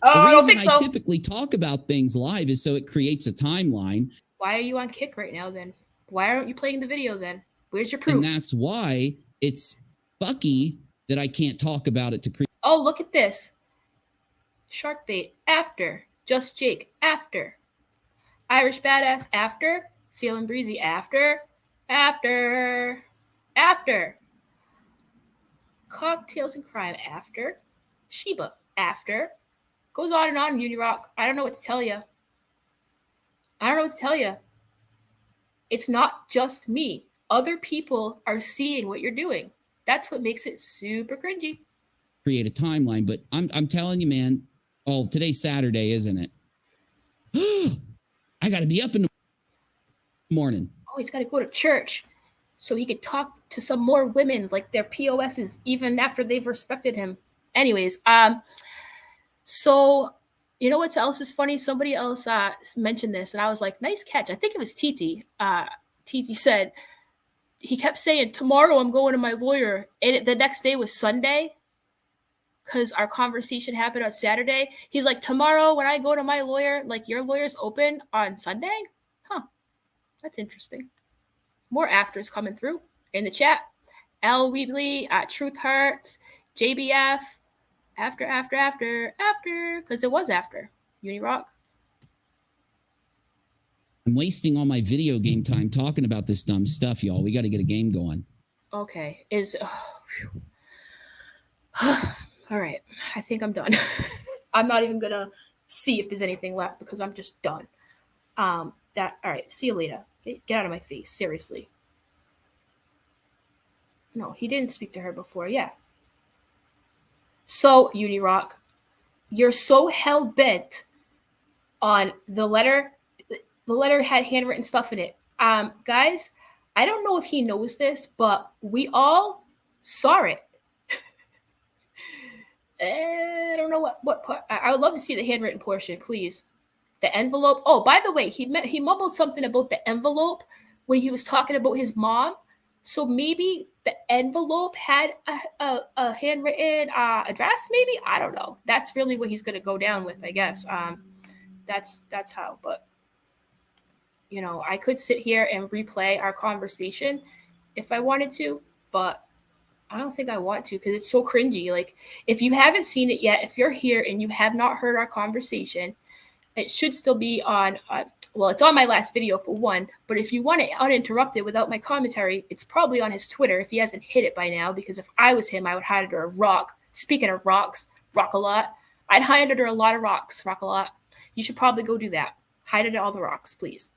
I don't think so. I typically talk about things live is so it creates a timeline. Why are you on Kick right now then? Why aren't you playing the video then? Where's your proof? And that's why it's fucky that I can't talk about it to create. Oh, look at this. Shark bait after. Just Jake after. Irish Badass after. Feeling Breezy after. Cocktails and Crime after. Sheba after. Goes on and on, Unirock. I don't know what to tell you. It's not just me. Other people are seeing what you're doing. That's what makes it super cringy. Create a timeline, but I'm telling you, man. Oh, today's Saturday, isn't it? I got to be up in the morning. Oh, he's got to go to church so he could talk to some more women like their POSs even after they've respected him. Anyways, so you know what else is funny? Somebody else mentioned this, and I was like, nice catch. I think it was Titi. Titi said, he kept saying, tomorrow I'm going to my lawyer. And the next day was Sunday because our conversation happened on Saturday. He's like, tomorrow when I go to my lawyer, like, your lawyer's open on Sunday? Huh. That's interesting. More afters coming through in the chat. L. Wheatley, Truth Hurts, JBF, after, because it was after. Unirock. I'm wasting all my video game time talking about this dumb stuff, y'all. We got to get a game going. Okay. All right. I think I'm done. I'm not even going to see if there's anything left because I'm just done. All right. See you later. Get out of my face. Seriously. No, he didn't speak to her before. Yeah. So, Unirock, you're so hell-bent on the letter. The letter had handwritten stuff in it. Guys, I don't know if he knows this, but we all saw it. I don't know what part. I would love to see the handwritten portion, please. The envelope. Oh, by the way, he mumbled something about the envelope when he was talking about his mom. So maybe the envelope had a handwritten address. Maybe, I don't know. That's really what he's gonna go down with, I guess. That's how. But you know, I could sit here and replay our conversation if I wanted to, but I don't think I want to because it's so cringy. Like, if you haven't seen it yet, if you're here and you have not heard our conversation, it should still be on. Well, it's on my last video for one, but if you want it uninterrupted without my commentary, it's probably on his Twitter if he hasn't hit it by now, because if I was him, I would hide under a rock. Speaking of rocks, rock a lot. I'd hide under a lot of rocks, rock a lot. You should probably go do that. Hide under all the rocks, please.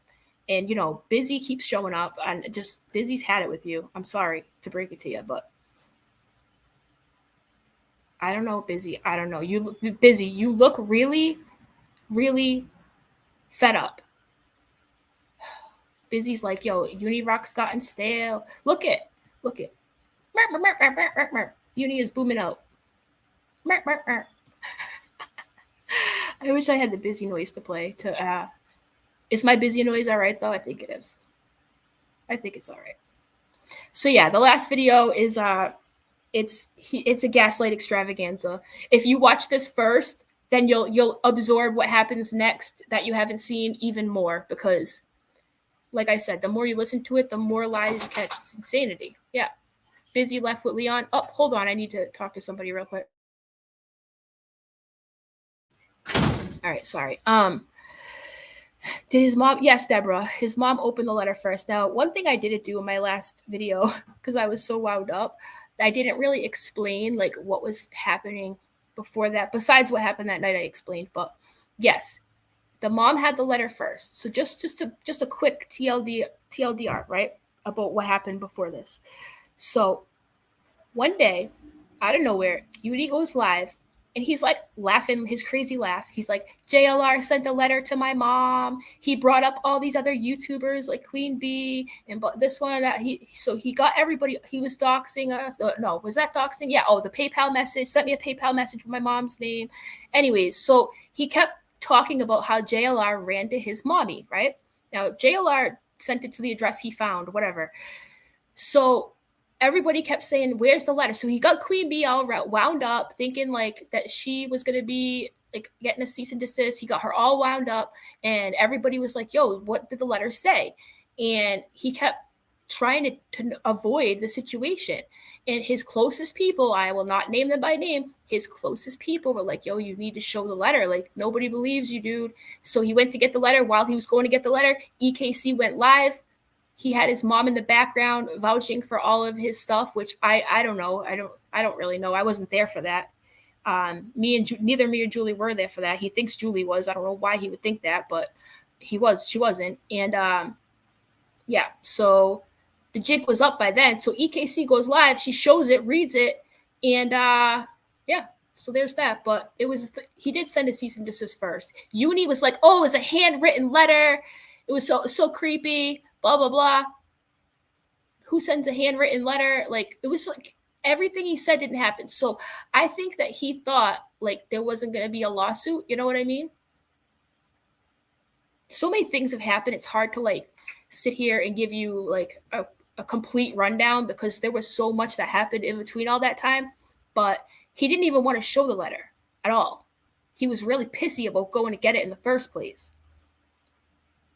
And, you know, Busy keeps showing up, and just Busy's had it with you. I'm sorry to break it to you, but I don't know, Busy. I don't know. You look Busy. You look really, really fed up. Busy's like, yo, Unirock's gotten stale. Look it. Uni is booming out. I wish I had the Busy noise to play. Is my Busy noise all right, though? I think it is. I think it's all right. So yeah, the last video is it's a gaslight extravaganza. If you watch this first, then you'll absorb what happens next that you haven't seen even more, because like I said, the more you listen to it, the more lies you catch. It's insanity. Yeah. Busy left with Leon. Oh, hold on. I need to talk to somebody real quick. All right. Sorry. Did his mom? Yes, Deborah. His mom opened the letter first. Now, one thing I didn't do in my last video, because I was so wound up, I didn't really explain like what was happening before that. Besides what happened that night, I explained. But yes, the mom had the letter first. So just a quick TLDR, right, about what happened before this. So one day, out of nowhere, Uni goes live, and he's like laughing his crazy laugh. He's like, JLR sent a letter to my mom. He brought up all these other YouTubers like Queen Bee and this one that he got everybody. He was doxing us. No, was that doxing? Yeah. Oh, the PayPal message. Sent me a PayPal message with my mom's name. Anyways, so he kept talking about how JLR ran to his mommy, right? Now, JLR sent it to the address he found, whatever. So everybody kept saying, where's the letter? So he got Queen Bee all wound up, thinking like that she was going to be like getting a cease and desist. He got her all wound up, and everybody was like, yo, what did the letter say? And he kept trying to avoid the situation. And his closest people, I will not name them by name, his closest people were like, yo, you need to show the letter. Like, nobody believes you, dude. So he went to get the letter. While he was going to get the letter, EKC went live. He had his mom in the background vouching for all of his stuff, which I don't know. I don't really know. I wasn't there for that. Neither me or Julie were there for that. He thinks Julie was. I don't know why he would think that, but she wasn't. And yeah, so the jig was up by then. So EKC goes live. She shows it, reads it, and yeah. So there's that. But he did send a cease and desist first. Uni was like, oh, it's a handwritten letter. It was so creepy. Blah, blah, blah. Who sends a handwritten letter? Like, it was like everything he said didn't happen. So I think that he thought like there wasn't going to be a lawsuit. You know what I mean? So many things have happened. It's hard to like sit here and give you like a complete rundown because there was so much that happened in between all that time. But he didn't even want to show the letter at all. He was really pissy about going to get it in the first place.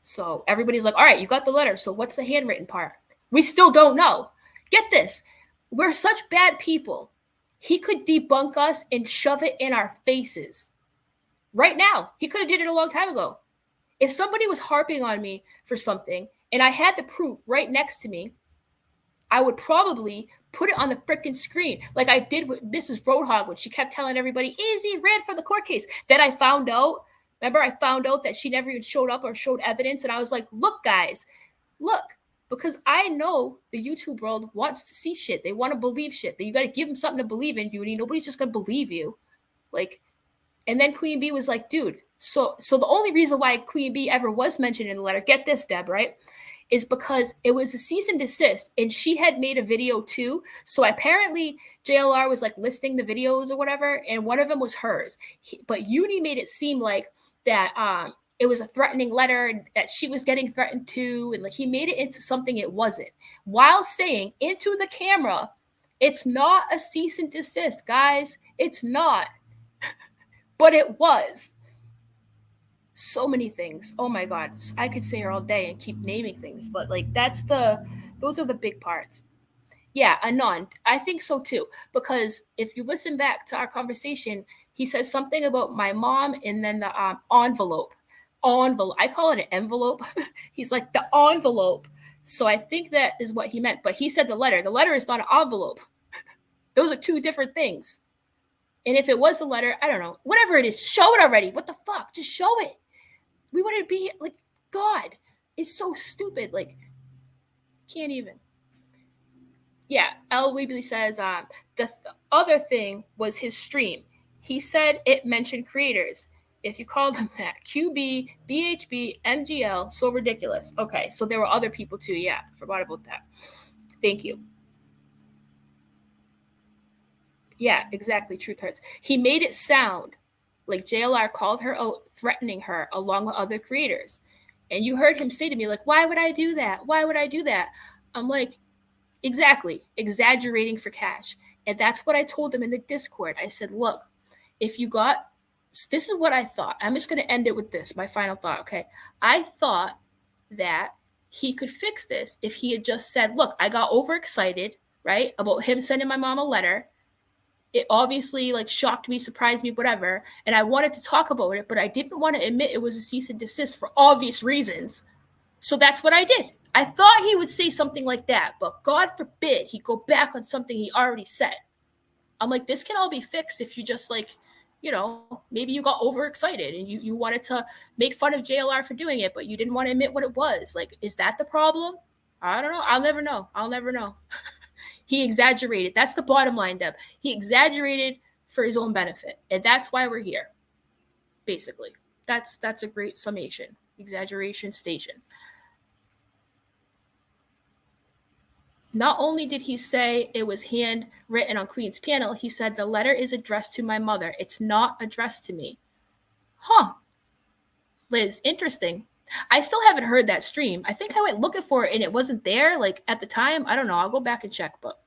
So everybody's like, all right, you got the letter. So what's the handwritten part? We still don't know. Get this. We're such bad people. He could debunk us and shove it in our faces. Right now. He could have did it a long time ago. If somebody was harping on me for something and I had the proof right next to me, I would probably put it on the freaking screen like I did with Mrs. Roadhog when she kept telling everybody, Izzy ran for the court case. Then I found out, remember I found out that she never even showed up or showed evidence. And I was like, look, guys, look, because I know the YouTube world wants to see shit. They want to believe shit. You got to give them something to believe in, Beauty. Nobody's just going to believe you. Like, and then Queen Bee was like, dude, so the only reason why Queen Bee ever was mentioned in the letter, get this, Deb, right, is because it was a cease and desist, and she had made a video too. So apparently JLR was like listing the videos or whatever, and one of them was hers. But Uni made it seem like that it was a threatening letter, that she was getting threatened to, and like he made it into something it wasn't, while saying into the camera, it's not a cease and desist, guys. It's not. But it was. So many things. Oh my God. I could stay here all day and keep naming things, but like those are the big parts. Yeah, Anon. I think so too. Because if you listen back to our conversation, he says something about my mom and then the envelope. Envelope. I call it an envelope. He's like the envelope. So I think that is what he meant. But he said the letter. The letter is not an envelope. Those are two different things. And if it was the letter, I don't know. Whatever it is, show it already. What the fuck? Just show it. We wouldn't be like, God, it's so stupid. Like, can't even. Yeah, L. Weebly says the other thing was his stream. He said it mentioned creators. If you called them that, QB, BHB, MGL, so ridiculous. Okay, so there were other people too. Yeah, forgot about that. Thank you. Yeah, exactly. Truth hurts. He made it sound like JLR called her out, threatening her along with other creators. And you heard him say to me, like, why would I do that? Why would I do that? I'm like, exactly. Exaggerating for cash. And that's what I told him in the Discord. I said, look, if you got, this is what I thought. I'm just going to end it with this, my final thought, okay? I thought that he could fix this if he had just said, look, I got overexcited, right, about him sending my mom a letter. It obviously like shocked me, surprised me, whatever. And I wanted to talk about it, but I didn't want to admit it was a cease and desist for obvious reasons. So that's what I did. I thought he would say something like that, but God forbid he'd go back on something he already said. I'm like, this can all be fixed if you just like, you know, maybe you got overexcited and you wanted to make fun of JLR for doing it, but you didn't want to admit what it was. Like, is that the problem? I don't know. I'll never know. I'll never know. He exaggerated. That's the bottom line, Deb. He exaggerated for his own benefit. And that's why we're here, basically. That's a great summation. Exaggeration station. Not only did he say it was handwritten on Queen's panel, he said the letter is addressed to my mother. It's not addressed to me. Huh. Liz, interesting. I still haven't heard that stream. I think I went looking for it and it wasn't there like at the time. I don't know. I'll go back and check, but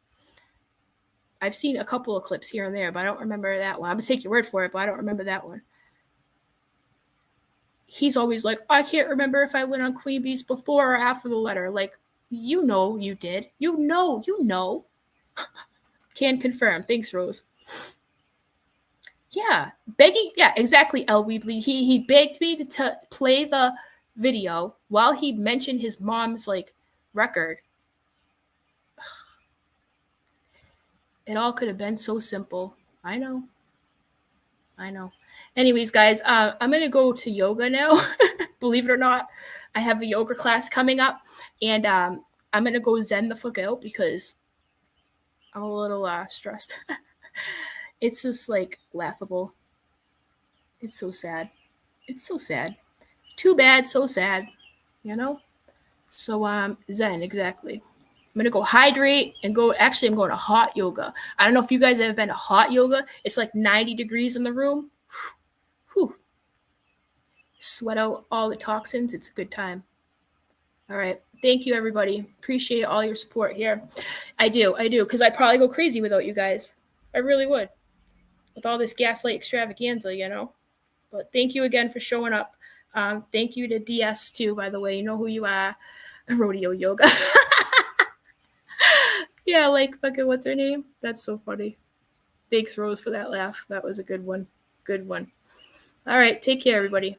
I've seen a couple of clips here and there, but I don't remember that one. I'm going to take your word for it, but I don't remember that one. He's always like, I can't remember if I went on Queen Bee's before or after the letter. Like, you know you did. You know. Can confirm. Thanks, Rose. Yeah, begging. Yeah, exactly, L. Weebly. He begged me to play the video while he mentioned his mom's like record. It all could have been so simple. I know. Anyways, guys, I'm gonna go to yoga now. Believe it or not, I have a yoga class coming up, and I'm gonna go zen the fuck out because I'm a little stressed. It's just like laughable. It's so sad. Too bad, so sad, you know? So zen, exactly. I'm gonna go hydrate and go. Actually, I'm going to hot yoga. I don't know if you guys have been to hot yoga. It's like 90 degrees in the room. Whew. Sweat out all the toxins. It's a good time. All right. Thank you, everybody. Appreciate all your support here. I do, because I'd probably go crazy without you guys. I really would. With all this gaslight extravaganza, you know. But thank you again for showing up. Thank you to DS too, by the way. You know who you are. Rodeo Yoga. Yeah, like fucking what's her name? That's so funny. Thanks, Rose, for that laugh. That was a good one. Good one. All right. Take care, everybody.